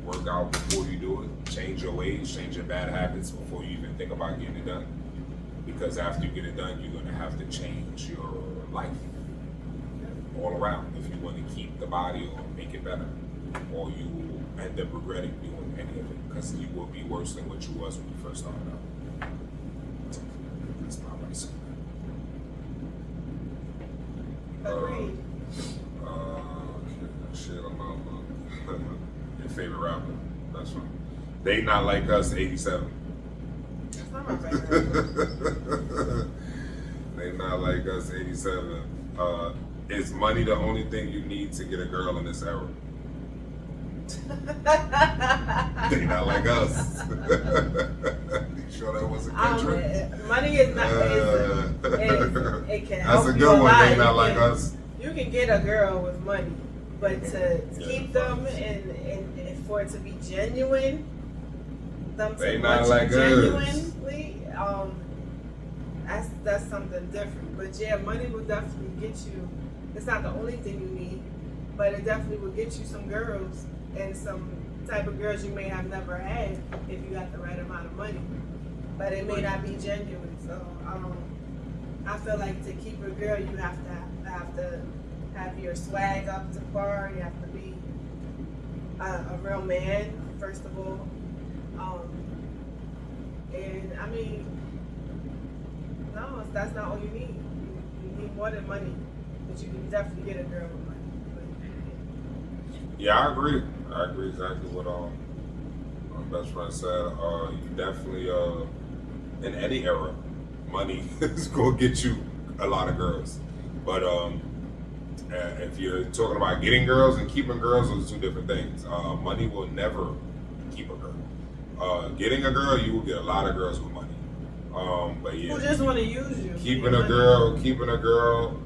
work out before you do it. Change your ways, change your bad habits before you even think about getting it done. Because after you get it done, you're gonna have to change your life all around if you want to keep the body or make it better, or you will end up regretting doing any of it because you will be worse than what you was when you first started out. That's my advice. Agreed. Shit, I'm out. Your favorite rapper? That's right. They Not Like Us, 87. That's not my favorite. They Not Like Us, 87. Is money the only thing you need to get a girl in this era? They Not Like Us. You sure that wasn't country? Money is not. It can help That's a you good one. lot. They Not Like Us. You can get a girl with money, but to keep them and for it to be genuine, them They to not watch like you us. genuinely, that's something different. But yeah, money will definitely get you. It's not the only thing you need, but it definitely will get you some girls and some type of girls you may have never had if you got the right amount of money. But it may not be genuine. So I feel like to keep a girl, you have to have your swag up to par. You have to be a real man, first of all. And I mean, no, that's not all you need. You need more than money, but you can definitely get a girl with money. Yeah, I agree. I agree exactly what my best friend said. You definitely, in any era, money is going to get you a lot of girls. But if you're talking about getting girls and keeping girls, those are two different things. Money will never keep a girl. Getting a girl, you will get a lot of girls with money. But yeah, Who just want to use you? keeping a girl,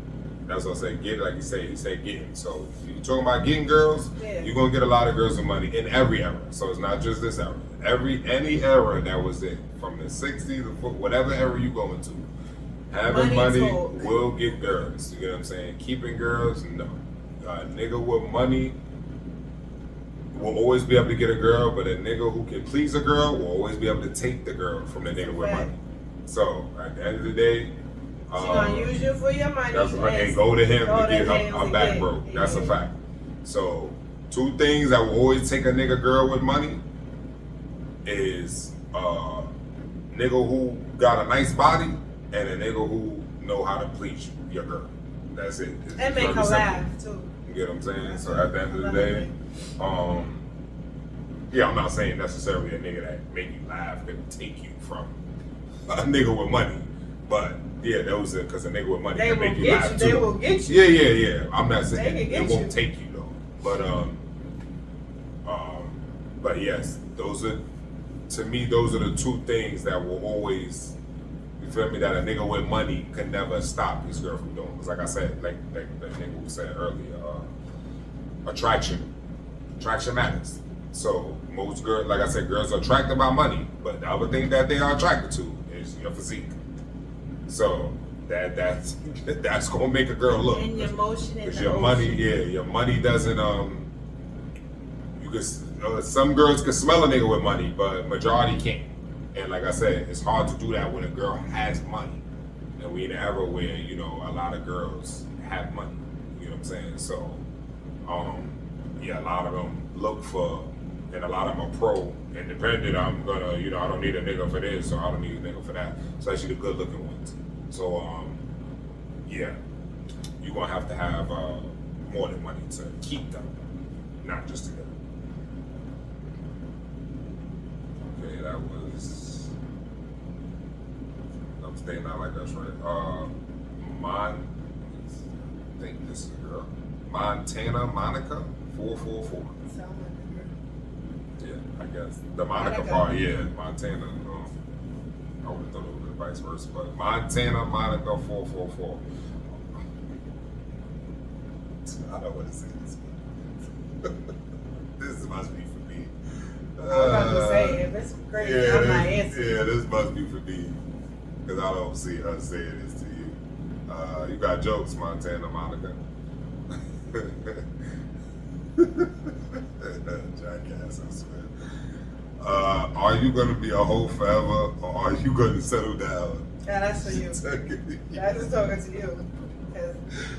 that's what I say. Get, like you say, getting. So if you're talking about getting girls, Yeah. you're gonna get a lot of girls with money in every era. So it's not just this era. Any era that was it, from the '60s to whatever era you go into, having money talk. will get girls. You get what I'm saying? Keeping girls, no. A nigga with money will always be able to get a girl, but a nigga who can please a girl will always be able to take the girl from the nigga with Fact. money. So at the end of the day, She gonna use you for your money. that's right, and go to him go to get him her to back get- broke. That's a yeah. fact. So 2 things that will always take a nigga girl with money is nigga who got a nice body and a nigga who know how to please your girl. That's it. It's And make very her simple. laugh too. You get what I'm saying? So at the end of the day, yeah, I'm not saying necessarily a nigga that make you laugh could take you from a nigga with money, but yeah, those are because a nigga with money They can will make you get laugh you. too. They will get you. Yeah. I'm not saying They can it get won't you. take you though, but yes, those are, to me, those are the 2 things that will always, you feel me, that a nigga with money can never stop his girl from doing. Because like I said, like the nigga who said earlier, attraction matters. So most girls, like I said, girls are attracted by money, but the other thing that they are attracted to is your physique. So that's gonna make a girl look. And your motion and Because the your money, your money doesn't. You could. Some girls can smell a nigga with money, but majority can't. And like I said, it's hard to do that when a girl has money. And we in an era where a lot of girls have money. You know what I'm saying? So, yeah, a lot of them look for, and a lot of them are pro independent. I'm gonna, I don't need a nigga for this, or I don't need a nigga for that. Especially the good looking ones. So, yeah, you're gonna have to have more than money to keep them, not just to get them. Okay, that was They Not Like Us, right? I think this is a girl. Montana Monica 444. Sound like a girl. Yeah, I guess the Monica Monica. part. Yeah, Montana. I would have thought it would have been vice versa, but Montana Monica 444. I don't want to say this. This must be for me. I was about to say, if it's crazy, I'm not answering. Yeah, this must be for me. Because I don't see her saying this to you. You got jokes, Montana Monica. Jackass, I swear. Are you gonna be a hoe forever, or are you gonna settle down? Yeah, that's for you. That's just talking to you.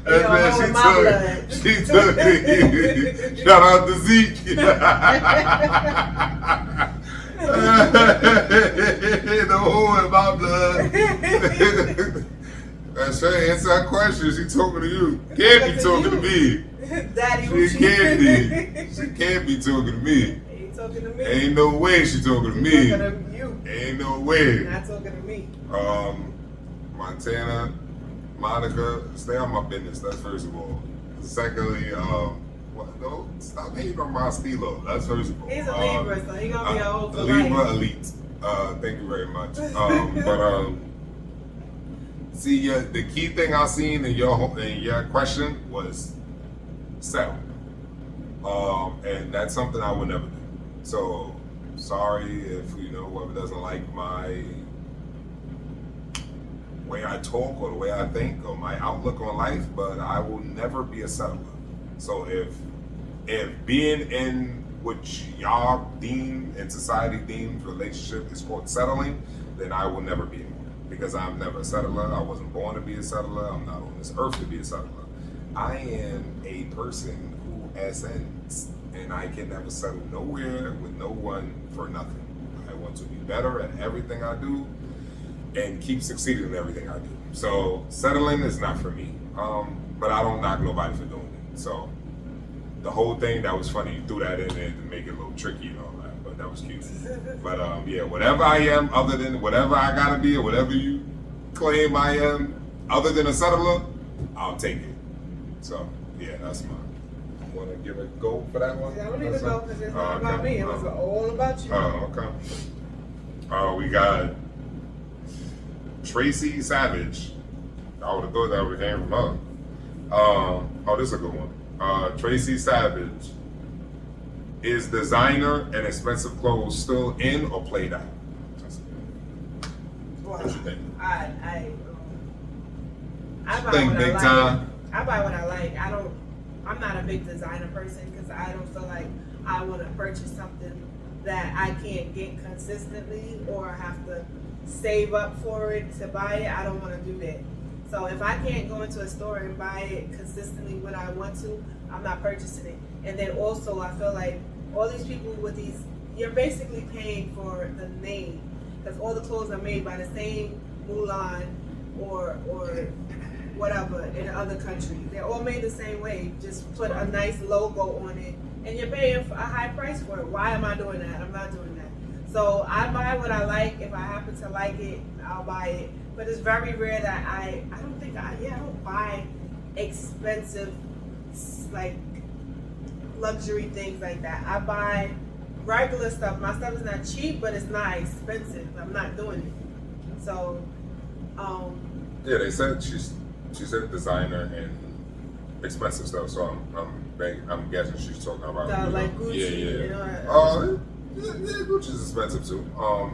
That man, she took it. Shout out to Zeke. The hoe in my blood. That's right. Answer that question. She talking to you. Can't be talking to me. Daddy, She can't be. She can't be talking to me. Ain't talking to me. Ain't no way she talking to me. Talking to you. Ain't no way. Not talking to me. Montana, Monica, stay on my business. That's first of all. Secondly, no, stop hating on my Stilo. That's first of all. He's a Libra, so he gonna be a hoe for Libra life. elite. Thank you very much. See, the key thing I seen in your question was settle, and that's something I would never do. So sorry if whoever doesn't like my way I talk or the way I think or my outlook on life, but I will never be a settler. So if being in what y'all deem and society deems relationship is called settling, then I will never be one. Because I'm never a settler. I wasn't born to be a settler. I'm not on this earth to be a settler. I am a person who ascends, and I can never settle nowhere with no one for nothing. I want to be better at everything I do and keep succeeding in everything I do. So settling is not for me. But I don't knock nobody for doing it. So the whole thing, that was funny. You threw that in there to make it a little tricky and all that, but that was cute. But yeah, whatever I am, other than whatever I gotta be or whatever you claim I am, other than a settler, I'll take it. So yeah, that's mine. Want to give a go for that one? I don't need to go because it's not about me. It was all about you. Oh, okay. We got Tracy Savage. I would have thought that would have came from her. Oh, this is a good one. Tracy Savage. Is designer and expensive clothes still in or played out? Well, What you think? I buy Think what I big like. time? I buy what I like. I'm not a big designer person because I don't feel like I want to purchase something that I can't get consistently or have to save up for it to buy it. I don't want to do that. So if I can't go into a store and buy it consistently when I want to, I'm not purchasing it. And then also I feel like all these people with these, you're basically paying for the name because all the clothes are made by the same Mulan or whatever in other countries. They're all made the same way. Just put a nice logo on it and you're paying a high price for it. Why am I doing that? I'm not doing that. So I buy what I like. If I happen to like it, I'll buy it. But it's very rare that I don't buy expensive, like, luxury things like that. I buy regular stuff. My stuff is not cheap, but it's not expensive. I'm not doing it. So, Yeah, they said she said designer and expensive stuff. So I'm guessing she's talking about the, like Gucci. Yeah. You know, Yeah, Gucci's expensive too.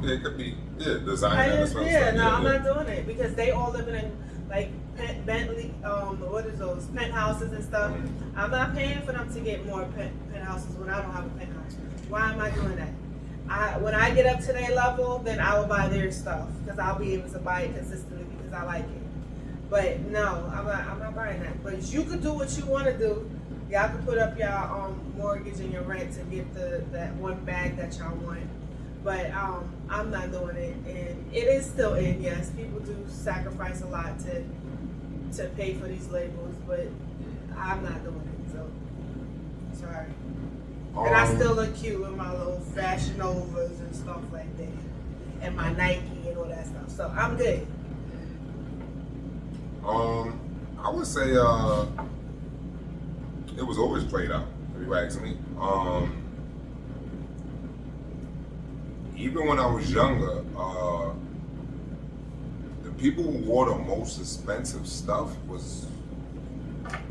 It could be designer and expensive stuff. I'm not doing it because they all living in like Bentley, what is those penthouses and stuff. I'm not paying for them to get more penthouses when I don't have a penthouse. Why am I doing that? When I get up to their level, then I will buy their stuff because I'll be able to buy it consistently because I like it. But no, I'm not buying that. But you could do what you want to do. Y'all can put up your mortgage and your rent to get that one bag that y'all want. But I'm not doing it, and it is still in. Yes, people do sacrifice a lot to pay for these labels, but I'm not doing it. So sorry. And I still look cute with my little Fashion Novas and stuff like that, and my Nike and all that stuff. So I'm good. I would say it was always played out, if you ask me. Even when I was younger, the people who wore the most expensive stuff was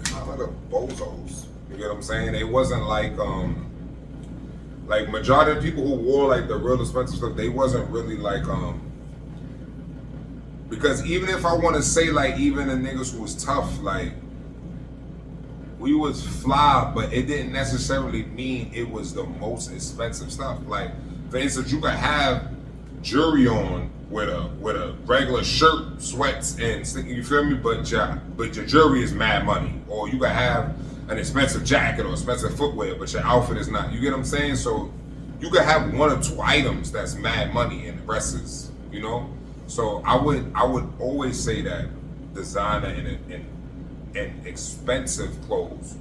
kind of the bozos. You get what I'm saying? It wasn't like majority of people who wore like the real expensive stuff, they wasn't really like because even if I want to say like even the niggas who was tough, like we was fly, but it didn't necessarily mean it was the most expensive stuff. Like, for instance, you could have jewelry on with a regular shirt, sweats, and you feel me? But your jewelry is mad money. Or you could have an expensive jacket or expensive footwear, but your outfit is not. You get what I'm saying? So you could have one or two items that's mad money and the rest is, you know? So I would always say that designer and expensive clothes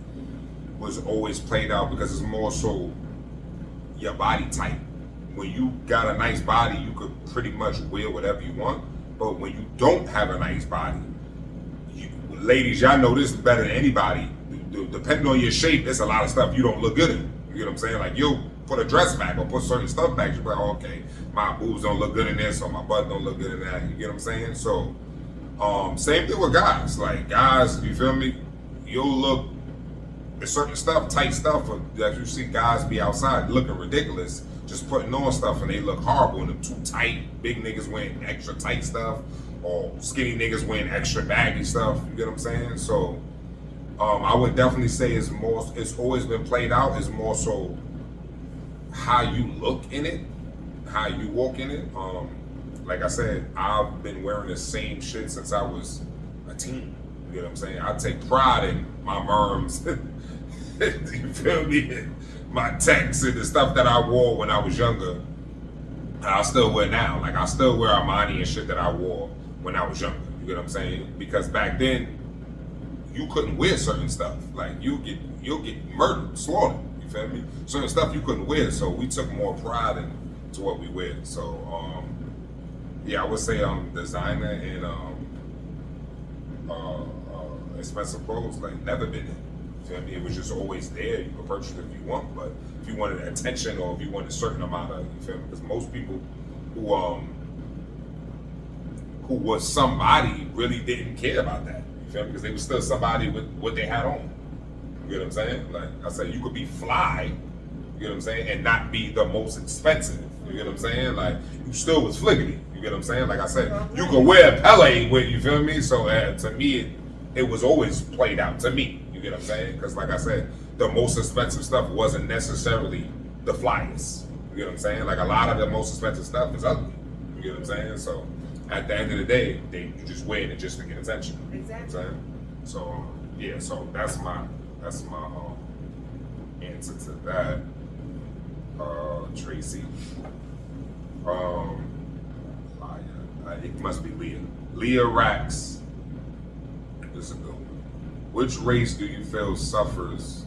was always played out because it's more so your body type. When you got a nice body, you could pretty much wear whatever you want. But when you don't have a nice body, ladies, y'all know this better than anybody. Depending on your shape, there's a lot of stuff you don't look good in. You get what I'm saying? Like, you'll put a dress back or put certain stuff back. You're like, oh, okay, my boobs don't look good in this, or my butt don't look good in that. You get what I'm saying? So, same thing with guys. Like, guys, you feel me? You'll look at certain stuff, tight stuff, that you see guys be outside looking ridiculous, just putting on stuff, and they look horrible, and them too tight. Big niggas wearing extra tight stuff, or skinny niggas wearing extra baggy stuff. You get what I'm saying? So, I would definitely say it's always been played out. It's more so how you look in it, how you walk in it. Like I said, I've been wearing the same shit since I was a teen. You get what I'm saying? I take pride in my merms. You feel me? My texts and the stuff that I wore when I was younger, I still wear now. Like, I still wear Armani and shit that I wore when I was younger. You get what I'm saying? Because back then, you couldn't wear certain stuff. Like, you'll get murdered, slaughtered. You feel me? Certain stuff you couldn't wear. So we took more pride into what we wear. So yeah, I would say designer and expensive clothes, like, never been in. You feel me? It was just always there. You could purchase it if you want, but if you wanted attention or if you wanted a certain amount of, you feel me? Because most people who was somebody really didn't care about that. You feel me? Because they were still somebody with what they had on. You get what I'm saying? Like I said, you could be fly, you get what I'm saying, and not be the most expensive. You get what I'm saying? Like, you still was fliggity. You get what I'm saying? Like I said, you could wear Pele with, you feel me? So to me, it was always played out to me. You get what I'm saying? Because like I said, the most expensive stuff wasn't necessarily the flyest. You get what I'm saying? Like, a lot of the most expensive stuff is ugly. You get what I'm saying? So at the end of the day, you just wear it just to get attention. Exactly. You know what I'm saying? So yeah, so that's my answer to that. Tracy. It must be Leah. Leah Rax. This is a good one. Which race do you feel suffers,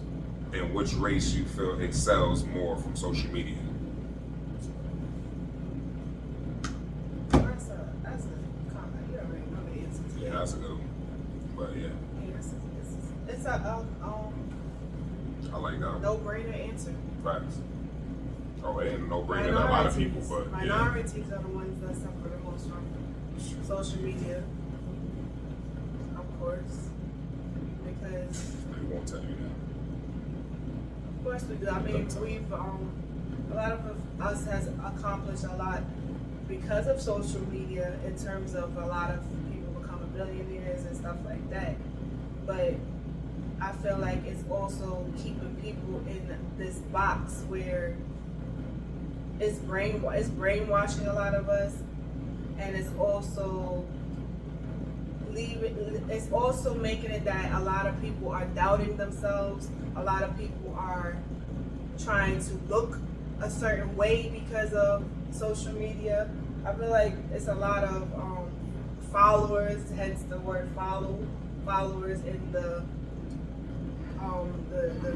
and which race you feel excels more from social media? That's a comment. You already know the answer to Yeah, that. that's a good one. But yeah, It's a I like that one. no-brainer answer. Facts. Oh, it ain't a no-brainer to a lot of people, but yeah. Minorities are the ones that suffer the most from social media, of course, because They won't tell you that. of course we do. I mean, we've a lot of us has accomplished a lot because of social media in terms of a lot of people becoming billionaires and stuff like that. But I feel like it's also keeping people in this box where it's brainwashing a lot of us, and it's also making it that a lot of people are doubting themselves. A lot of people are trying to look a certain way because of social media. I feel like it's a lot of followers, hence the word followers in the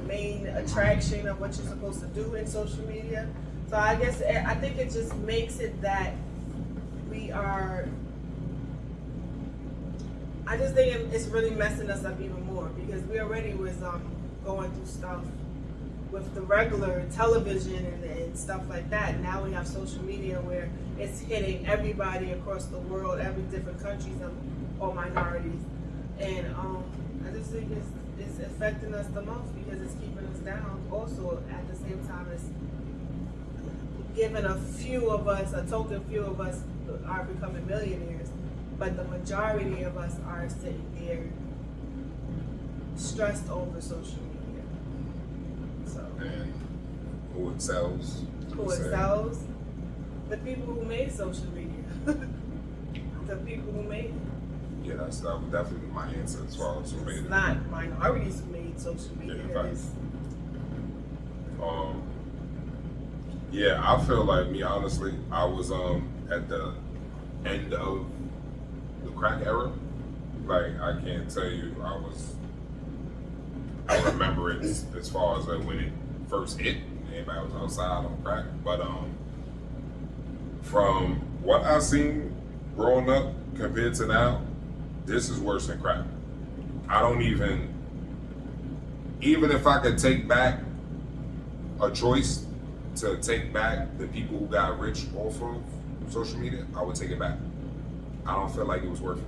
main attraction of what you're supposed to do in social media. So I think it just makes it that I just think it's really messing us up even more, because we already was going through stuff with the regular television and stuff like that. Now we have social media where it's hitting everybody across the world, every different countries or minorities, and I just think it's affecting us the most because it's keeping us down. Also, at the same time, it's giving a token few of us are becoming millionaires, but the majority of us are sitting there stressed over social media. So And who excels? who excels? The people who made social media. The people who made it. Yeah, that would definitely be my answer as far as who made It's it. not minorities who made social media. Yeah, It's Yeah, I feel like me honestly, I was at the end of the crack era. Like I can't tell you, I remember it as far as like when it first hit. Everybody was outside on crack, but from what I've seen growing up compared to now, this is worse than crack. I don't even if I could take back a choice to take back the people who got rich off of social media, I would take it back. I don't feel like it was worth it.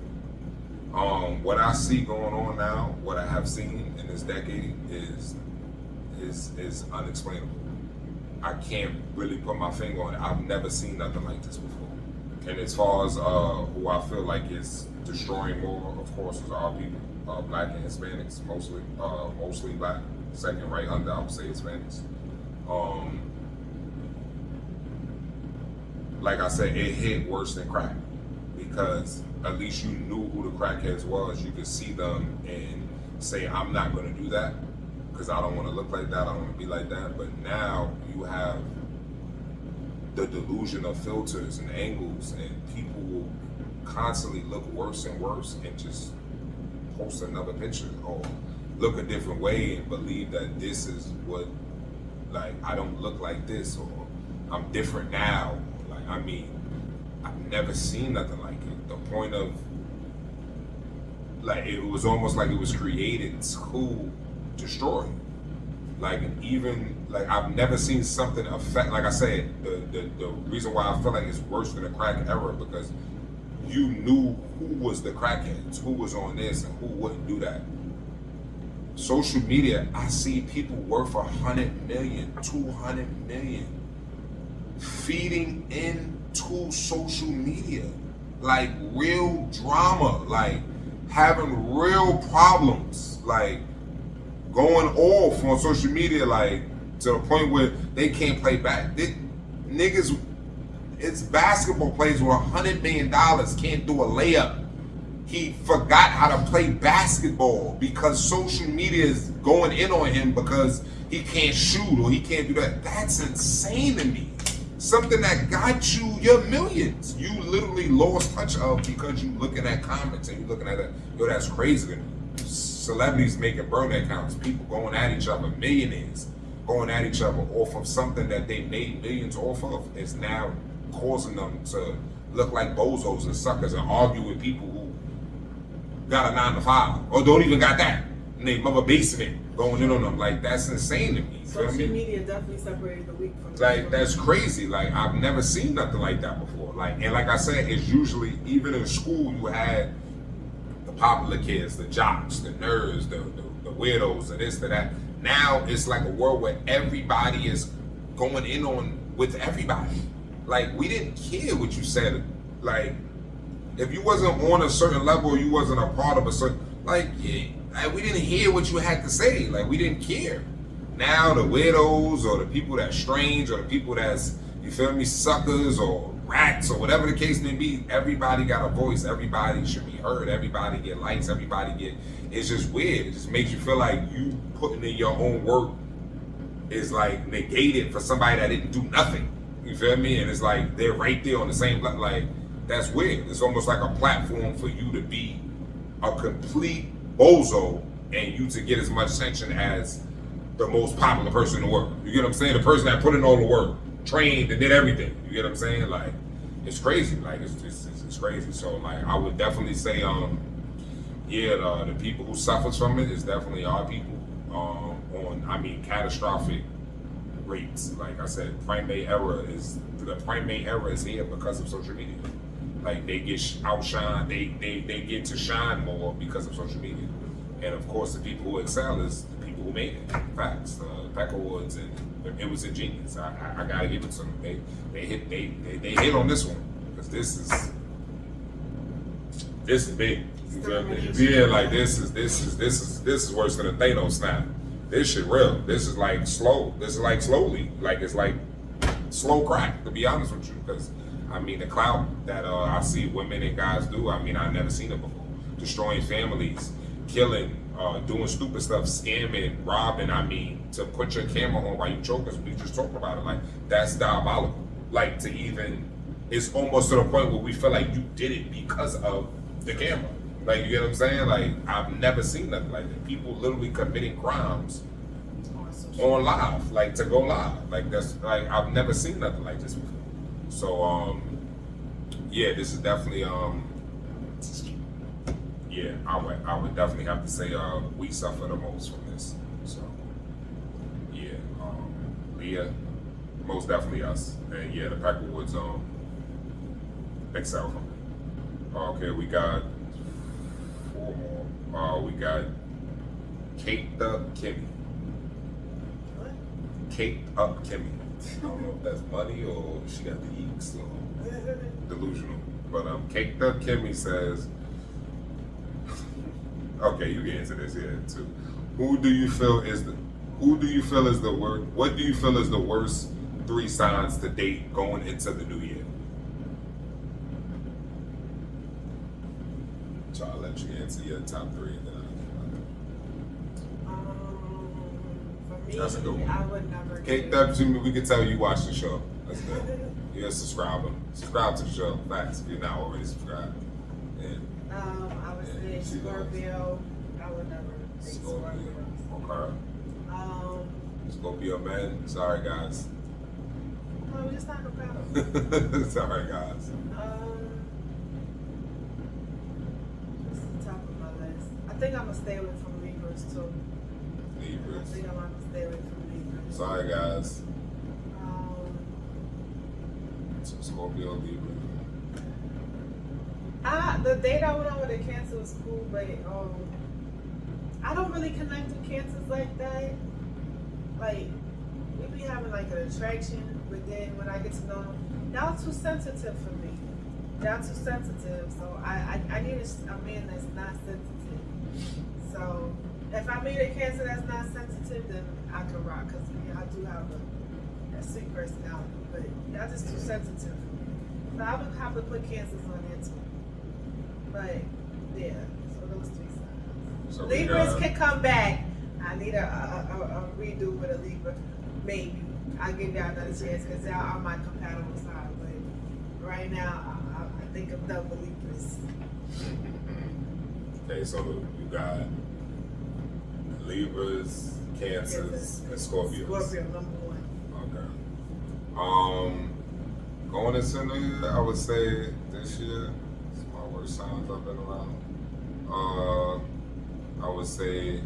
What I see going on now, what I have seen in this decade is unexplainable. I can't really put my finger on it. I've never seen nothing like this before. And as far as who I feel like is destroying more, of course, is our people, black and Hispanics, mostly black. Second right under, I would say Hispanics. Like I said, it hit worse than crack because at least you knew who the crackheads was. You could see them and say, I'm not going to do that because I don't want to look like that. I don't want to be like that. But now you have the delusion of filters and angles, and people will constantly look worse and worse and just post another picture or look a different way and believe that this is what, like, I don't look like this or I'm different now. Like, I mean, I've never seen nothing like it. The point of, like, it was almost like it was created to destroy. Like, even, like, I've never seen something affect, like I said, the reason why I feel like it's worse than the crack era, because you knew who was the crackheads, who was on this and who wouldn't do that. Social media, I see people worth 100 million, 200 million feeding into social media, like real drama, like having real problems, like going off on social media, like to the point where they can't play back. Niggas, it's basketball players with $100 million can't do a layup. He forgot how to play basketball because social media is going in on him because he can't shoot or he can't do that. That's insane to me. Something that got you your millions, you literally lost touch of because you looking at comments and you looking at that. Yo, that's crazy to me. Celebrities making burner accounts, people going at each other, millionaires going at each other off of something that they made millions off of is now causing them to look like bozos and suckers and argue with people who got a 9 to 5 or don't even got that. And they mother basing it, going in on them. Like, that's insane to me. Social media definitely separated the weak from the like, that's crazy. Like, I've never seen nothing like that before. Like, and like I said, it's usually, even in school, you had the popular kids, the jocks, the nerds, the weirdos, and this, to that. Now it's like a world where everybody is going in on with everybody. Like, we didn't care what you said. Like, if you wasn't on a certain level, you wasn't a part of a certain, like, yeah, like, we didn't hear what you had to say. Like, we didn't care. Now the weirdos or the people that's strange or the people that's, you feel me, suckers or rats or whatever the case may be, everybody got a voice. Everybody should be heard. Everybody get likes. Everybody get, it's just weird. It just makes you feel like you putting in your own work is like negated for somebody that didn't do nothing. You feel me? And it's like they're right there on the same level. Like, that's weird. It's almost like a platform for you to be a complete bozo and you to get as much attention as the most popular person in the world. You get what I'm saying? The person that put in all the work, trained and did everything. You get what I'm saying? Like, it's crazy. Like, it's crazy. So, like, I would definitely say, the people who suffers from it is definitely our people. Catastrophic rates. Like I said, the primate era is here because of social media. Like, they get outshined, they get to shine more because of social media. And of course, the people who excel is the people who made it. Facts. The Peckerwoods, and it was ingenious. I gotta give it to them. They hit on this one because this is big. You feel me? Yeah, like this is worse than a Thanos snap. This shit real. This is like slow. This is like slowly. Like it's like slow crack, to be honest with you. Because I mean the clout that I see women and guys do, I mean I never seen it before. Destroying families, killing, doing stupid stuff, scamming, robbing. I mean, to put your camera on while you choking, we just talked about it. Like that's diabolical. Like to even, it's almost to the point where we feel like you did it because of the camera. Like, you get what I'm saying? Like, I've never seen nothing like that. People literally committing crimes on live, like to go live. Like that's like I've never seen nothing like this before. So yeah, this is definitely yeah, I would definitely have to say we suffer the most from this. So yeah, Leah, most definitely us. And yeah, the Peckerwoods excel from it. Okay, we got 4 more. We got Caked Up Kimmy. What? Caked Up Kimmy. I don't know if that's money or she got the eeks or delusional. But Caked Up Kimmy says, okay, you can answer this here too. What do you feel is the worst 3 signs to date going into the new year? So I'll let you answer your top 3 and then For me, That's a good one. I would never. Caked Up Jimmy, we can tell you watch the show. That's good. You're a subscriber. Subscribe to the show. Facts. If you're not already subscribed. And I would say Scorpio. I would never date Scorpio. Scorpio. Okay. Scorpio man. Sorry guys. No, we just talk about. Sorry guys. This is the top of my list. I think I'm gonna stay away from Libras too. I Libras. think I'm gonna stay away from Libras. Sorry guys. Scorpio, Libra. The date I went on with a Cancer was cool, but I don't really connect with Cancers like that. Like, we be having like an attraction, but then when I get to know them, y'all too sensitive for me. Y'all too sensitive, so I need a man that's not sensitive. So if I meet a Cancer that's not sensitive, then I can rock, because I do have a sweet personality, but y'all just too sensitive for me. So I would have to put Cancers on there too. But yeah, so those 3 signs. So Libras can come back. I need a redo with a Libra, maybe. I'll give y'all another chance because y'all are my compatible side. But right now, I think I'm done with Libras. Okay, so you got Libras, Cancers, and Scorpios. Scorpio, number 1. Okay. Going into New Year, I would say this year, it's my worst signs I've been around. I would say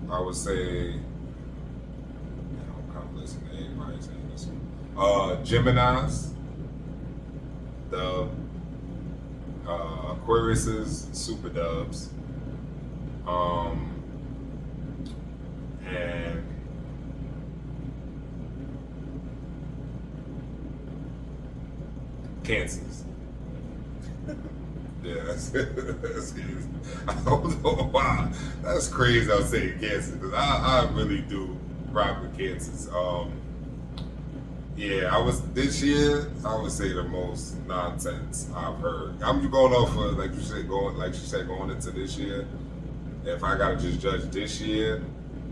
I'm kind of listening to everybody saying this one. Geminis, the Aquariuses, super dubs, and Cancers. Yeah, that's crazy. I don't know why. That's crazy. I'm saying Cancers because I really do rock with Cancers. Yeah, this year. I would say the most nonsense I've heard. I'm going off of like you said, going into this year. If I gotta just judge this year,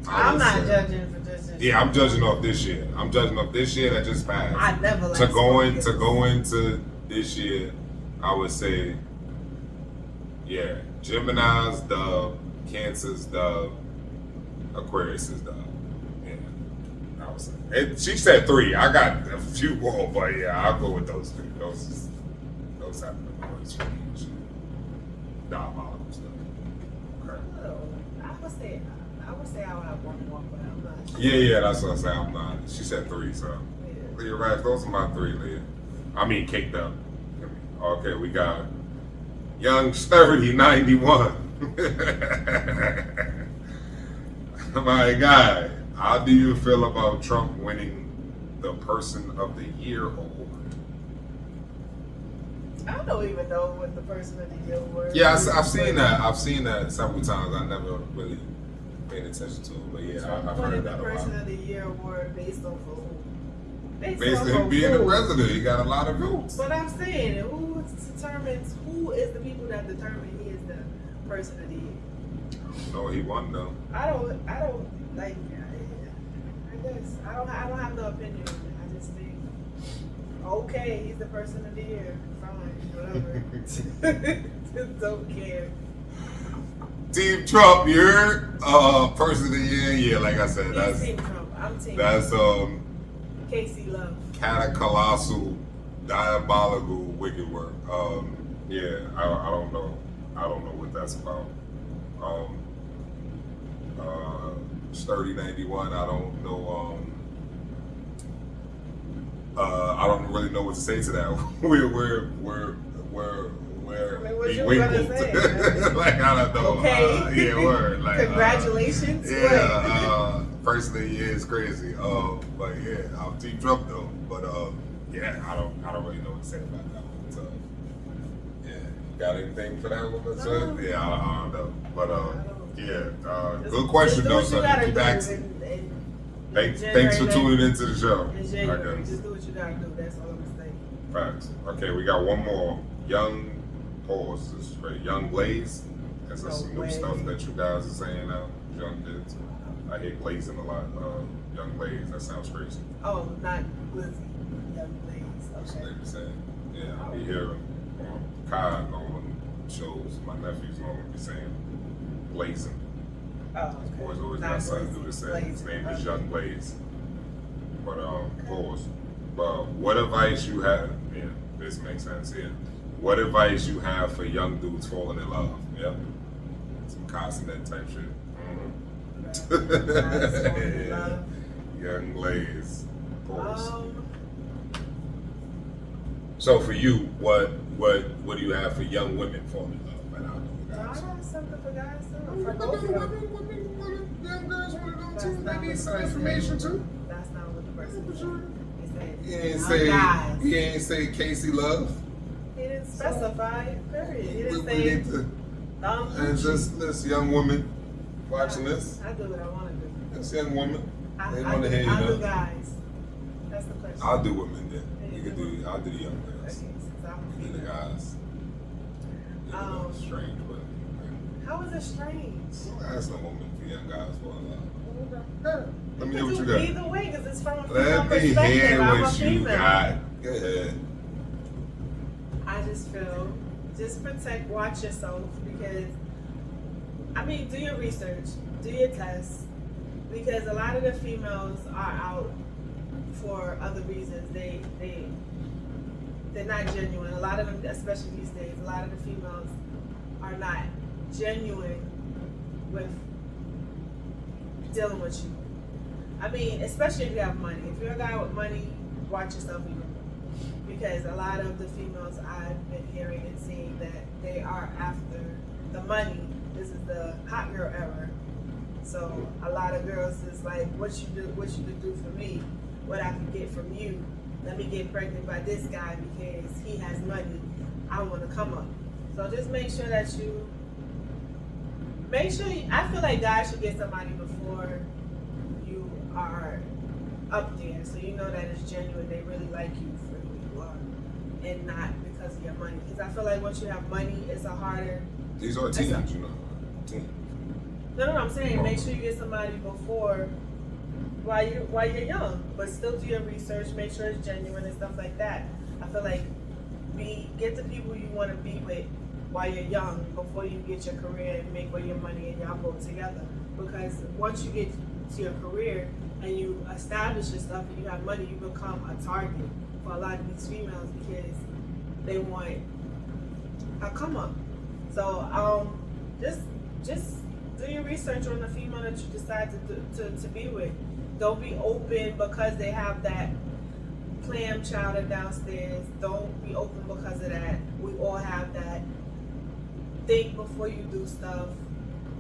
I'm not judging for this year. Yeah, I'm judging off this year. I'm judging off this year that just passed. I never liked to go into this year, I would say, yeah, Gemini's dub, Cancer's dub, Aquarius is dub. Yeah, I would say. And she said 3. I got a few more, but yeah, I'll go with those 3. Those have been the worst for me. Diabolical stuff. Okay. I would say I would have 1 more, but I'm not sure. Yeah, that's what I say. I'm not. She said 3, so. Yeah. Leah Rash, those are my 3, Leah. I mean, Caked Up. Okay, we got Young Sturdy 91. My guy, how do you feel about Trump winning the Person of the Year award? I don't even know what the person of the year award. Yeah, is, I've seen but that. I've seen that several times. I never really paid attention to it, but yeah, I've what heard is the that a person lot. of the year award based on who? Based on him being the president, he got a lot of votes. But I'm saying, who determines? Who is the people that determine he is the person of the year? No, he won though. I don't like. I guess I don't have no opinion on it. I just think, okay, he's the person of the year. Fine, whatever. Just don't care. Team Trump, you're person of the year. Yeah, like I said, He's Team Trump. I'm Team that's Casey Love. colossal, diabolical, wicked work. Yeah, I don't know. I don't know what that's about. Sturdy 91. I don't know. I don't really know what to say to that. We're I mean, what you gonna say? like I don't know. Okay. Yeah, word. Like Congratulations. yeah. Person of the year is crazy. But yeah, I'm Team Trump though. But yeah, I don't really know what to say about that one. So yeah, got anything for that one? No. Yeah, I don't know. But yeah, Just- good question though. just do So what you keep gotta asking. do in Thanks for January. tuning into the show. In I January, guess. just do what you gotta do. That's all I'm saying. Facts. Okay, we got one more. Young pause. This is great. Young Blaze. That's No some new way. stuff that you guys are saying now. Young kids. I hear blazing a lot. Young Blaze. That sounds crazy. Oh, not Lizzie. Young Blaze. That's what Okay. they be saying. Yeah, I be hearing Kai and all them shows. My nephews normally be saying blazing. Oh, okay. Boys always Not got something to do Lizzie, with saying. Blaze. His name is Okay. Young Blaze. But pause. But what advice you have? Yeah, this makes sense. Yeah. What advice you have for young dudes falling in love? Yeah. Some constant type shit. Guys falling in love. Young Blaze. Pause. Um, So for you, what do you have for young women falling in love? And I'll do I guys. got something for guys too. For both of them. Women, young girls want to know That's too. not They what need the some person information said. too. That's not what the person said. He He ain't said, say I'm guys. he ain't say Casey Love. He didn't specify, period. He We didn't need say, to, Don and just this young woman watching this, I do what I want to do. this young woman, they I want to hear you do know. guys. That's the question. I'll do women then. You can do. I'll do the young Okay, girls. since I'm You the guys. Yeah, it's strange, but How is it strange? that's no woman for young guys for love. Let me hear You what you can do got. either way, because it's from a female Let me perspective. hear I'm a what you female. got. Go ahead. I just feel, just protect, watch yourself, because, I mean, do your research, do your tests, because a lot of the females are out for other reasons. They're not genuine. A lot of them, especially these days, a lot of the females are not genuine with dealing with you. I mean, especially if you have money. If you're a guy with money, watch yourself even more. Because a lot of the females I've been hearing and seeing that they are after the money. This is the hot girl era. So a lot of girls is like, what you could do for me, what I can get from you. Let me get pregnant by this guy because he has money. I want to come up. So just make sure that I feel like guys should get somebody before you are up there, so you know that it's genuine. They really like you for who you are, and not because of your money. Because I feel like once you have money, it's a harder. These are teens, you know. Teens. No, I'm saying make sure you get somebody before, while you're young, but still do your research. Make sure it's genuine and stuff like that. I feel like get the people you want to be with while you're young, before you get your career and make all your money and y'all go together. Because once you get to your career and you establish your stuff and you have money, you become a target for a lot of these females because they want a come up. So just do your research on the female that you decide to be with. Don't be open because they have that clam chowder downstairs. Don't be open because of that. We all have that. Think before you do stuff.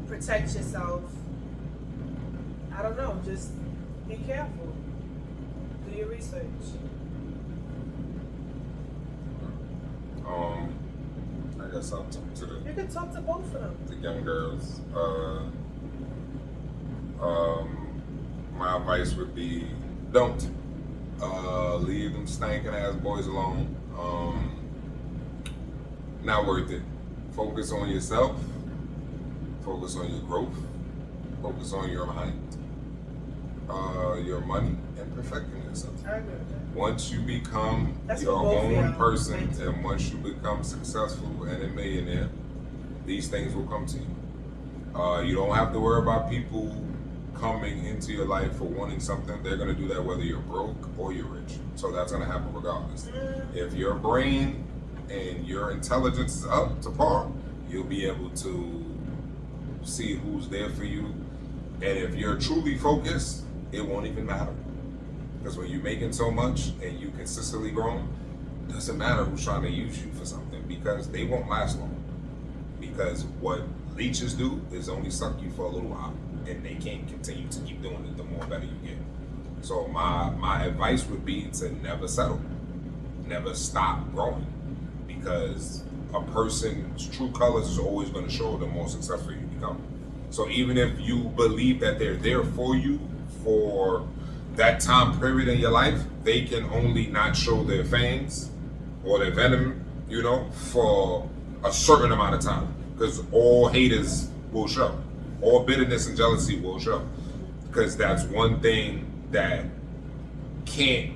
Protect yourself. I don't know. Just be careful. Do your research. I guess I'll talk to You can talk to both of them. the young girls. My advice would be don't leave them stinking ass boys alone. Not worth it. Focus on yourself. Focus on your growth. Focus on your mind, your money, and perfecting yourself. I agree with that. Once you become That's your for both of own y'all. person, Thanks. and once you become successful and a millionaire, these things will come to you. You don't have to worry about people coming into your life for wanting something. They're going to do that whether you're broke or you're rich. So that's going to happen regardless. If your brain and your intelligence is up to par, you'll be able to see who's there for you. And if you're truly focused, it won't even matter. Because when you're making so much and you consistently growing, it doesn't matter who's trying to use you for something, because they won't last long. Because what leeches do is only suck you for a little while, and they can't continue to keep doing it the more better you get. So my advice would be to never settle, never stop growing, because a person's true colors is always going to show the more successful you become. So even if you believe that they're there for you for that time period in your life, they can only not show their fangs or their venom, for a certain amount of time. Because all haters will show. All bitterness and jealousy will show. Because that's one thing that can't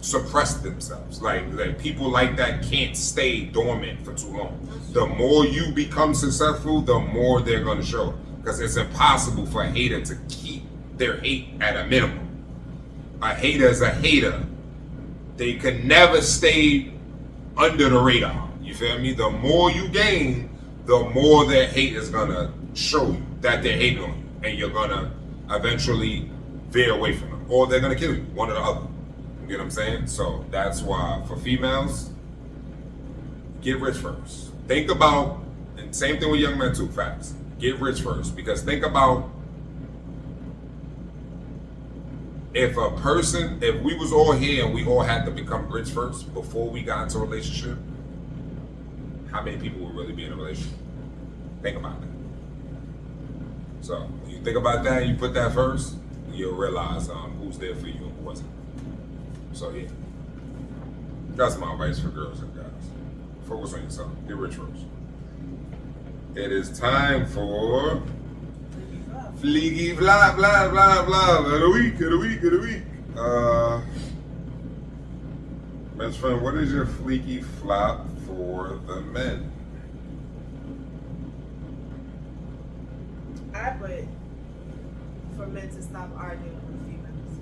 suppress themselves. Like people like that can't stay dormant for too long. The more you become successful, the more they're going to show. Because it's impossible for a hater to keep their hate at a minimum. A hater is a hater. They can never stay under the radar. You feel me? The more you gain, the more their hate is gonna show you that they're hating on you, and you're gonna eventually veer away from them, or they're gonna kill you, one or the other. You get what I'm saying? So that's why for females, get rich first. Think about, and same thing with young men too, facts. Get rich first, because think about if we was all here and we all had to become rich first before we got into a relationship, how many people would really be in a relationship? Think about that. So when you think about that and you put that first, you'll realize who's there for you and who wasn't. So yeah, that's my advice for girls and guys. Focus on yourself. Get rich first. It is time for Fleeky Flop, blah, blah, blah, of the week. Best friend, what is your fleeky flop for the men? I put for men to stop arguing with females.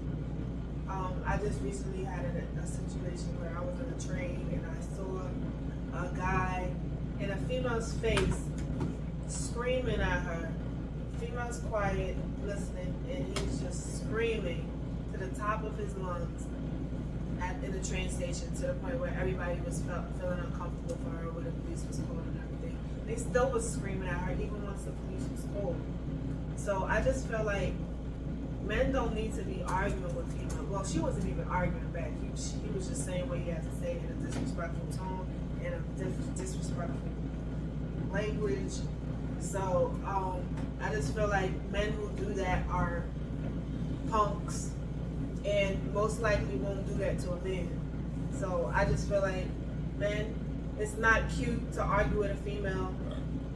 I just recently had a situation where I was on a train and I saw a guy in a female's face screaming at her. Female's quiet, listening, and he's just screaming to the top of his lungs in the train station, to the point where everybody was feeling uncomfortable for her when the police was called and everything. They still was screaming at her even once the police was called. So I just feel like men don't need to be arguing with females. Well, she wasn't even arguing back. He was just saying what he had to say in a disrespectful tone, in a disrespectful language. So I just feel like men who do that are punks, and most likely won't do that to a man. So I just feel like, men, it's not cute to argue with a female.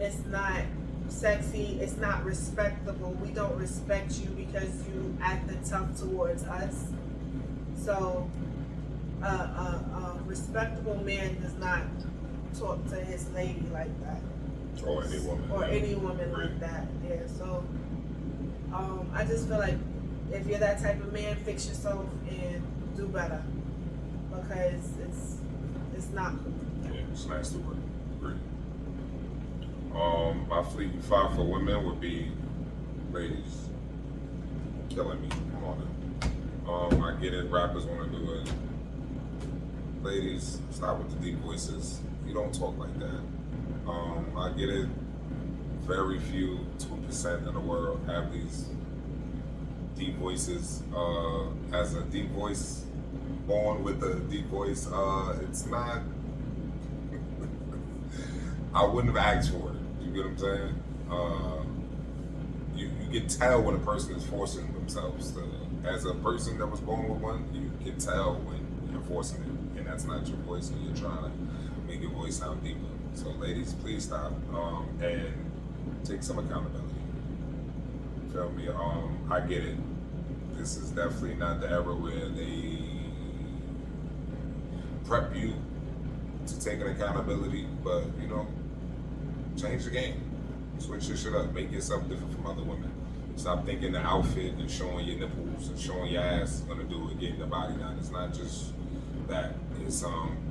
It's not sexy. It's not respectable. We don't respect you because you acted tough towards us. So a respectable man does not talk to his lady like that. Or any woman. Or any woman like that. Yeah. So I just feel like if you're that type of man, fix yourself and do better, because it's not cool. Yeah, it's nice to work. Great. My fleeky flop for women would be, ladies, killing me. Come on now. I get it, rappers want to do it. Ladies, stop with the deep voices. You don't talk like that. I get it. Very few, 2% in the world have these deep voices. As a deep voice, born with a deep voice, it's not I wouldn't have asked for it. You get what I'm saying? You can tell when a person is forcing themselves to. As a person that was born with one, you can tell when you're forcing it, and that's not your voice, and you're trying to make your voice sound deeper. So, ladies, please stop and take some accountability. Feel me? I get it. This is definitely not the era where they prep you to take an accountability, but you know, change the game. Switch your shit up. Make yourself different from other women. Stop thinking the outfit and showing your nipples and showing your ass is gonna do it, getting the body done. It's not just that. It's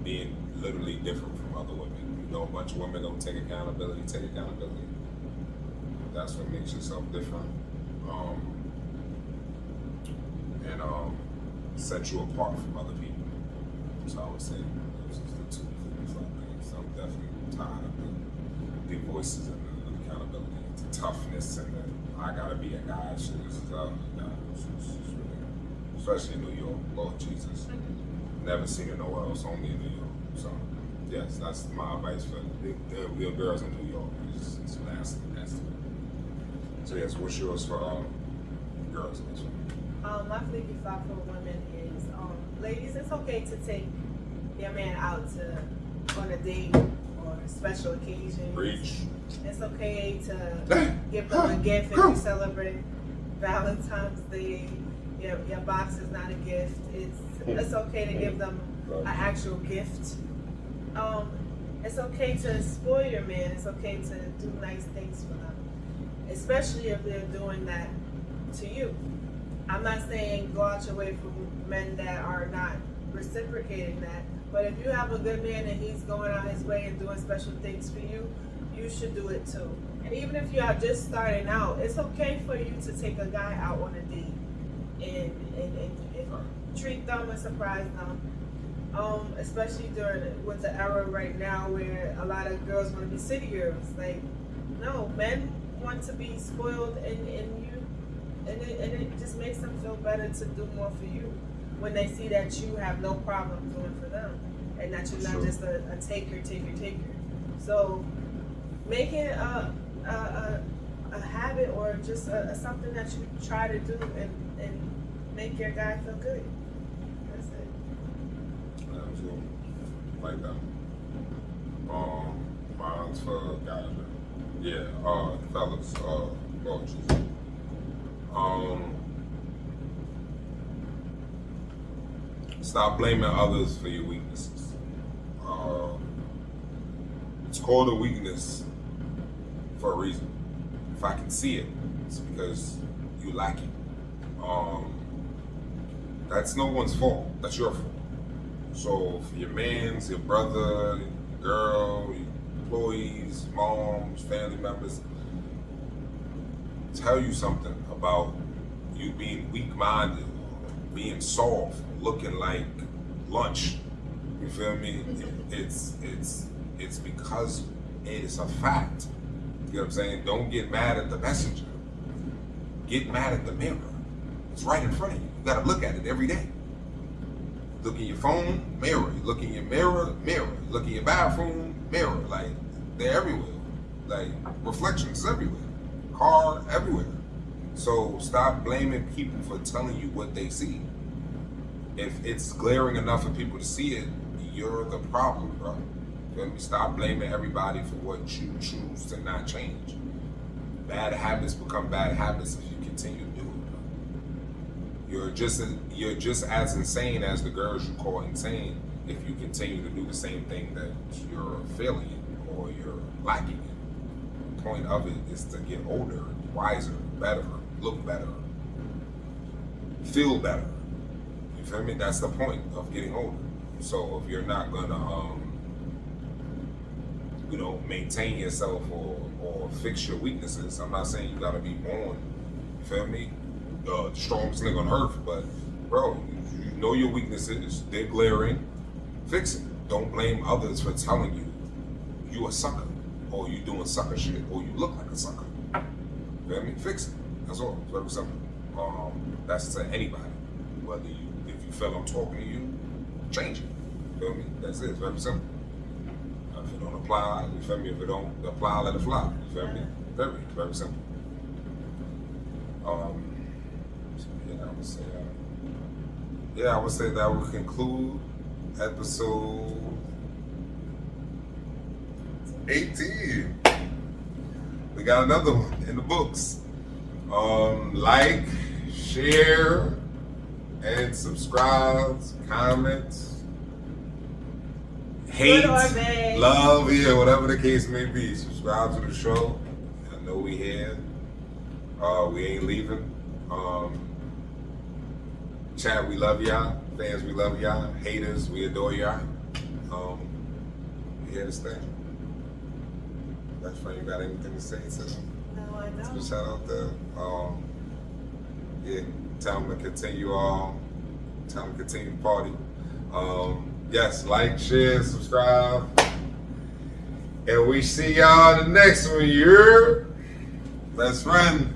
being literally different from other women. You know, a bunch of women don't take accountability. Take accountability. That's what makes yourself different. And set you apart from other people. So I would say those are the two things. I'm definitely tired of the voices and the accountability, the toughness, and the I gotta be a guy shit. This is especially in New York. Lord Jesus, never seen it nowhere else. Only in New York. So yes, that's my advice for the real girls in New York. It's nasty. So yes, what's yours for girls? My fleeky thought for women is, ladies, it's okay to take your man out on a date or a special occasion. Preach. It's okay to give them a gift if you celebrate Valentine's Day. Your box is not a gift. It's okay to give them an actual gift. It's okay to spoil your man. It's okay to do nice things for them, especially if they're doing that to you. I'm not saying go out your way for men that are not reciprocating that, but if you have a good man and he's going out his way and doing special things for you, you should do it too. And even if you are just starting out, it's okay for you to take a guy out on a date and treat them and surprise them. Especially with the era right now where a lot of girls want to be city girls. Like, no, men want to be spoiled in you. And it just makes them feel better to do more for you when they see that you have no problem doing for them and that you're not just a taker. So make it a habit or just something that you try to do and make your guy feel good. That's it. Absolutely. Like that. Mine's for guys. Yeah, fellas, Lord Jesus. Stop blaming others for your weaknesses. It's called a weakness for a reason. If I can see it, it's because you lack it. That's no one's fault. That's your fault. So for your mans, your brother, your girl, your employees, moms, family members, tell you something about you being weak-minded, being soft, looking like lunch. You feel me? It's because it is a fact. You know what I'm saying? Don't get mad at the messenger. Get mad at the mirror. It's right in front of you. You gotta look at it every day. Look in your phone, mirror. You look in your mirror, mirror. You look in your bathroom, mirror. Like, they're everywhere. Like, reflections everywhere. Car, everywhere. So stop blaming people for telling you what they see. If it's glaring enough for people to see it, you're the problem, bro. Feel me? Stop blaming everybody for what you choose to not change. Bad habits become bad habits if you continue to do it, bro. You're just as insane as the girls you call insane if you continue to do the same thing that you're failing in or you're lacking in. The point of it is to get older, wiser, better, look better, feel better. You feel me? That's the point of getting older. So if you're not gonna, maintain yourself or fix your weaknesses, I'm not saying you gotta be born, you feel me, the strongest nigga on earth, but bro, you know your weaknesses, they're glaring, fix it. Don't blame others for telling you you a sucker, or you doing sucker shit, or you look like a sucker. Feel me? Fix it. That's all. It's very simple. That's to anybody. If you feel I'm talking to you, change it. Feel me? That's it. It's very simple. If it don't apply, you feel me? If it don't apply, let it fly. You feel me? Very, very simple. So I would say that will conclude episode 18. We got another one in the books. Like, share, and subscribe, comment, hate, Good or bad. love, whatever the case may be. Subscribe to the show. I know we here. We ain't leaving. Chat, we love y'all. Fans, we love y'all. Haters, we adore y'all. We here to stay. Best friend, you got anything to say to them? No, I don't. Shout out there. Tell them to continue tell them to continue the party. Yes, like, share, subscribe. And we see y'all the next one. Best friend.